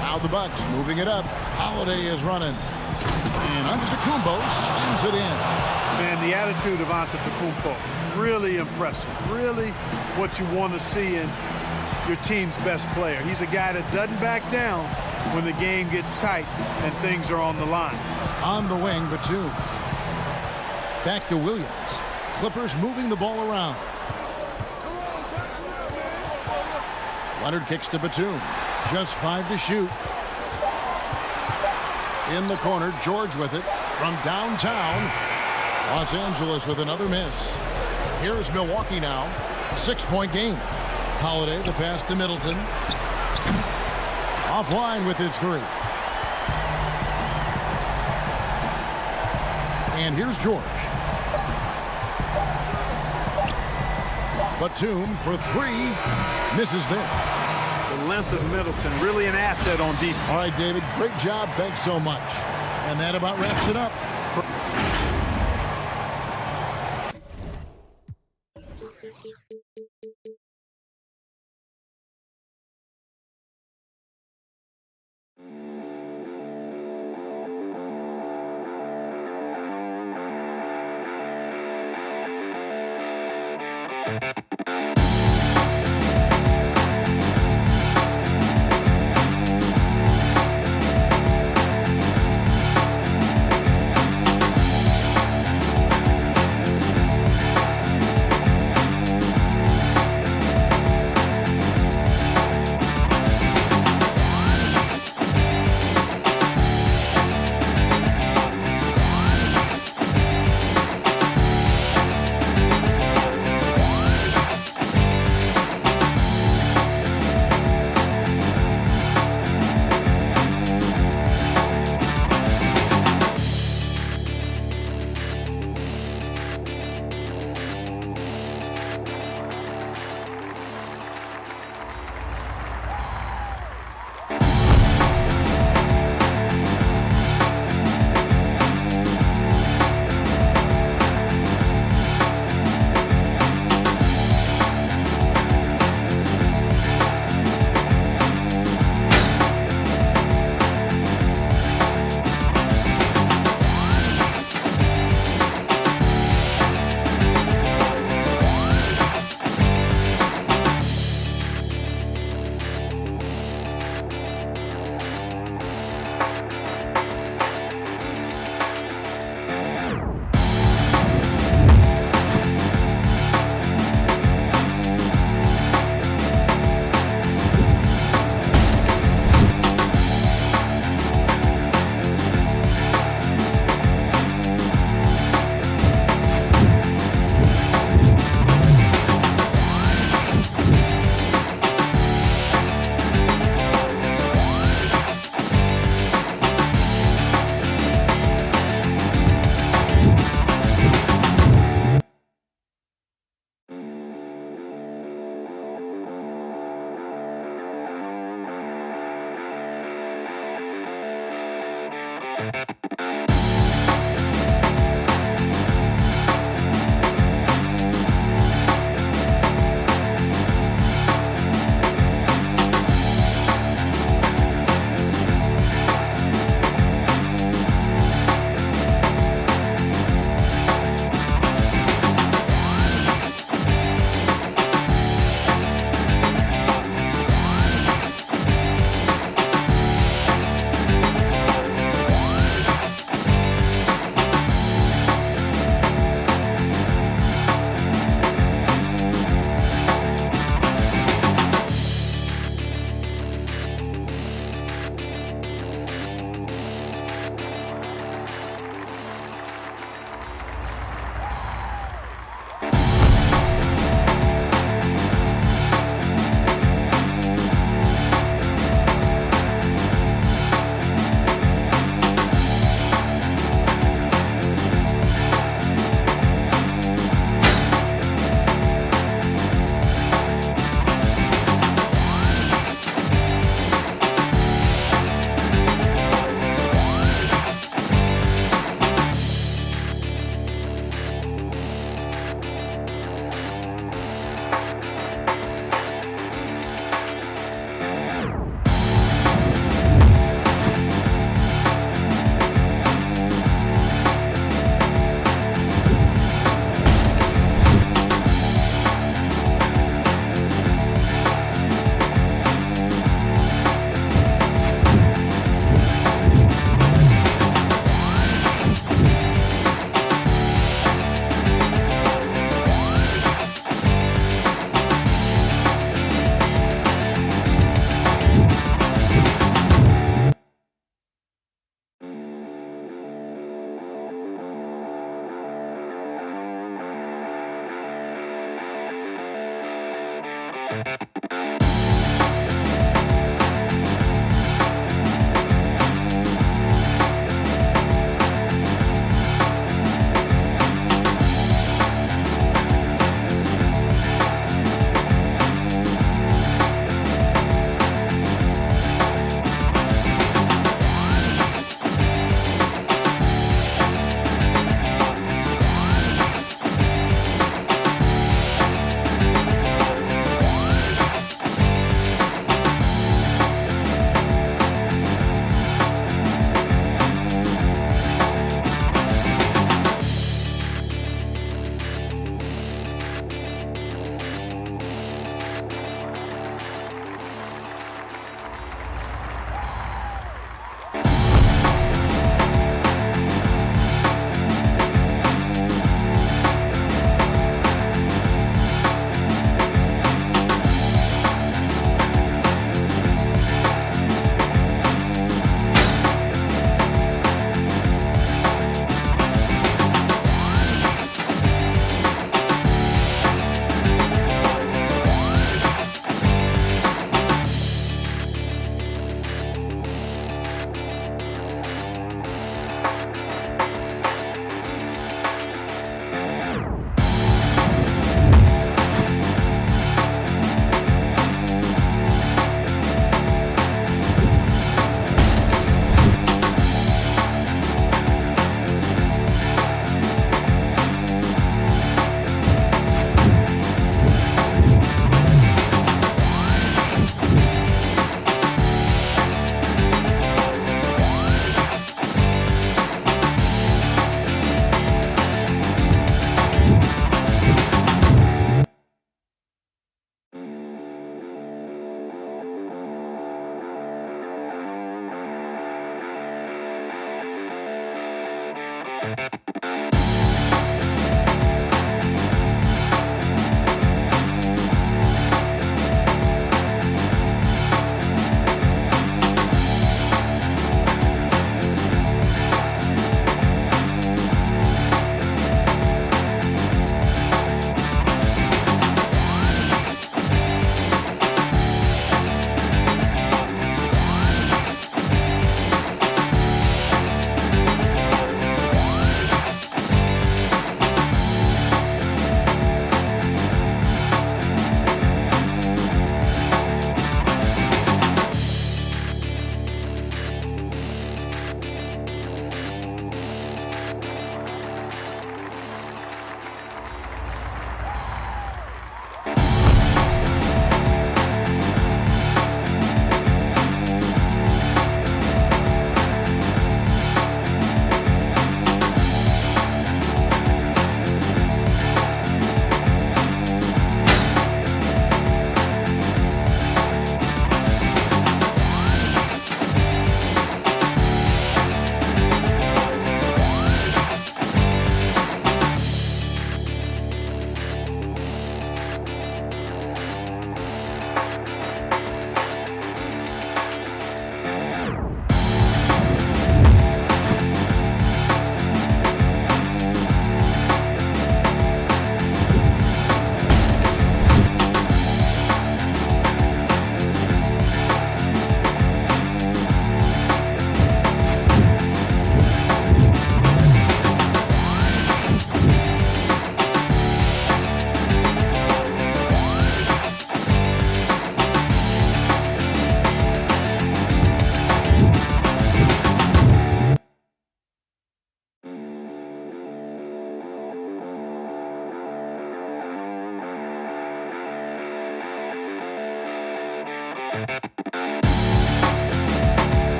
Now the Bucks moving it up. Holiday is running. And Antetokounmpo slams it in. Man, the attitude of Antetokounmpo, really impressive. Really what you want to see in your team's best player. He's a guy that doesn't back down when the game gets tight and things are on the line. On the wing, Batum. Back to Williams. Clippers moving the ball around. Leonard kicks to Batum. Just 5 to shoot. In the corner, George with it from downtown. Los Angeles with another miss. Here's Milwaukee now. 6-point game. Holiday, the pass to Middleton. Offline with his 3. And here's George. Batum for 3. Misses there. The length of Middleton, really an asset on defense. All right, David, great job. Thanks so much. And that about wraps it up.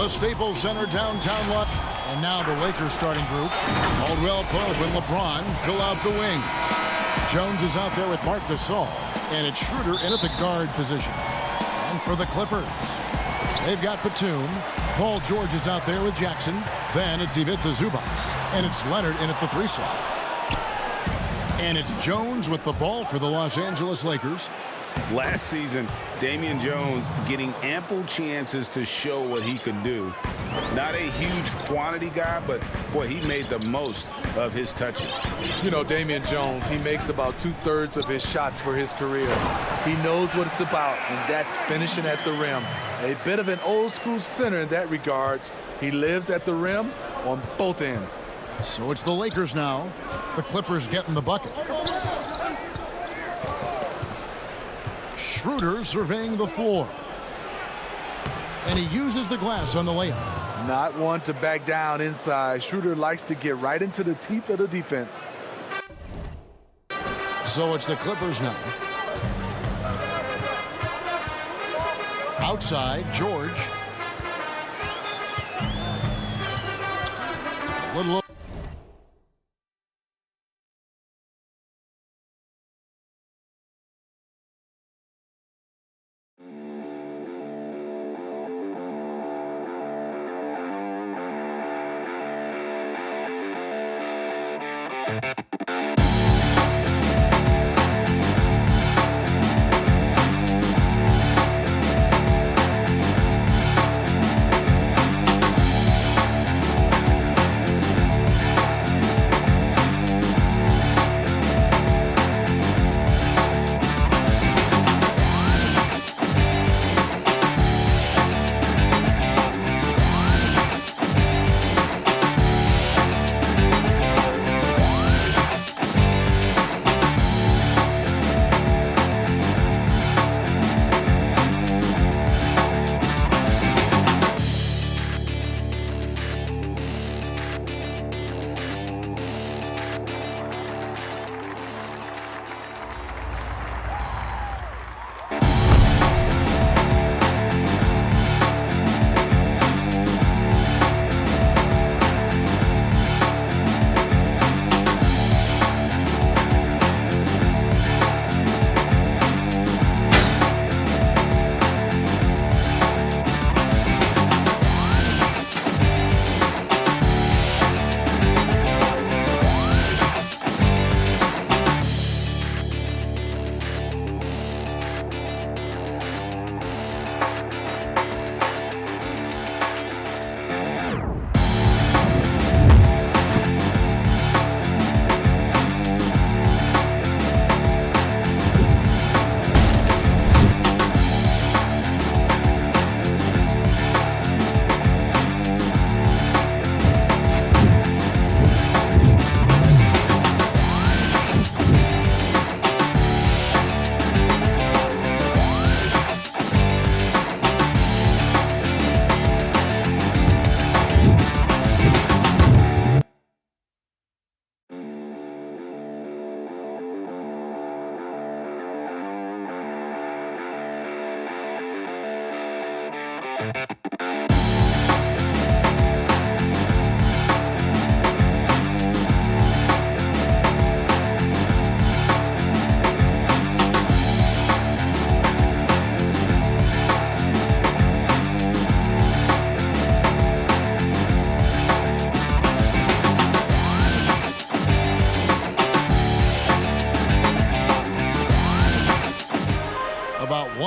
The Staples Center downtown lot. And now the Lakers starting group. Caldwell Pope and LeBron fill out the wing. Jones is out there with Marc Gasol. And it's Schroeder in at the guard position. And for the Clippers, they've got Batum. Paul George is out there with Jackson. Then it's Ivica Zubac. And it's Leonard in at the 3 slot. And it's Jones with the ball for the Los Angeles Lakers. Last season, Damian Jones getting ample chances to show what he could do. Not a huge quantity guy, but boy, he made the most of his touches. You know, Damian Jones, he makes about 2/3 of his shots for his career. He knows what it's about, and that's finishing at the rim. A bit of an old school center in that regard. He lives at the rim on both ends. So it's the Lakers now. The Clippers getting the bucket. Schroeder surveying the floor. And he uses the glass on the layup. Not one to back down inside. Schroeder likes to get right into the teeth of the defense. So it's the Clippers now. Outside, George. Little.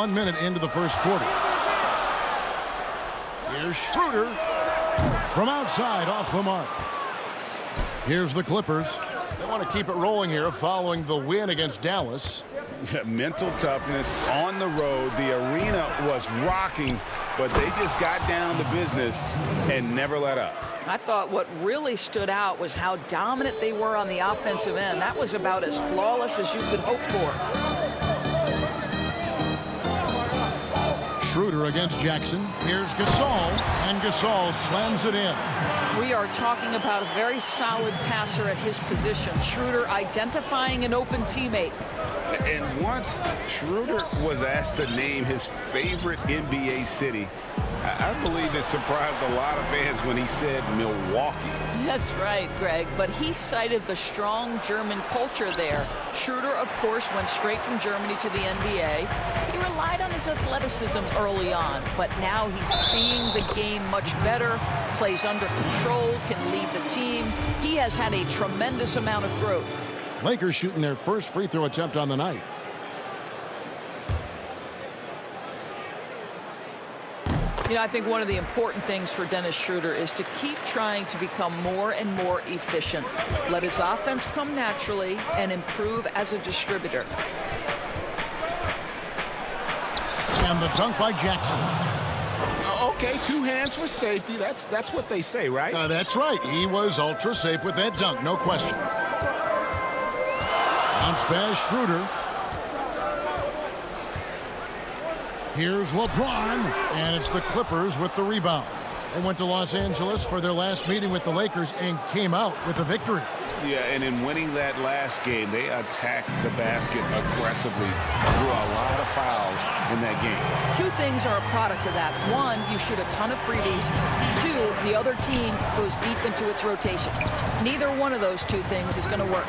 1 minute into the first quarter. Here's Schroeder from outside off the mark. Here's the Clippers. They want to keep it rolling here following the win against Dallas. Mental toughness on the road. The arena was rocking, but they just got down to business and never let up. I thought what really stood out was how dominant they were on the offensive end. That was about as flawless as you could hope for. Schroeder against Jackson. Here's Gasol, and Gasol slams it in. We are talking about a very solid passer at his position. Schroeder identifying an open teammate. And once Schroeder was asked to name his favorite NBA city, I believe it surprised a lot of fans when he said Milwaukee. That's right, Greg, but he cited the strong German culture there. Schroeder, of course, went straight from Germany to the NBA. He relied on his athleticism early on, but now he's seeing the game much better, plays under control, can lead the team. He has had a tremendous amount of growth. Lakers shooting their first free throw attempt on the night. You know, I think one of the important things for Dennis Schroeder is to keep trying to become more and more efficient. Let his offense come naturally and improve as a distributor. And the dunk by Jackson. Okay, 2 hands for safety. That's what they say, right? That's right. He was ultra safe with that dunk, no question. Bounce pass, Schroeder. Here's LeBron, and it's the Clippers with the rebound. They went to Los Angeles for their last meeting with the Lakers and came out with a victory. Yeah, and in winning that last game, they attacked the basket aggressively, drew a lot of fouls in that game. 2 things are a product of that. 1, you shoot a ton of freebies. 2, the other team goes deep into its rotation. Neither one of those 2 things is going to work.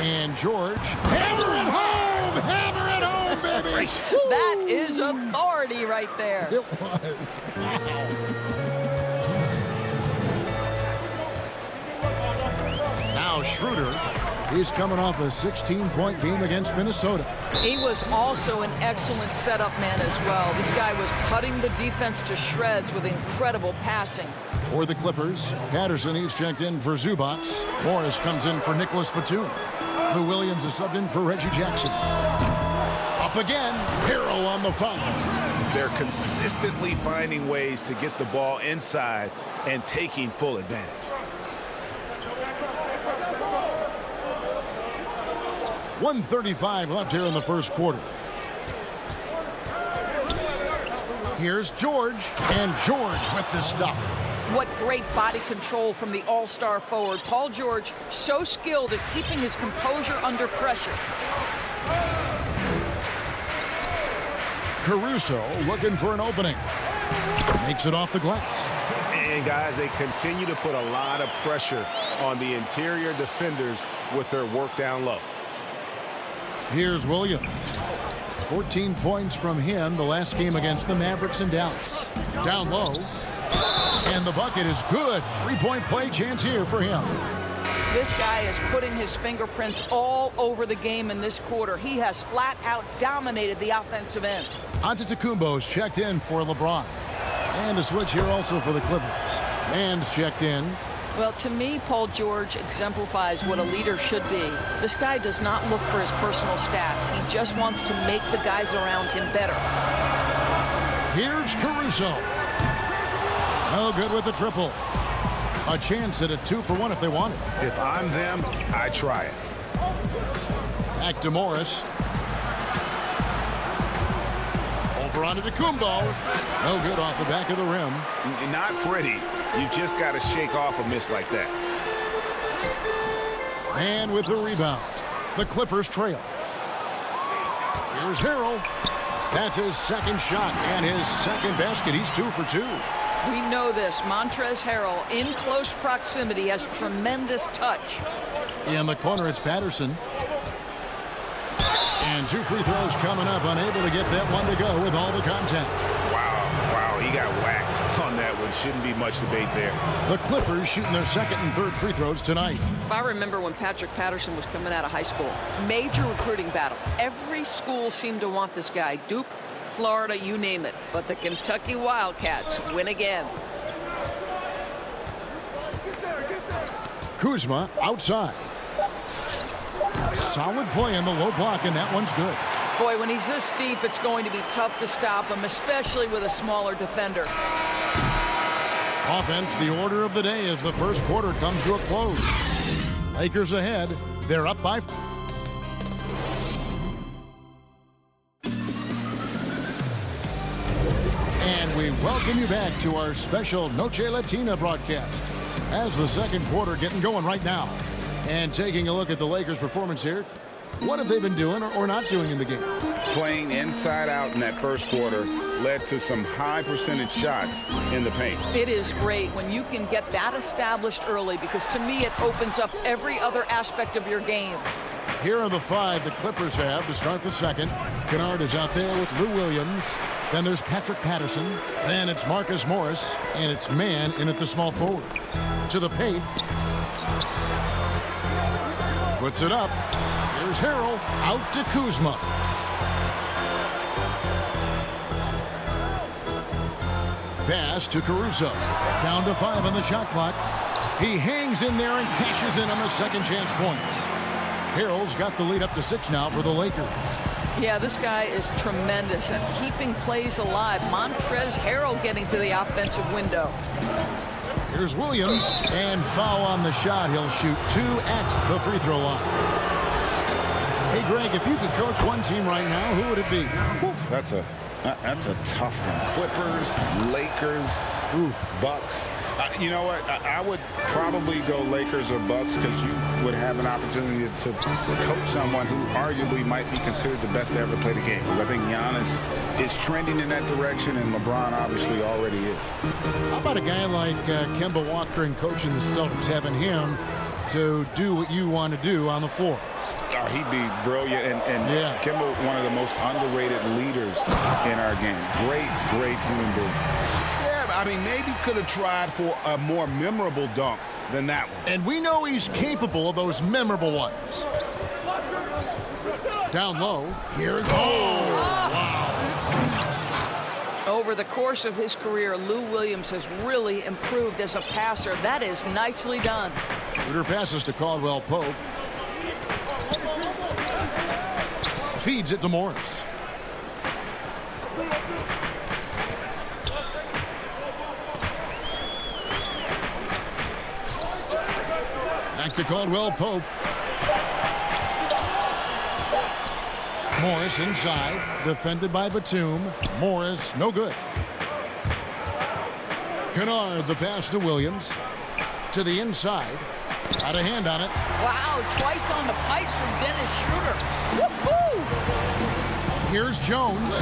And George, hammer it home! Hammer it home, baby! That is authority right there. It was. Now Schroeder, he's coming off a 16-point game against Minnesota. He was also an excellent setup man as well. This guy was cutting the defense to shreds with incredible passing. For the Clippers, Patterson, he's checked in for Zubac. Morris comes in for Nicholas Batum. Lou Williams is subbed in for Reggie Jackson. Up again, Harrell on the foul. They're consistently finding ways to get the ball inside and taking full advantage. .135 left here in the first quarter. Here's George, and George with the stuff. What great body control from the all-star forward. Paul George, so skilled at keeping his composure under pressure. Caruso looking for an opening. Makes it off the glass. And guys, they continue to put a lot of pressure on the interior defenders with their work down low. Here's Williams. 14 points from him the last game against the Mavericks in Dallas. Down low. And the bucket is good. 3-point play chance here for him. This guy is putting his fingerprints all over the game in this quarter. He has flat out dominated the offensive end. Antetokounmpo's checked in for LeBron. And a switch here also for the Clippers. Man's checked in. Well, to me, Paul George exemplifies what a leader should be. This guy does not look for his personal stats. He just wants to make the guys around him better. Here's Caruso. No good with the triple. A chance at a 2-for-1 if they want it. If I'm them, I try it. Back to Morris. Over onto Kumbo. No good off the back of the rim. Not pretty. You just got to shake off a miss like that. And with the rebound, the Clippers trail. Here's Harrell. That's his second shot and his second basket. He's 2 for 2. We know this. Montrezl Harrell in close proximity has tremendous touch. In the corner, it's Patterson. And 2 free throws coming up. Unable to get that one to go with all the contact. Wow, he got whacked on that one. It shouldn't be much debate there. The Clippers shooting their second and third free throws tonight. If I remember when Patrick Patterson was coming out of high school, major recruiting battle. Every school seemed to want this guy. Duke, Florida, you name it. But the Kentucky Wildcats win again. Kuzma outside. Solid play in the low block, and that one's good. Boy, when he's this deep, it's going to be tough to stop him, especially with a smaller defender. Offense, the order of the day as the first quarter comes to a close. Lakers ahead. They're up by... And we welcome you back to our special Noche Latina broadcast. As the second quarter getting going right now. And taking a look at the Lakers' performance here. What have they been doing or not doing in the game? Playing inside out in that first quarter led to some high percentage shots in the paint. It is great when you can get that established early because to me it opens up every other aspect of your game. Here are the five the Clippers have to start the second. Kennard is out there with Lou Williams. Then there's Patrick Patterson. Then it's Marcus Morris. And it's Mann in at the small forward. To the paint. Puts it up. Here's Harrell out to Kuzma. Pass to Caruso. Down to 5 on the shot clock. He hangs in there and cashes in on the second chance points. Harrell's got the lead up to 6 now for the Lakers. Yeah, this guy is tremendous at keeping plays alive. Montrezl Harrell getting to the offensive window. Here's Williams, and foul on the shot. He'll shoot 2 at the free throw line. Hey, Greg, if you could coach one team right now, who would it be? That's a tough one. Clippers, Lakers, Bucks. You know what? I would probably go Lakers or Bucks because you would have an opportunity to coach someone who arguably might be considered the best to ever play the game. Because I think Giannis is trending in that direction, and LeBron obviously already is. How about a guy like Kemba Walker and coaching the Celtics, having him to do what you want to do on the floor? Oh, he'd be brilliant, and yeah. Kemba, one of the most underrated leaders in our game. Great human being. Yeah, I mean, maybe could have tried for a more memorable dunk than that one. And we know he's capable of those memorable ones. Down low, here it goes. Wow. Over the course of his career, Lou Williams has really improved as a passer. That is nicely done. Shooter passes to Caldwell Pope. Feeds it to Morris. Back to Caldwell Pope. Morris inside, defended by Batum. Morris, no good. Kennard, the pass to Williams. To the inside. Got a hand on it. Wow, twice on the pipes from Dennis Schroeder. Woo-hoo! Here's Jones.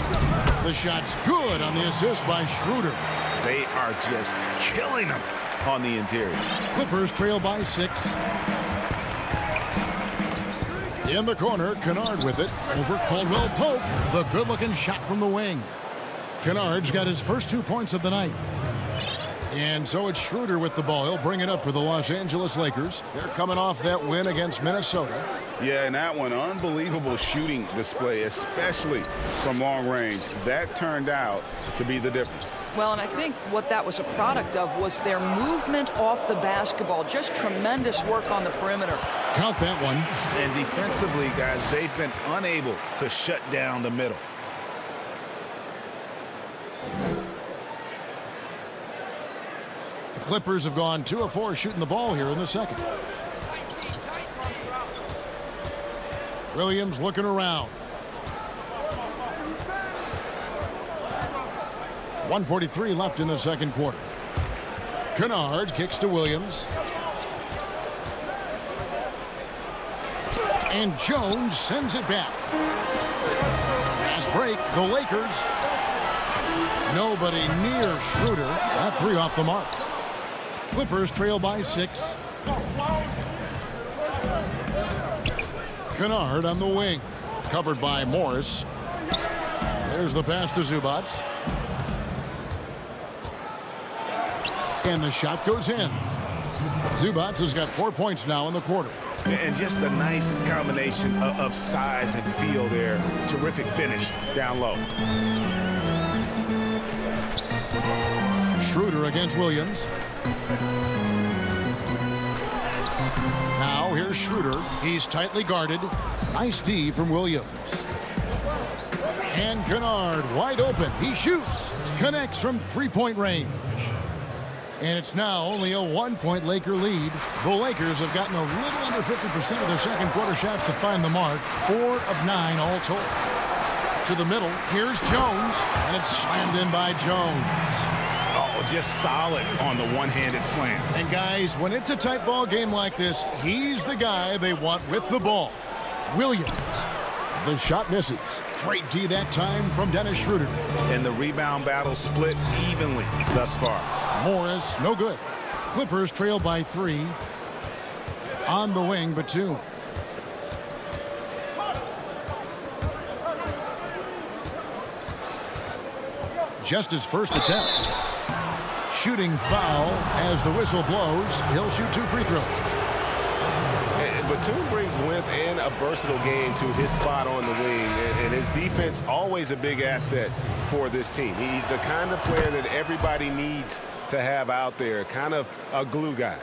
The shot's good on the assist by Schroeder. They are just killing him on the interior. Clippers trail by 6. In the corner, Kennard with it. Over Caldwell Pope. The good-looking shot from the wing. Kennard's got his first 2 points of the night. And so it's Schroeder with the ball. He'll bring it up for the Los Angeles Lakers. They're coming off that win against Minnesota. Yeah, and that one, unbelievable shooting display, especially from long range. That turned out to be the difference. Well, and I think what that was a product of was their movement off the basketball. Just tremendous work on the perimeter. Count that one. And defensively, guys, they've been unable to shut down the middle. The Clippers have gone 2 of 4 shooting the ball here in the second. Williams looking around. 1:43 left in the second quarter. Kennard kicks to Williams. And Jones sends it back. Fast break, the Lakers. Nobody near Schroeder. That 3 off the mark. Clippers trail by 6. Kennard on the wing. Covered by Morris. There's the pass to Zubac. And the shot goes in. Zubats has got 4 points now in the quarter. And just a nice combination of size and feel there. Terrific finish down low. Schroeder against Williams. Now here's Schroeder. He's tightly guarded. Nice D from Williams. And Kennard wide open. He shoots. Connects from three-point range. And it's now only a 1-point Laker lead. The Lakers have gotten a little under 50% of their second quarter shots to find the mark. 4 of 9 all told. To the middle. Here's Jones. And it's slammed in by Jones. Oh, just solid on the one-handed slam. And guys, when it's a tight ball game like this, he's the guy they want with the ball. Williams. The shot misses. Great D that time from Dennis Schroeder. And the rebound battle split evenly thus far. Morris, no good. Clippers trail by 3. On the wing, but 2. Just his first attempt. Shooting foul as the whistle blows. He'll shoot 2 free throws. Batum brings length and a versatile game to his spot on the wing, and his defense always a big asset for this team. He's the kind of player that everybody needs to have out there, kind of a glue guy.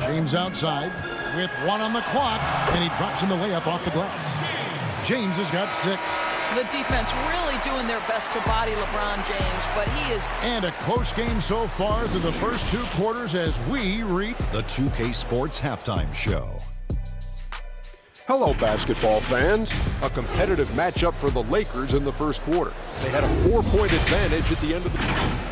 James outside with 1 on the clock, and he drops in the layup off the glass. James has got 6. The defense really doing their best to body LeBron James, but he is... And a close game so far through the first 2 quarters as we reach the 2K Sports Halftime Show. Hello, basketball fans. A competitive matchup for the Lakers in the first quarter. They had a 4-point advantage at the end of the...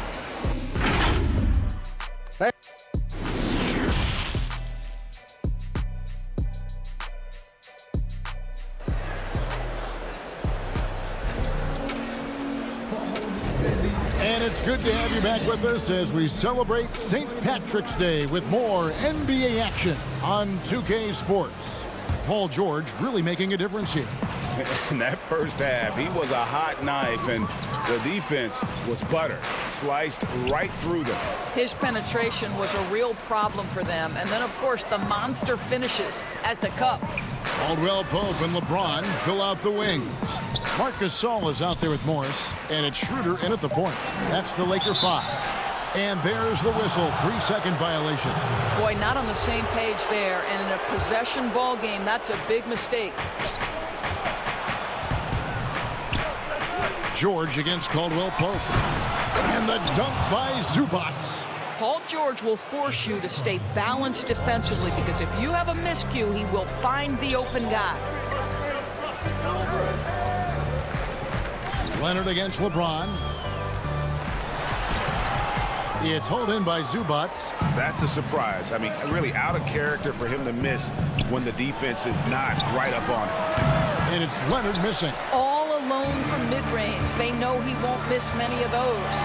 And it's good to have you back with us as we celebrate St. Patrick's Day with more NBA action on 2K Sports. Paul George really making a difference here. In that first half, he was a hot knife, and the defense was butter. Sliced right through them. His penetration was a real problem for them. And then, of course, the monster finishes at the cup. Caldwell Pope and LeBron fill out the wings. Marc Gasol is out there with Morris, and it's Schroeder in at the point. That's the Laker 5. And there's the whistle, 3-second violation. Boy, not on the same page there. And in a possession ball game, that's a big mistake. George against Caldwell Pope. And the dunk by Zubats. Paul George will force you to stay balanced defensively, because if you have a miscue, he will find the open guy. Leonard against LeBron. It's hauled in by Zubats. That's a surprise. I mean, really out of character for him to miss when the defense is not right up on it. And it's Leonard missing. All alone from mid-range. They know he won't miss many of those.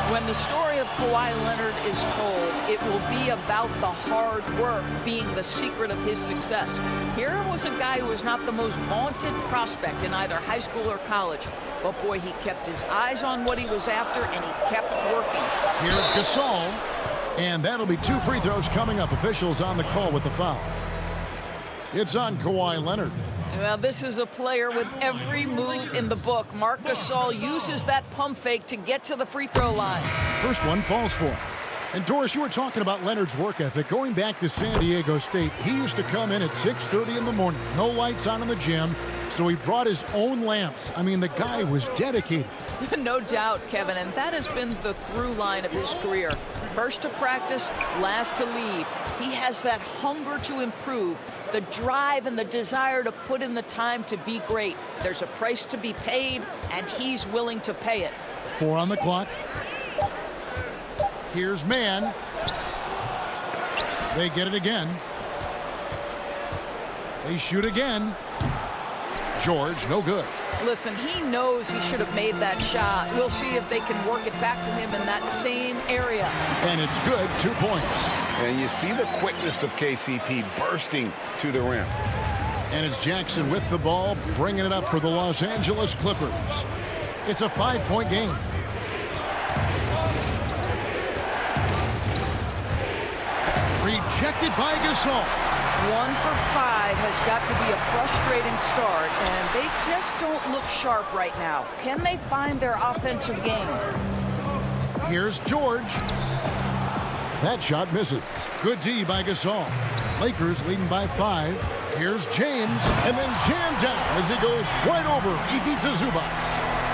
When the story of Kawhi Leonard is told, it will be about the hard work being the secret of his success. Here was a guy who was not the most vaunted prospect in either high school or college. But boy, he kept his eyes on what he was after, and he kept working. Here's Gasol, and that'll be 2 free throws coming up. Officials on the call with the foul. It's on Kawhi Leonard. Well, this is a player with every move in the book. Marc Gasol uses that pump fake to get to the free throw line. First one falls for him. And Doris, you were talking about Leonard's work ethic. Going back to San Diego State, he used to come in at 6:30 in the morning. No lights on in the gym, so he brought his own lamps. I mean, the guy was dedicated. No doubt, Kevin, and that has been the through line of his career. First to practice, last to leave. He has that hunger to improve, the drive and the desire to put in the time to be great. There's a price to be paid, and he's willing to pay it. 4 on the clock. Here's Mann. They get it again. They shoot again. George, no good. Listen, he knows he should have made that shot. We'll see if they can work it back to him in that same area. And it's good, 2 points. And you see the quickness of KCP bursting to the rim. And it's Jackson with the ball, bringing it up for the Los Angeles Clippers. It's a 5-point game. rejected by Gasol. 1 for 5 has got to be a frustrating start, and they just don't look sharp right now. Can they find their offensive game? Here's George. That shot misses. Good D by Gasol. Lakers leading by 5. Here's James, and then jammed down as he goes right over Ivica Zubac.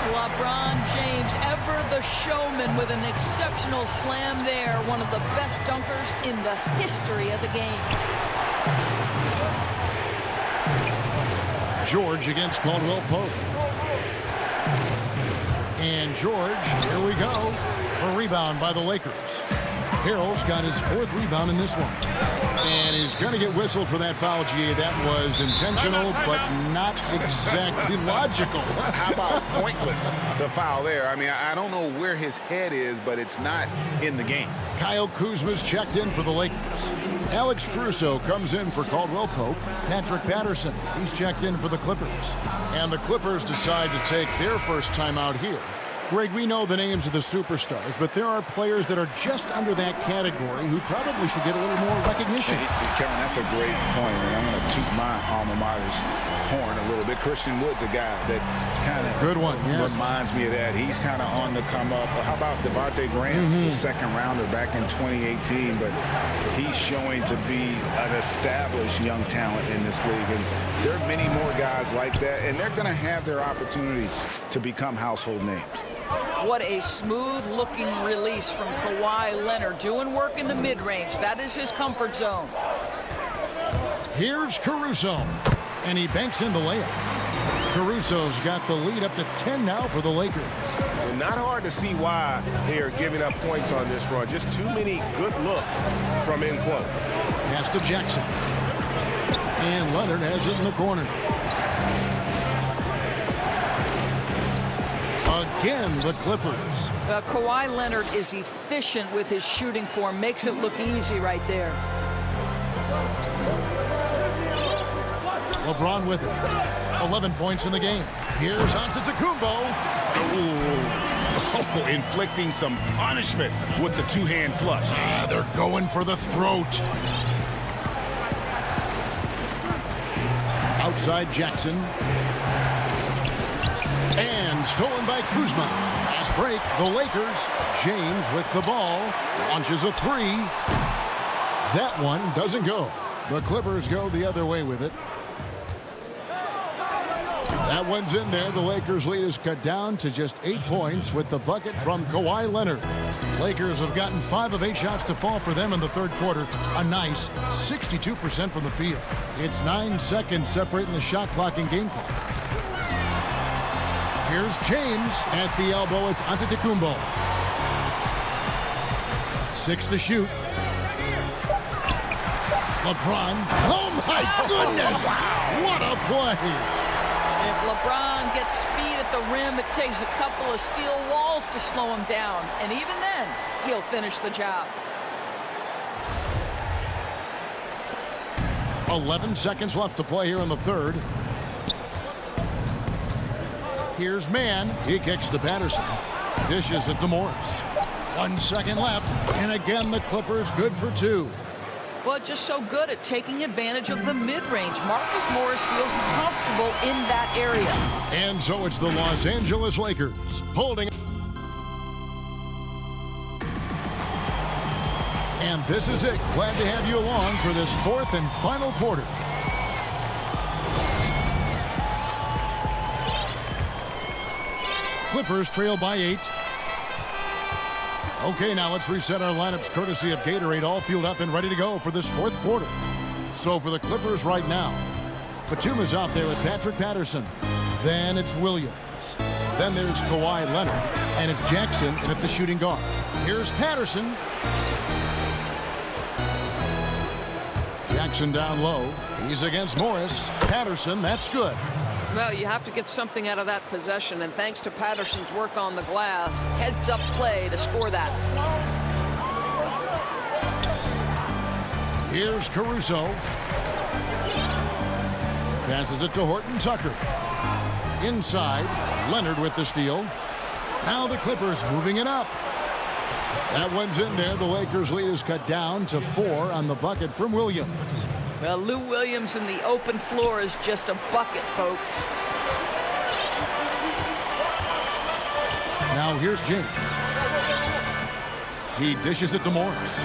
LeBron James, ever the showman, with an exceptional slam there. One of the best dunkers in the history of the game. George against Caldwell Pope. And George, here we go. A rebound by the Lakers. Harrell's got his 4th rebound in this one. And he's going to get whistled for that foul, GA. That was intentional, but not exactly logical. How about pointless to foul there? I mean, I don't know where his head is, but it's not in the game. Kyle Kuzma's checked in for the Lakers. Alex Caruso comes in for Caldwell Pope. Patrick Patterson, he's checked in for the Clippers. And the Clippers decide to take their first time out here. Greg, we know the names of the superstars, but there are players that are just under that category who probably should get a little more recognition. Hey, Kevin, that's a great point, and I'm going to toot my alma mater's horn a little bit. Christian Wood's a guy that kind of reminds me of that. He's kind of on the come up. How about Devontae Graham, the 2nd rounder back in 2018, but he's showing to be an established young talent in this league, and there are many more guys like that, and they're going to have their opportunity to become household names. What a smooth-looking release from Kawhi Leonard, doing work in the mid-range. That is his comfort zone. Here's Caruso, and he banks in the layup. Caruso's got the lead up to 10 now for the Lakers. Not hard to see why they are giving up points on this run. Just too many good looks from in close. Pass to Jackson. And Leonard has it in the corner. Again, the Clippers. Kawhi Leonard is efficient with his shooting form. Makes it look easy right there. LeBron with it. 11 points in the game. Here's Antetokounmpo. Oh, inflicting some punishment with the 2-hand flush. They're going for the throat. Outside Jackson. And stolen by Kuzma. Fast break, the Lakers. James with the ball. Launches a 3. That one doesn't go. The Clippers go the other way with it. That one's in there. The Lakers' lead is cut down to just 8 points with the bucket from Kawhi Leonard. Lakers have gotten 5 of 8 shots to fall for them in the 3rd quarter. A nice 62% from the field. It's 9 seconds separating the shot clock and game clock. Here's James at the elbow. It's Antetokounmpo. 6 to shoot. LeBron. Oh, my goodness. What a play. If LeBron gets speed at the rim, it takes a couple of steel walls to slow him down. And even then, he'll finish the job. 11 seconds left to play here in the 3rd. Here's Mann. He kicks to Patterson. Dishes it to Morris. 1 second left. And again, the Clippers good for 2. Well, just so good at taking advantage of the mid-range. Marcus Morris feels comfortable in that area. And so it's the Los Angeles Lakers holding. And this is it. Glad to have you along for this 4th and final quarter. Clippers trail by 8. Okay, now let's reset our lineups courtesy of Gatorade, all fueled up and ready to go for this 4th quarter. So for the Clippers right now, Batum's out there with Patrick Patterson. Then it's Williams. Then there's Kawhi Leonard. And it's Jackson in at the shooting guard. Here's Patterson. Jackson down low. He's against Morris. Patterson, that's good. Well, you have to get something out of that possession, and thanks to Patterson's work on the glass, heads-up play to score that. Here's Caruso. Passes it to Horton Tucker. Inside, Leonard with the steal. Now the Clippers moving it up. That one's in there. The Lakers' lead is cut down to 4 on the bucket from Williams. Well, Lou Williams in the open floor is just a bucket, folks. Now here's James. He dishes it to Morris.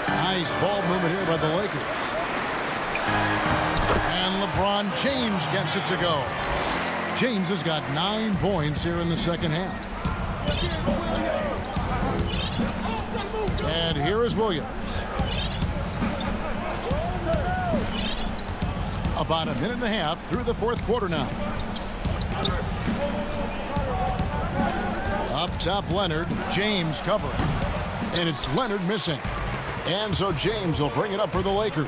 Nice ball movement here by the Lakers. And LeBron James gets it to go. James has got 9 points here in the second half. And here is Williams. About a minute and a half through the fourth quarter now. Up top, Leonard. James covering. And it's Leonard missing. And so James will bring it up for the Lakers.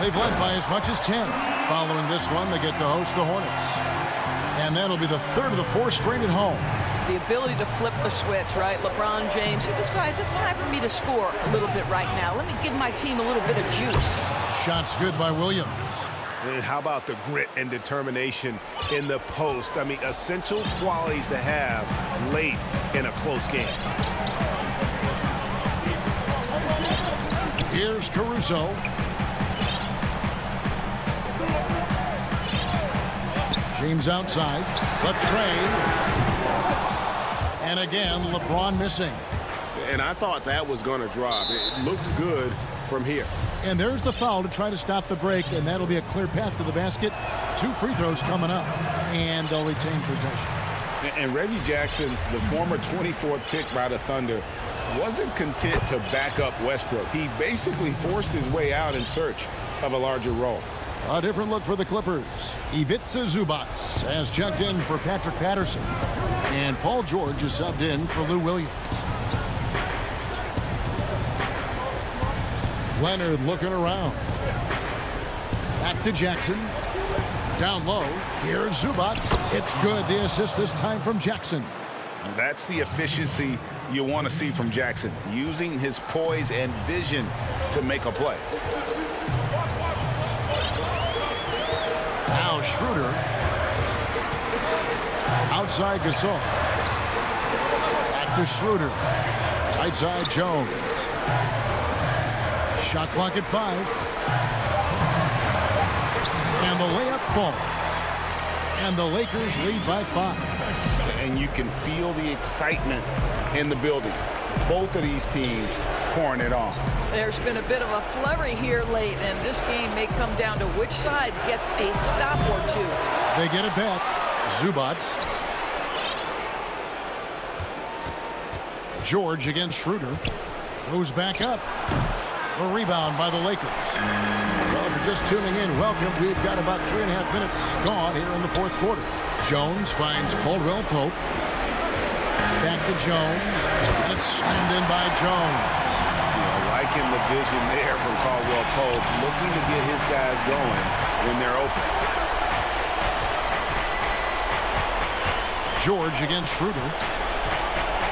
They've led by as much as 10. Following this one, they get to host the Hornets. And that'll be the third of the 4 straight at home. The ability to flip the switch, right? LeBron James, he decides it's time for me to score a little bit right now. Let me give my team a little bit of juice. Shots good by Williams. And how about the grit and determination in the post? I mean, essential qualities to have late in a close game. Here's Caruso. James outside. The trade. And again, LeBron missing. And I thought that was going to drop. It looked good from here. And there's the foul to try to stop the break, and that'll be a clear path to the basket. 2 free throws coming up, and they'll retain possession. And Reggie Jackson, the former 24th pick by the Thunder, wasn't content to back up Westbrook. He basically forced his way out in search of a larger role. A different look for the Clippers. Ivica Zubac has checked in for Patrick Patterson. And Paul George is subbed in for Lou Williams. Leonard looking around. Back to Jackson. Down low. Here's Zubac. It's good. The assist this time from Jackson. That's the efficiency you want to see from Jackson. Using his poise and vision to make a play. Now Schroeder. Outside Gasol. Back to Schroeder. Right side Jones. Shot clock at 5. And the layup falls. And the Lakers lead by 5. And you can feel the excitement in the building. Both of these teams pouring it on. There's been a bit of a flurry here late, and this game may come down to which side gets a stop or 2. They get it back. Zubac. George against Schroeder. Goes back up. A rebound by the Lakers. Well, if you're just tuning in, welcome. We've got about 3.5 minutes gone here in the fourth quarter. Jones finds Caldwell Pope. Back to Jones. And it's slammed in by Jones. Liking the vision there from Caldwell Pope, looking to get his guys going when they're open. George against Schroeder.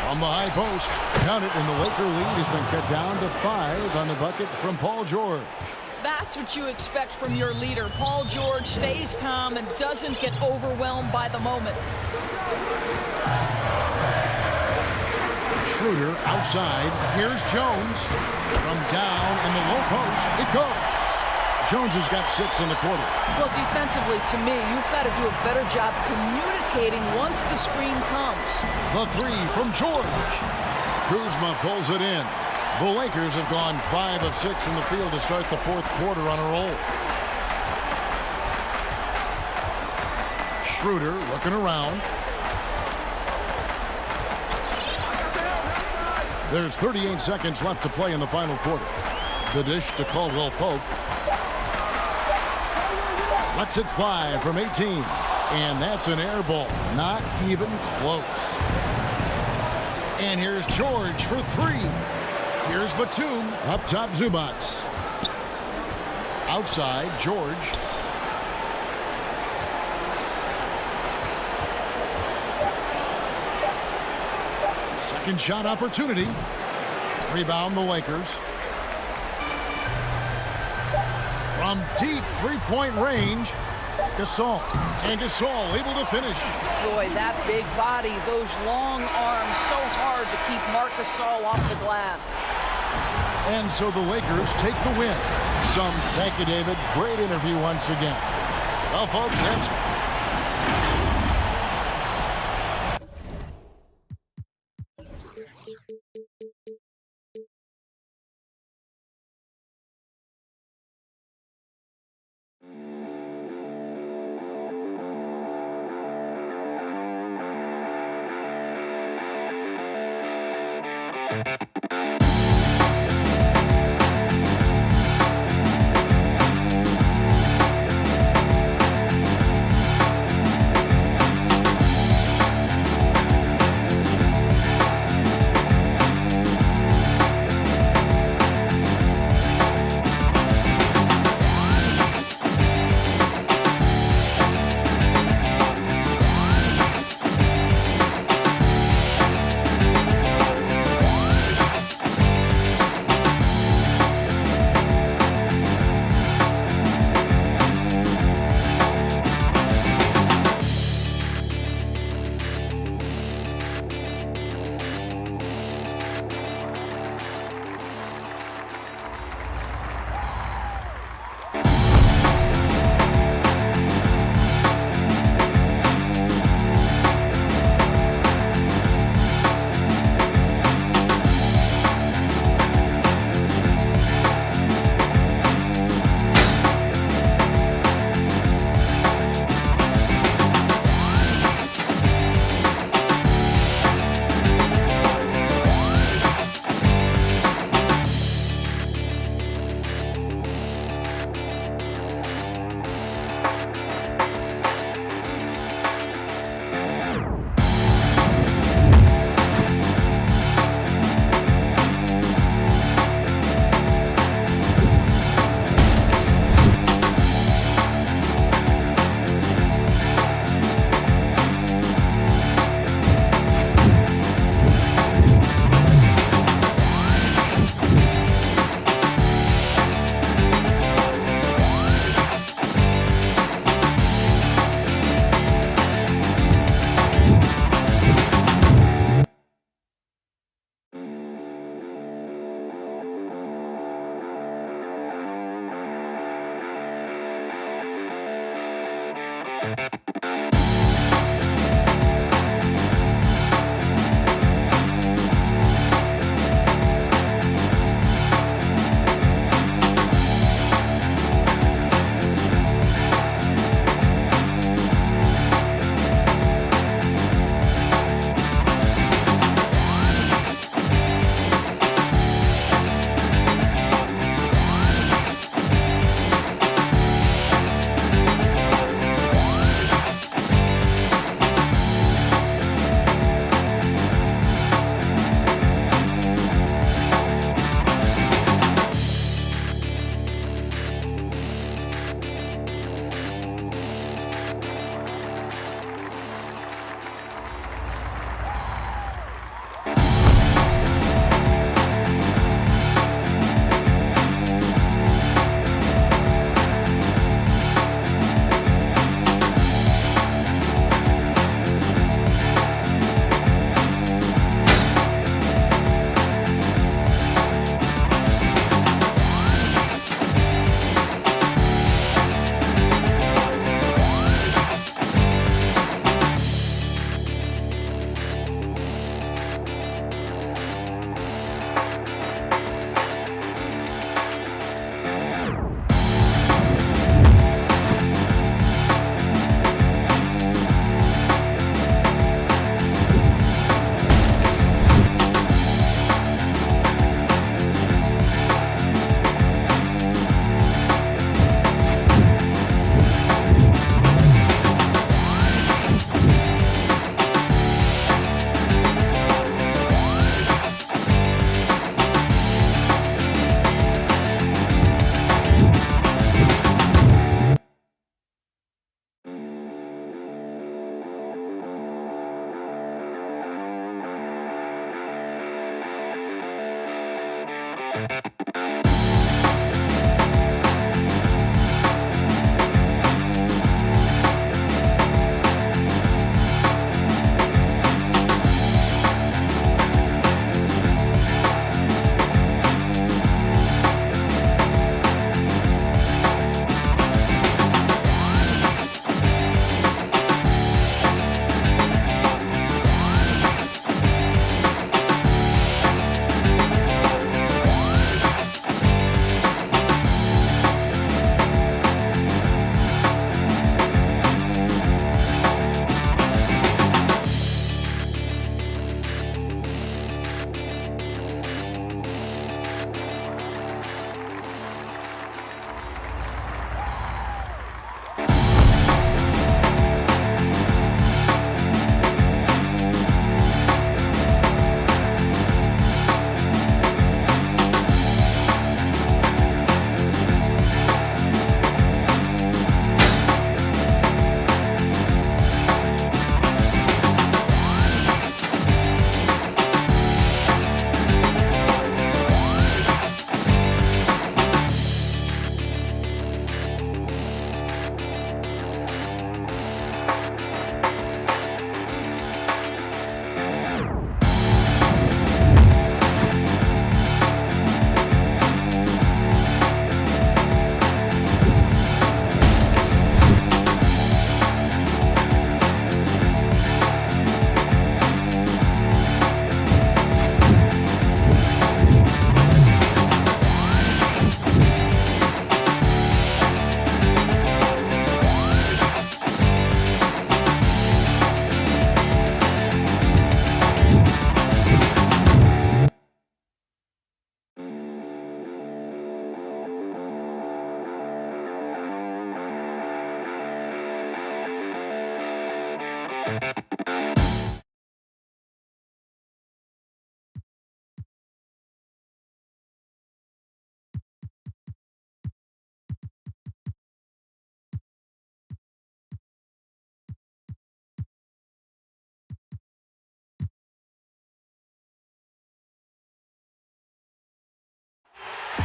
From the high post. Count it, and the Laker lead has been cut down to 5 on the bucket from Paul George. That's what you expect from your leader. Paul George stays calm and doesn't get overwhelmed by the moment. Schroeder outside. Here's Jones. From down in the low post, it goes. Jones has got 6 in the quarter. Well, defensively, to me, you've got to do a better job communicating once the screen comes. The 3 from George. Kuzma pulls it in. The Lakers have gone 5 of 6 in the field to start the fourth quarter on a roll. Schroeder looking around. There's 38 seconds left to play in the final quarter. The dish to Caldwell Pope. Lets it fly from 18. And that's an air ball. Not even close. And here's George for 3. Here's Batum. Up top, Zubac. Outside, George. Second shot opportunity. Rebound the Lakers. From deep 3-point range. Gasol. And Gasol able to finish. Boy, that big body, those long arms, so hard to keep Marc Gasol off the glass. And so the Lakers take the win. Thank you, David. Great interview once again. Well, folks, that's...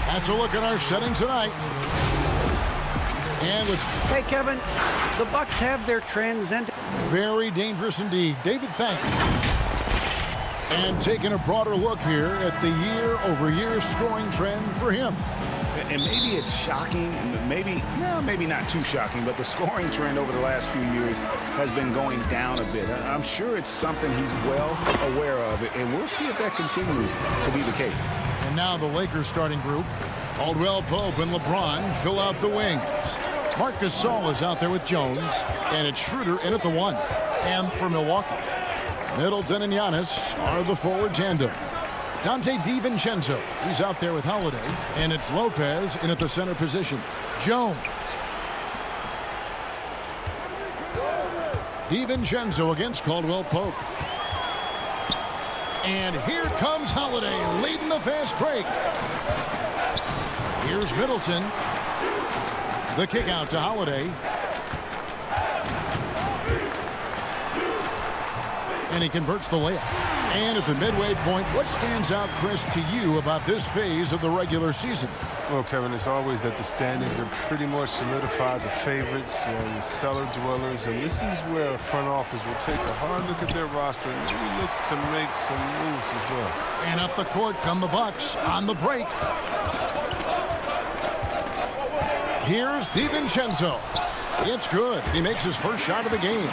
That's a look at our setting tonight. And with Hey, Kevin, the Bucks have their transcendent. very dangerous indeed. David, thanks. And taking a broader look here at the year-over-year scoring trend for him. And maybe it's shocking, maybe not too shocking, but the scoring trend over the last few years has been going down a bit. I'm sure it's something he's well aware of, and we'll see if that continues to be the case. And now the Lakers starting group. Caldwell Pope and LeBron fill out the wings. Marc Gasol is out there with Jones, and it's Schroeder in at the 1. And for Milwaukee, Middleton and Giannis are the forward tandem. Dante DiVincenzo, he's out there with Holiday, and it's Lopez in at the center position. Jones. DiVincenzo against Caldwell Pope. And here comes Holiday leading the fast break. Here's Middleton. The kick out to Holiday. And he converts the layup. And at the midway point, what stands out, Chris, to you about this phase of the regular season? Well, Kevin, it's always that the standings are pretty much solidified, the favorites, the cellar dwellers, and this is where a front office will take a hard look at their roster and maybe look to make some moves as well. And up the court come the Bucks on the break. Here's DiVincenzo. It's good. He makes his first shot of the game.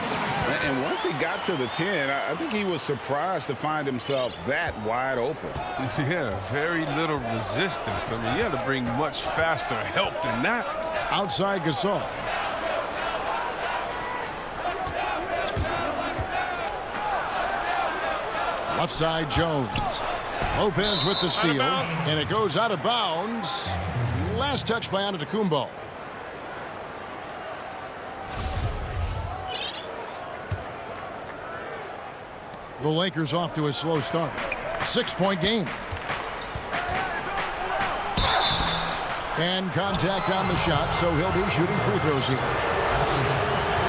And once he got to the 10, I think he was surprised to find himself that wide open. Yeah, very little resistance. I mean, you had to bring much faster help than that. Outside Gasol. Left side Jones. Lopez with the steal. And it goes out of bounds. Last touch by Antetokounmpo. The Lakers off to a slow start. 6-point game. And contact on the shot, so he'll be shooting free throws here.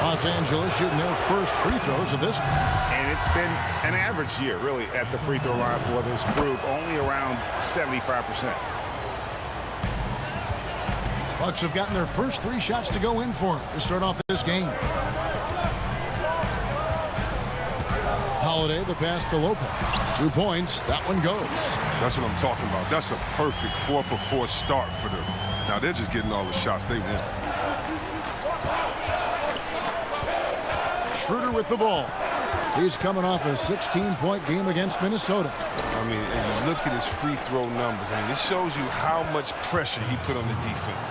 Los Angeles shooting their first free throws of this. And it's been an average year, really, at the free throw line for this group, only around 75%. Bucks have gotten their first 3 shots to go in for him to start off this game. Holiday, the pass to Lopez. 2 points. That one goes. That's what I'm talking about. That's a perfect 4-for-4 start for them. Now they're just getting all the shots they want. Schroeder with the ball. He's coming off a 16-point game against Minnesota. I mean, and you look at his free throw numbers. I mean, it shows you how much pressure he put on the defense.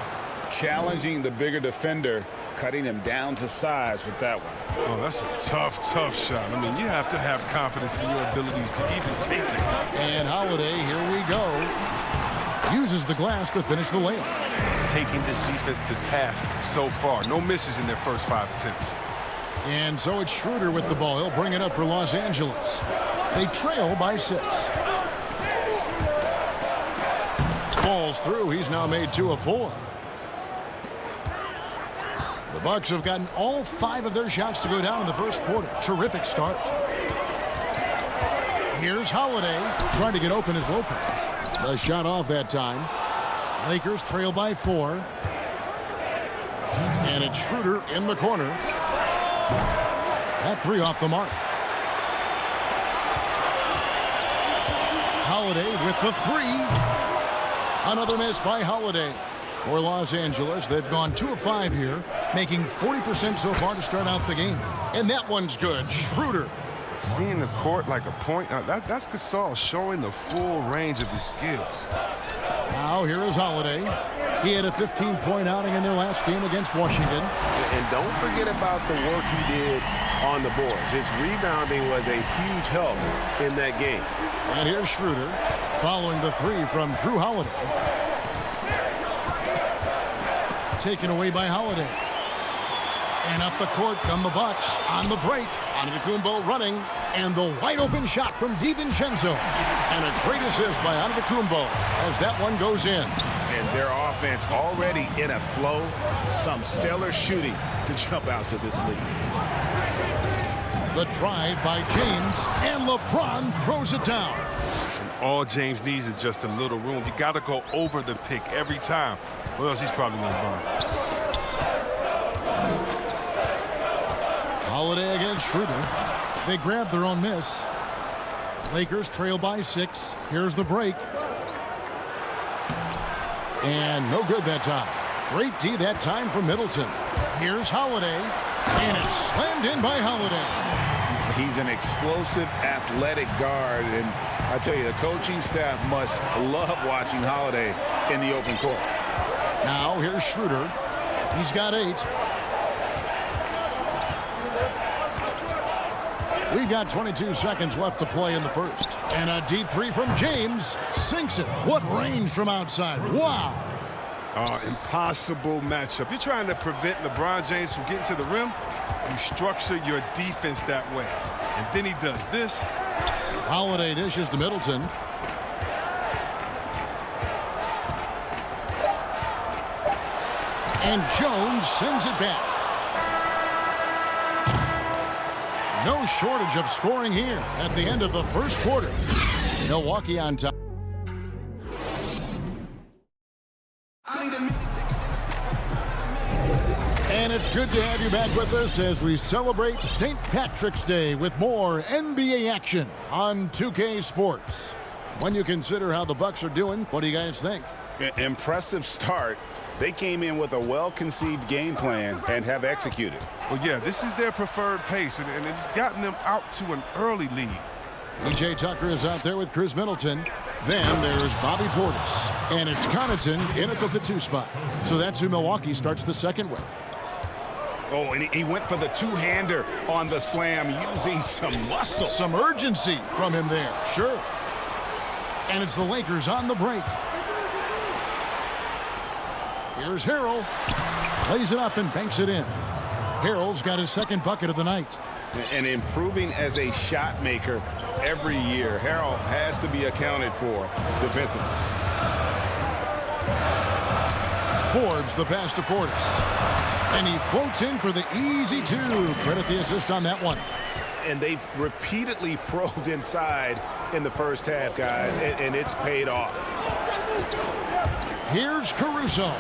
Challenging the bigger defender, cutting him down to size with that one. Oh, that's a tough shot. I mean, you have to have confidence in your abilities to even take it. And Holiday, here we go, uses the glass to finish the layup. Taking this defense to task so far. No misses in their first 5 attempts. And so it's Schroeder with the ball. He'll bring it up for Los Angeles. They trail by 6. Ball's through. He's now made 2 of 4. The Bucks have gotten all 5 of their shots to go down in the first quarter. Terrific start. Here's Holiday trying to get open as Lopez. The shot off that time. Lakers trail by 4. And it's Schroeder in the corner. That 3 off the mark. Holiday with the 3. Another miss by Holiday. For Los Angeles, they've gone 2 of 5 here, making 40% so far to start out the game. And that one's good. Schroeder. Seeing the court like a point, that's Gasol showing the full range of his skills. Now here is Holiday. He had a 15-point outing in their last game against Washington. And don't forget about the work he did on the boards. His rebounding was a huge help in that game. And here's Schroeder following the 3 from Drew Holiday. Taken away by Holiday. And up the court come the Bucks on the break. Antetokounmpo running, and the wide open shot from DiVincenzo. And a great assist by Antetokounmpo as that one goes in. And their offense already in a flow. Some stellar shooting to jump out to this lead. The drive by James, and LeBron throws it down. All James needs is just a little room. You got to go over the pick every time, or else he's probably going to burn. Holiday against Schroeder. They grab their own miss. Lakers trail by 6. Here's the break. And no good that time. Great D that time from Middleton. Here's Holiday. And it's slammed in by Holiday. He's an explosive, athletic guard. And I tell you, the coaching staff must love watching Holiday in the open court. Now here's Schroeder. He's got 8. We've got 22 seconds left to play in the first. And a deep 3 from James. Sinks it. What range from outside. Wow. Impossible matchup. You're trying to prevent LeBron James from getting to the rim. You structure your defense that way. And then he does this. Holiday dishes to Middleton. And Jones sends it back. No shortage of scoring here at the end of the first quarter. Milwaukee on top. And it's good to have you back with us as we celebrate St. Patrick's Day with more NBA action on 2K Sports. When you consider how the Bucks are doing, what do you guys think? Impressive start. They came in with a well-conceived game plan and have executed. Well, yeah, this is their preferred pace, and it's gotten them out to an early lead. PJ Tucker is out there with Chris Middleton. Then there's Bobby Portis. And it's Connaughton in at the 2 spot. So that's who Milwaukee starts the second with. Oh, and he went for the two-hander on the slam using some muscle. Some urgency from him there, sure. And it's the Lakers on the break. Here's Harrell. Lays it up and banks it in. Harrell's got his second bucket of the night. And improving as a shot maker every year. Harrell has to be accounted for defensively. Forbes the pass to Portis. And he floats in for the easy 2. Credit the assist on that one. And they've repeatedly probed inside in the first half, guys, and it's paid off. Here's Caruso.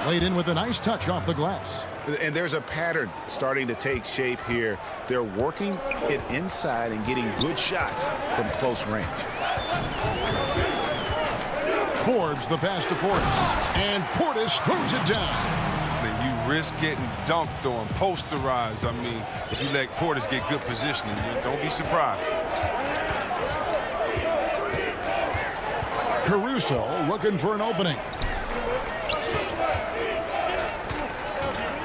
Laid in with a nice touch off the glass. And there's a pattern starting to take shape here. They're working it inside and getting good shots from close range. Forbes the pass to Portis. And Portis throws it down. You risk getting dunked on, posterized. I mean, if you let Portis get good positioning, don't be surprised. Caruso looking for an opening.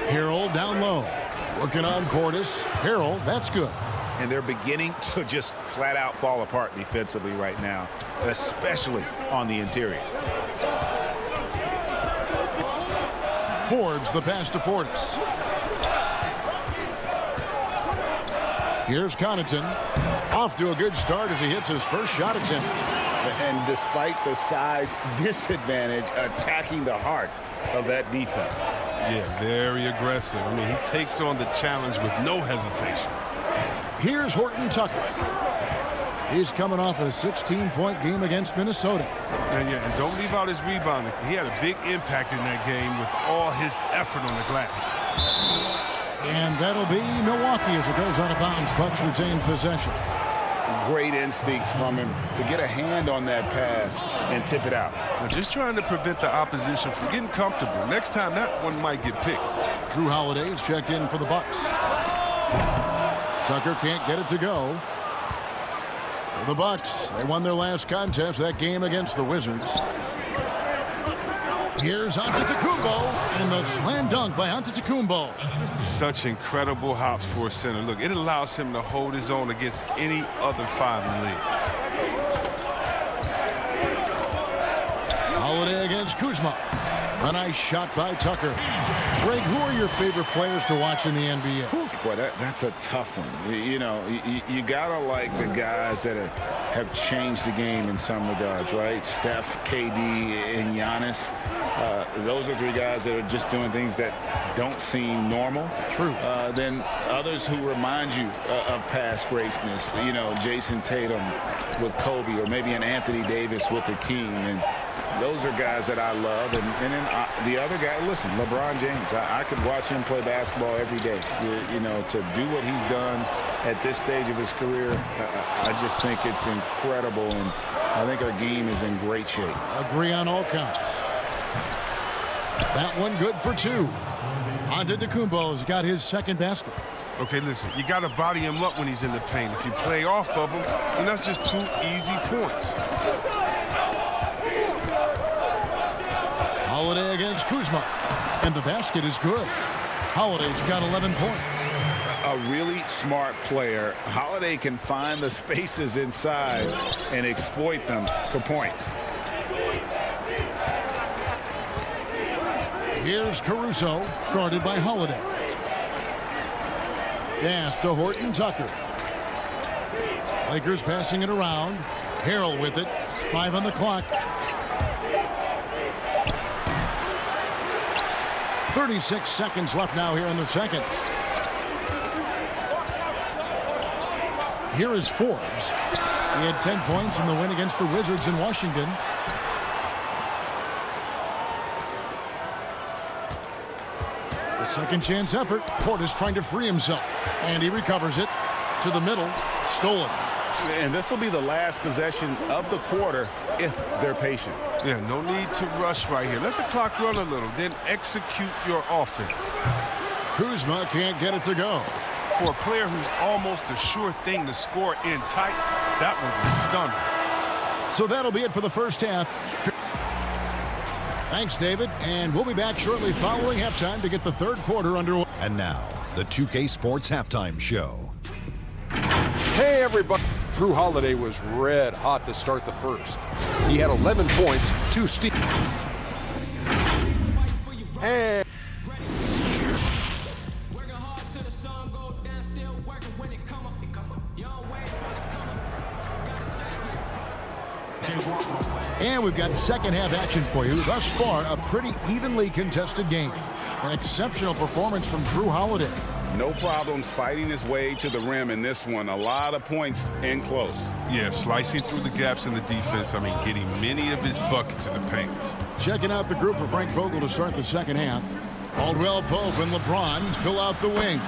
Harrell down low. Working on Portis. Harrell, that's good. And they're beginning to just flat out fall apart defensively right now, especially on the interior. Forbes the pass to Portis. Here's Connaughton. Off to a good start as he hits his first shot attempt. And despite the size disadvantage, attacking the heart of that defense. Yeah, very aggressive. I mean, he takes on the challenge with no hesitation. Here's Horton Tucker. He's coming off a 16-point game against Minnesota. And don't leave out his rebounding. He had a big impact in that game with all his effort on the glass. And that'll be Milwaukee as it goes out of bounds. Bucks retain possession. Great instincts from him to get a hand on that pass and tip it out. Now just trying to prevent the opposition from getting comfortable. Next time, that one might get picked. Drew Holiday's checked in for the Bucks. Tucker can't get it to go. For the Bucks, they won their last contest, that game against the Wizards. Here's Antetokounmpo, and the slam dunk by Antetokounmpo. Such incredible hops for a center. Look, it allows him to hold his own against any other 5 in the league. Holiday against Kuzma. A nice shot by Tucker. Greg, who are your favorite players to watch in the NBA? Boy, that's a tough one. You got to like the guys that have changed the game in some regards, right? Steph, KD, and Giannis. Those are three guys that are just doing things that don't seem normal. True. Then others who remind you of past greatness. Jason Tatum with Kobe, or maybe an Anthony Davis with Hakeem. And those are guys that I love. And then the other guy, listen, LeBron James. I could watch him play basketball every day. To do what he's done at this stage of his career, I just think it's incredible. And I think our game is in great shape. Agree on all counts. That one good for two. Antetokounmpo's got his second basket. Okay, listen, you got to body him up when he's in the paint. If you play off of him, that's just 2 easy points. Holiday against Kuzma, and the basket is good. Holiday's got 11 points. A really smart player. Holiday can find the spaces inside and exploit them for points. Here's Caruso, guarded by Holiday. Pass to Horton Tucker. Lakers passing it around. Harrell with it. 5 on the clock. 36 seconds left now here in the second. Here is Forbes. He had 10 points in the win against the Wizards in Washington. The second chance effort. Portis trying to free himself. And he recovers it to the middle. Stolen. And this will be the last possession of the quarter if they're patient. Yeah, no need to rush right here. Let the clock run a little, then execute your offense. Kuzma can't get it to go. For a player who's almost a sure thing to score in tight, that was a stunner. So that'll be it for the first half. Thanks, David. And we'll be back shortly following halftime to get the third quarter underway. And now, the 2K Sports Halftime Show. Hey, everybody. Drew Holiday was red hot to start the first. He had 11 points, 2 steals. And we've got second half action for you. Thus far, a pretty evenly contested game. An exceptional performance from Drew Holiday. No problems fighting his way to the rim in this one. A lot of points in close. Yeah, slicing through the gaps in the defense. Getting many of his buckets in the paint. Checking out the group for Frank Vogel to start the second half. Caldwell Pope and LeBron fill out the wings.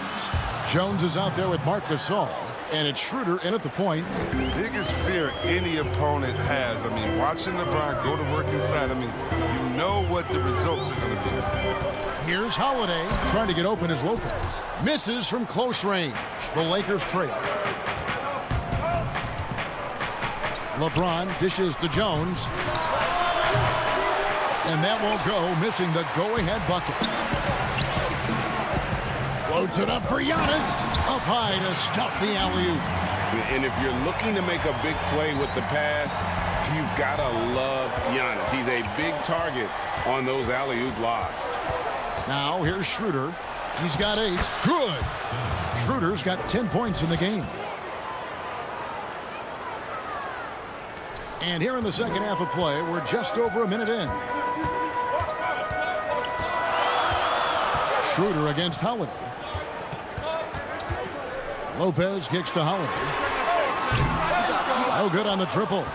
Jones is out there with Marc Gasol. And it's Schroeder in at the point. Biggest fear any opponent has. Watching LeBron go to work inside, you know what the results are going to be. Here's Holiday trying to get open as Lopez. Misses from close range. The Lakers trail. LeBron dishes to Jones. And that won't go, missing the go-ahead bucket. Floats it up for Giannis. Up high to stuff the alley-oop. And if you're looking to make a big play with the pass, you've got to love Giannis. He's a big target on those alley-oop lobs. Now here's Schroeder. He's got 8. Good. Schroeder's got 10 points in the game. And here in the second half of play, we're just over a minute in. Schroeder against Holiday. Lopez kicks to Holiday. No good on the triple.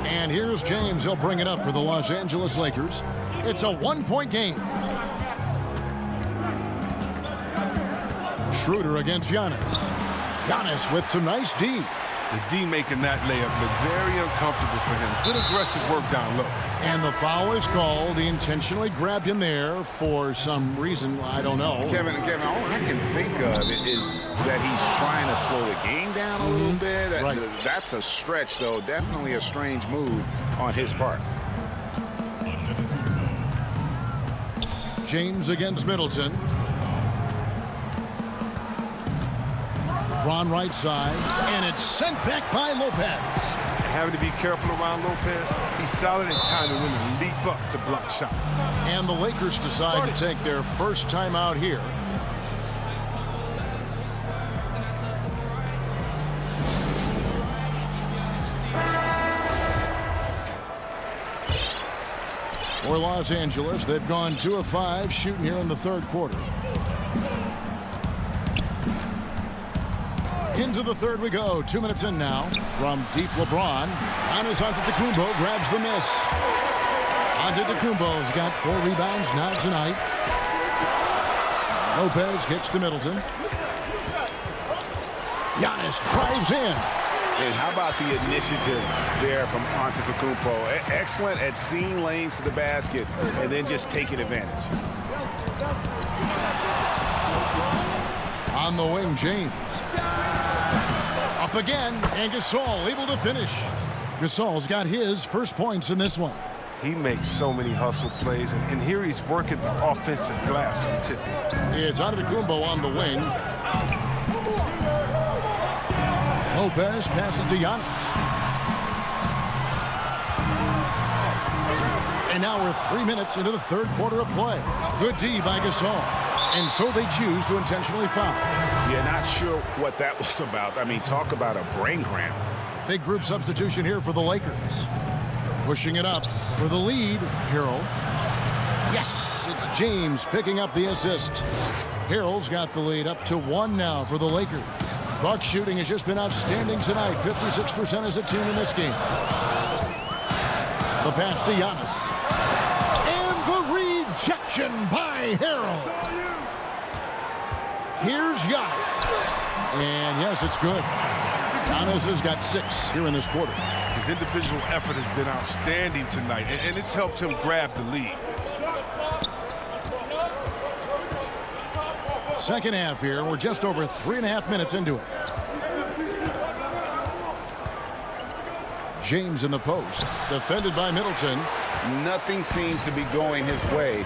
And here's James. He'll bring it up for the Los Angeles Lakers. It's a 1-point game. Schroeder against Giannis. Giannis with some nice D. The D making that layup look very uncomfortable for him. Good aggressive work down low. And the foul is called. He intentionally grabbed him there for some reason. I don't know. Kevin, all I can think of is that he's trying to slow the game down a little bit. Right. That's a stretch, though. Definitely a strange move on his part. James against Middleton. LeBron right side, and it's sent back by Lopez. Having to be careful around Lopez. He's solid in time to win and leap up to block shots. And the Lakers decide to take their first time out here. For Los Angeles, they've gone 2 of 5 shooting here in the third quarter. Into the third we go. 2 minutes in now. From deep, LeBron. Giannis Antetokounmpo grabs the miss. Antetokounmpo's got 4 rebounds now tonight. Lopez kicks to Middleton. Giannis drives in. And how about the initiative there from Antetokounmpo? Excellent at seeing lanes to the basket and then just taking advantage. On the wing, James. Up again, and Gasol able to finish. Gasol's got his first points in this one. He makes so many hustle plays, and here he's working the offensive glass for the tip. It's Antetokounmpo on the wing. Lopez passes to Giannis. And now we're 3 minutes into the third quarter of play. Good D by Gasol. And so they choose to intentionally foul. Yeah, not sure what that was about. I mean, talk about a brain cramp. Big group substitution here for the Lakers. Pushing it up for the lead, Harrell. Yes, it's James picking up the assist. Harrell's got the lead up to 1 now for the Lakers. Bucks shooting has just been outstanding tonight. 56% as a team in this game. The pass to Giannis. And the rejection by Harrell. Here's Giannis. And yes, it's good. Giannis has got 6 here in this quarter. His individual effort has been outstanding tonight, and it's helped him grab the lead. Second half here. We're just over 3.5 minutes into it. James in the post. Defended by Middleton. Nothing seems to be going his way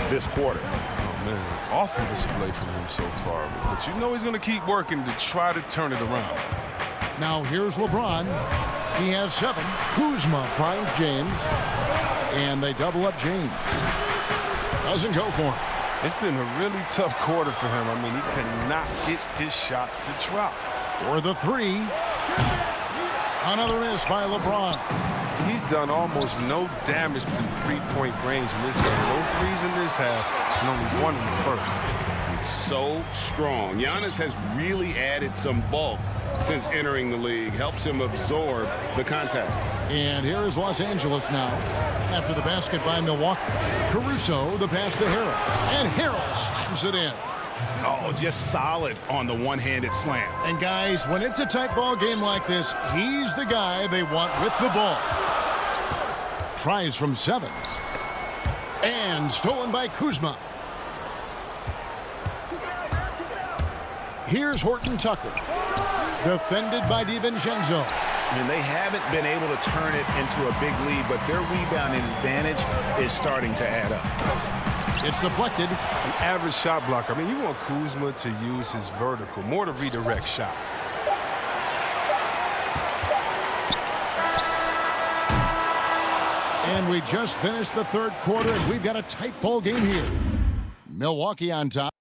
this quarter. Oh, man. Awful display from him so far. But you know he's going to keep working to try to turn it around. Now here's LeBron. He has 7. Kuzma finds James. And they double up James. Doesn't go for him. It's been a really tough quarter for him. I mean, he cannot get his shots to drop. For the 3. Another miss by LeBron. He's done almost no damage from three-point range in this game. No threes in this half, and only 1 in the first. It's so strong. Giannis has really added some bulk since entering the league. Helps him absorb the contact. And here is Los Angeles now. After the basket by Milwaukee. Caruso, the pass to Harrell. And Harrell slams it in. Oh, just solid on the one-handed slam. And guys, when it's a tight ball game like this, he's the guy they want with the ball. Tries from 7. And stolen by Kuzma. Here's Horton Tucker. Defended by DiVincenzo. And they haven't been able to turn it into a big lead, but their rebounding advantage is starting to add up. It's deflected. An average shot blocker. I mean, you want Kuzma to use his vertical more to redirect shots. And we just finished the third quarter, and we've got a tight ball game here. Milwaukee on top.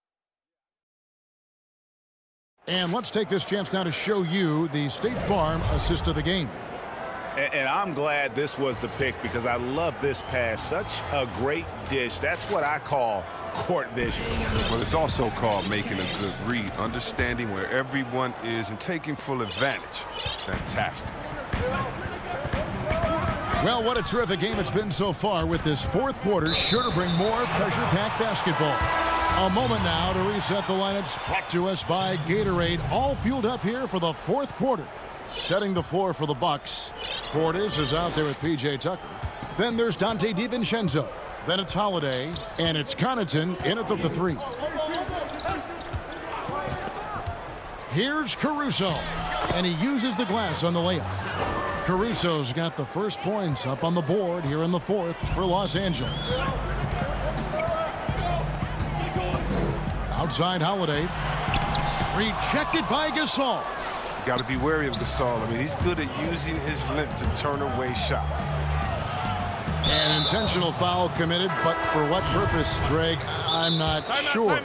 And let's take this chance now to show you the State Farm assist of the game. And I'm glad this was the pick because I love this pass. Such a great dish. That's what I call court vision. Well, it's also called making a good read, understanding where everyone is and taking full advantage. Fantastic. Well, what a terrific game it's been so far with this fourth quarter. Sure to bring more pressure-packed basketball. A moment now to reset the lineups brought to us by Gatorade. All fueled up here for the fourth quarter. Setting the floor for the Bucks. Portis is out there with P.J. Tucker. Then there's Dante DiVincenzo. Then it's Holiday. And it's Connaughton in at the 3. Here's Caruso. And he uses the glass on the layup. Caruso's got the first points up on the board here in the fourth for Los Angeles. Outside Holiday. Rejected by Gasol. You got to be wary of Gasol. I mean, he's good at using his length to turn away shots. An intentional foul committed, but for what purpose, Greg? I'm not sure.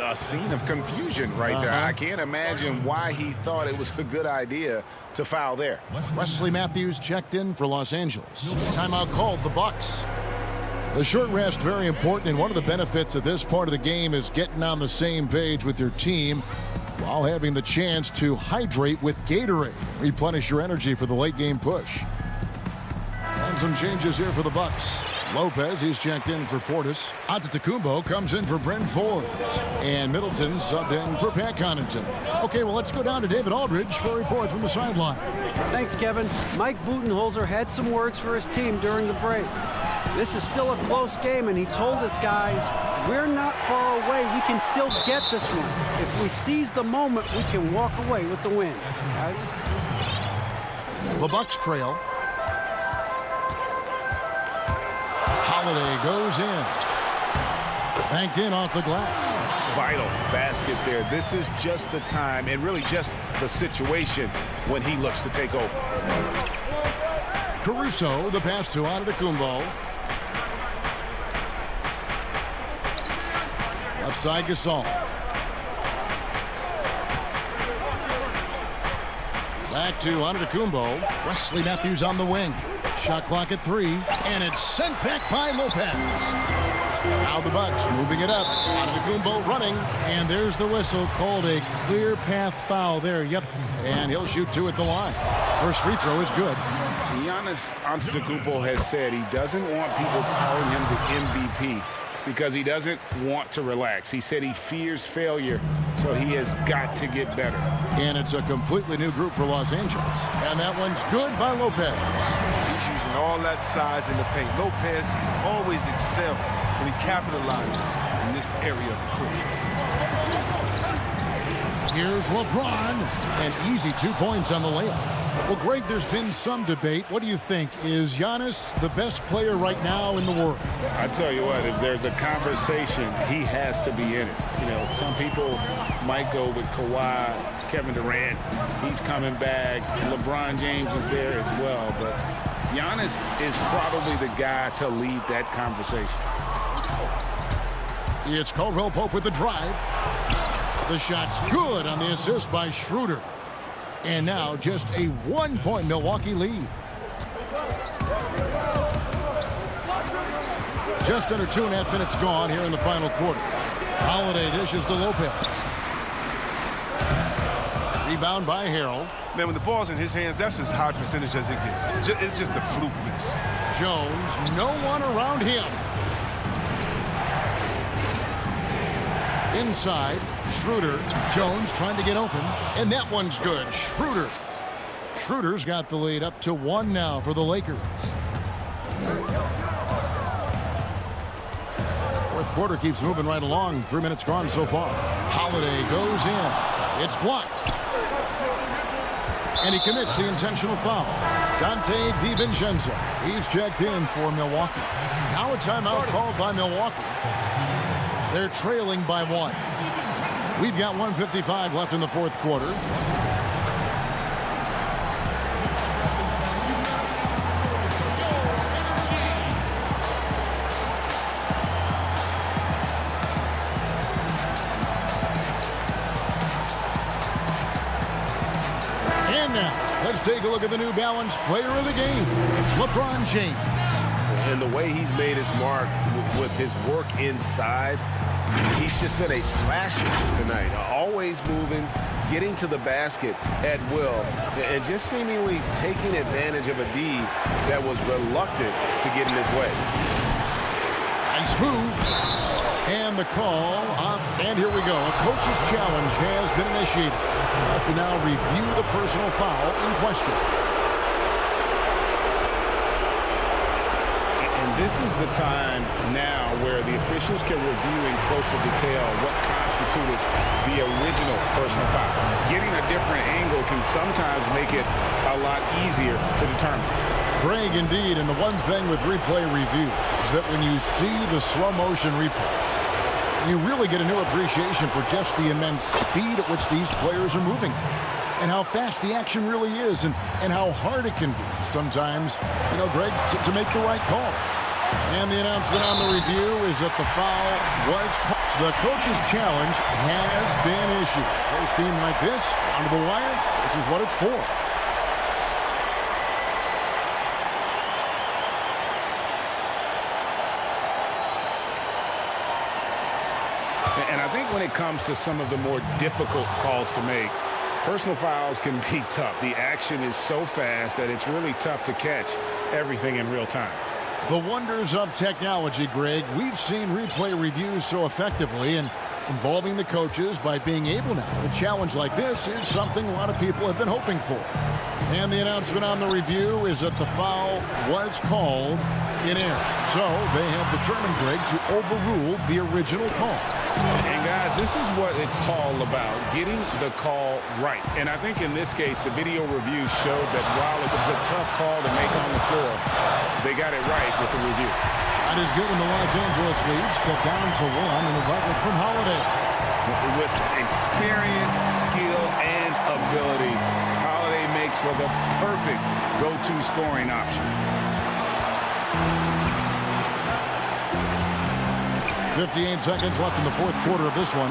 A scene of confusion right there. I can't imagine why he thought it was a good idea to foul there. Wesley Matthews checked in for Los Angeles. Timeout called the Bucks. The short rest, very important, and one of the benefits of this part of the game is getting on the same page with your team while having the chance to hydrate with Gatorade. Replenish your energy for the late game push. And some changes here for the Bucks. Lopez, he's checked in for Portis. Antetokounmpo comes in for Bryn Forbes. And Middleton subbed in for Pat Connaughton. Okay, well, let's go down to David Aldridge for a report from the sideline. Thanks, Kevin. Mike Budenholzer had some words for his team during the break. This is still a close game, and he told us guys, we're not far away. We can still get this one. If we seize the moment, we can walk away with the win. Guys? The Bucks trail. Holiday goes in. Banked in off the glass. Vital basket there. This is just the time and really just the situation when he looks to take over. Caruso, the pass to Antetokounmpo. Left side Gasol. Back to Antetokounmpo. Wesley Matthews on the wing. Shot clock at 3, and it's sent back by Lopez. Now the Bucks moving it up. Antetokounmpo running, and there's the whistle called a clear path foul there. Yep, and he'll shoot 2 at the line. First free throw is good. Giannis Antetokounmpo has said he doesn't want people calling him the MVP because he doesn't want to relax. He said he fears failure, so he has got to get better. And it's a completely new group for Los Angeles. And that one's good by Lopez. Using all that size in the paint. Lopez has always excelled when he capitalizes in this area of the court. Here's LeBron. An easy 2 points on the layup. Well, Greg, there's been some debate. What do you think? Is Giannis the best player right now in the world? I tell you what, if there's a conversation, he has to be in it. You know, some people might go with Kawhi, Kevin Durant. He's coming back. LeBron James is there as well. But Giannis is probably the guy to lead that conversation. It's Caldwell Pope with the drive. The shot's good on the assist by Schroeder. And now just a 1-point Milwaukee lead. Just under 2.5 minutes gone here in the final quarter. Holiday dishes to Lopez. Rebound by Harrell. Man, when the ball's in his hands, that's as high percentage as it gets. It's just a fluke miss. Jones, no one around him. Inside, Schroeder. Jones trying to get open, and that one's good. Schroeder's got the lead up to 1 now for the Lakers. Fourth quarter keeps moving right along. 3 minutes gone so far. Holiday goes in. It's blocked. And he commits the intentional foul. Dante DiVincenzo. He's checked in for Milwaukee. Now a timeout called by Milwaukee. They're trailing by 1. We've got 1:55 left in the fourth quarter. And now, let's take a look at the New Balance player of the game, LeBron James. And the way he's made his mark with his work inside, he's just been a slasher tonight. Always moving, getting to the basket at will, and just seemingly taking advantage of a D that was reluctant to get in his way. Nice move. And the call up, and here we go. A coach's challenge has been initiated. We'll have to now review the personal foul in question. This is the time now where the officials can review in closer detail what constituted the original personal foul. Getting a different angle can sometimes make it a lot easier to determine. Greg, indeed, and the one thing with replay review is that when you see the slow motion replay, you really get a new appreciation for just the immense speed at which these players are moving and how fast the action really is and how hard it can be sometimes, you know, Greg, to make the right call. And the announcement on the review is that the foul was called. The coach's challenge has been issued. First team like this, onto the wire, this is what it's for. And I think when it comes to some of the more difficult calls to make, personal fouls can be tough. The action is so fast that it's really tough to catch everything in real time. The wonders of technology, Greg. We've seen replay reviews so effectively, and involving the coaches by being able now to challenge like this is something a lot of people have been hoping for. And the announcement on the review is that the foul was called in error. So they have determined, Greg, to overrule the original call. And guys, this is what it's all about, getting the call right. And I think in this case, the video review showed that while it was a tough call to make on the floor, they got it right with the review. Shot is good, and the Los Angeles leads cut down to 1, and a bucket from Holiday. With experience, skill, and ability, Holiday makes for the perfect go-to scoring option. 58 seconds left in the fourth quarter of this one.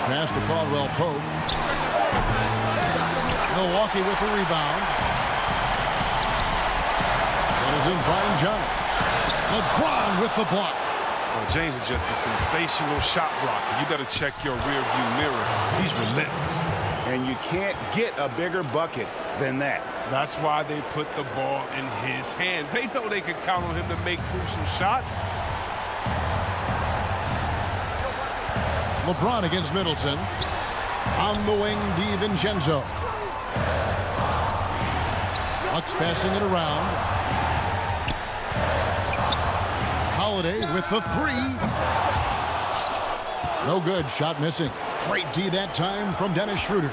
Pass to Caldwell Pope. Milwaukee with the rebound. That is in Brian Jones. LeBron with the block. Well, James is just a sensational shot blocker. You better check your rearview mirror. He's relentless. And you can't get a bigger bucket than that. That's why they put the ball in his hands. They know they can count on him to make crucial shots. LeBron against Middleton. On the wing, DiVincenzo. Bucks passing it around. Holiday with the 3. No good. Shot missing. Straight D that time from Dennis Schroeder.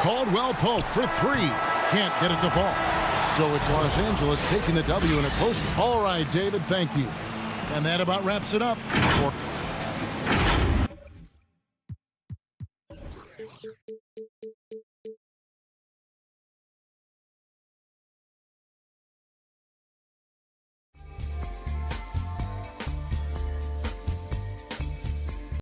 Caldwell Pope for 3. Can't get it to fall. So it's Los Angeles taking the W in a close. All right, David, thank you. And that about wraps it up for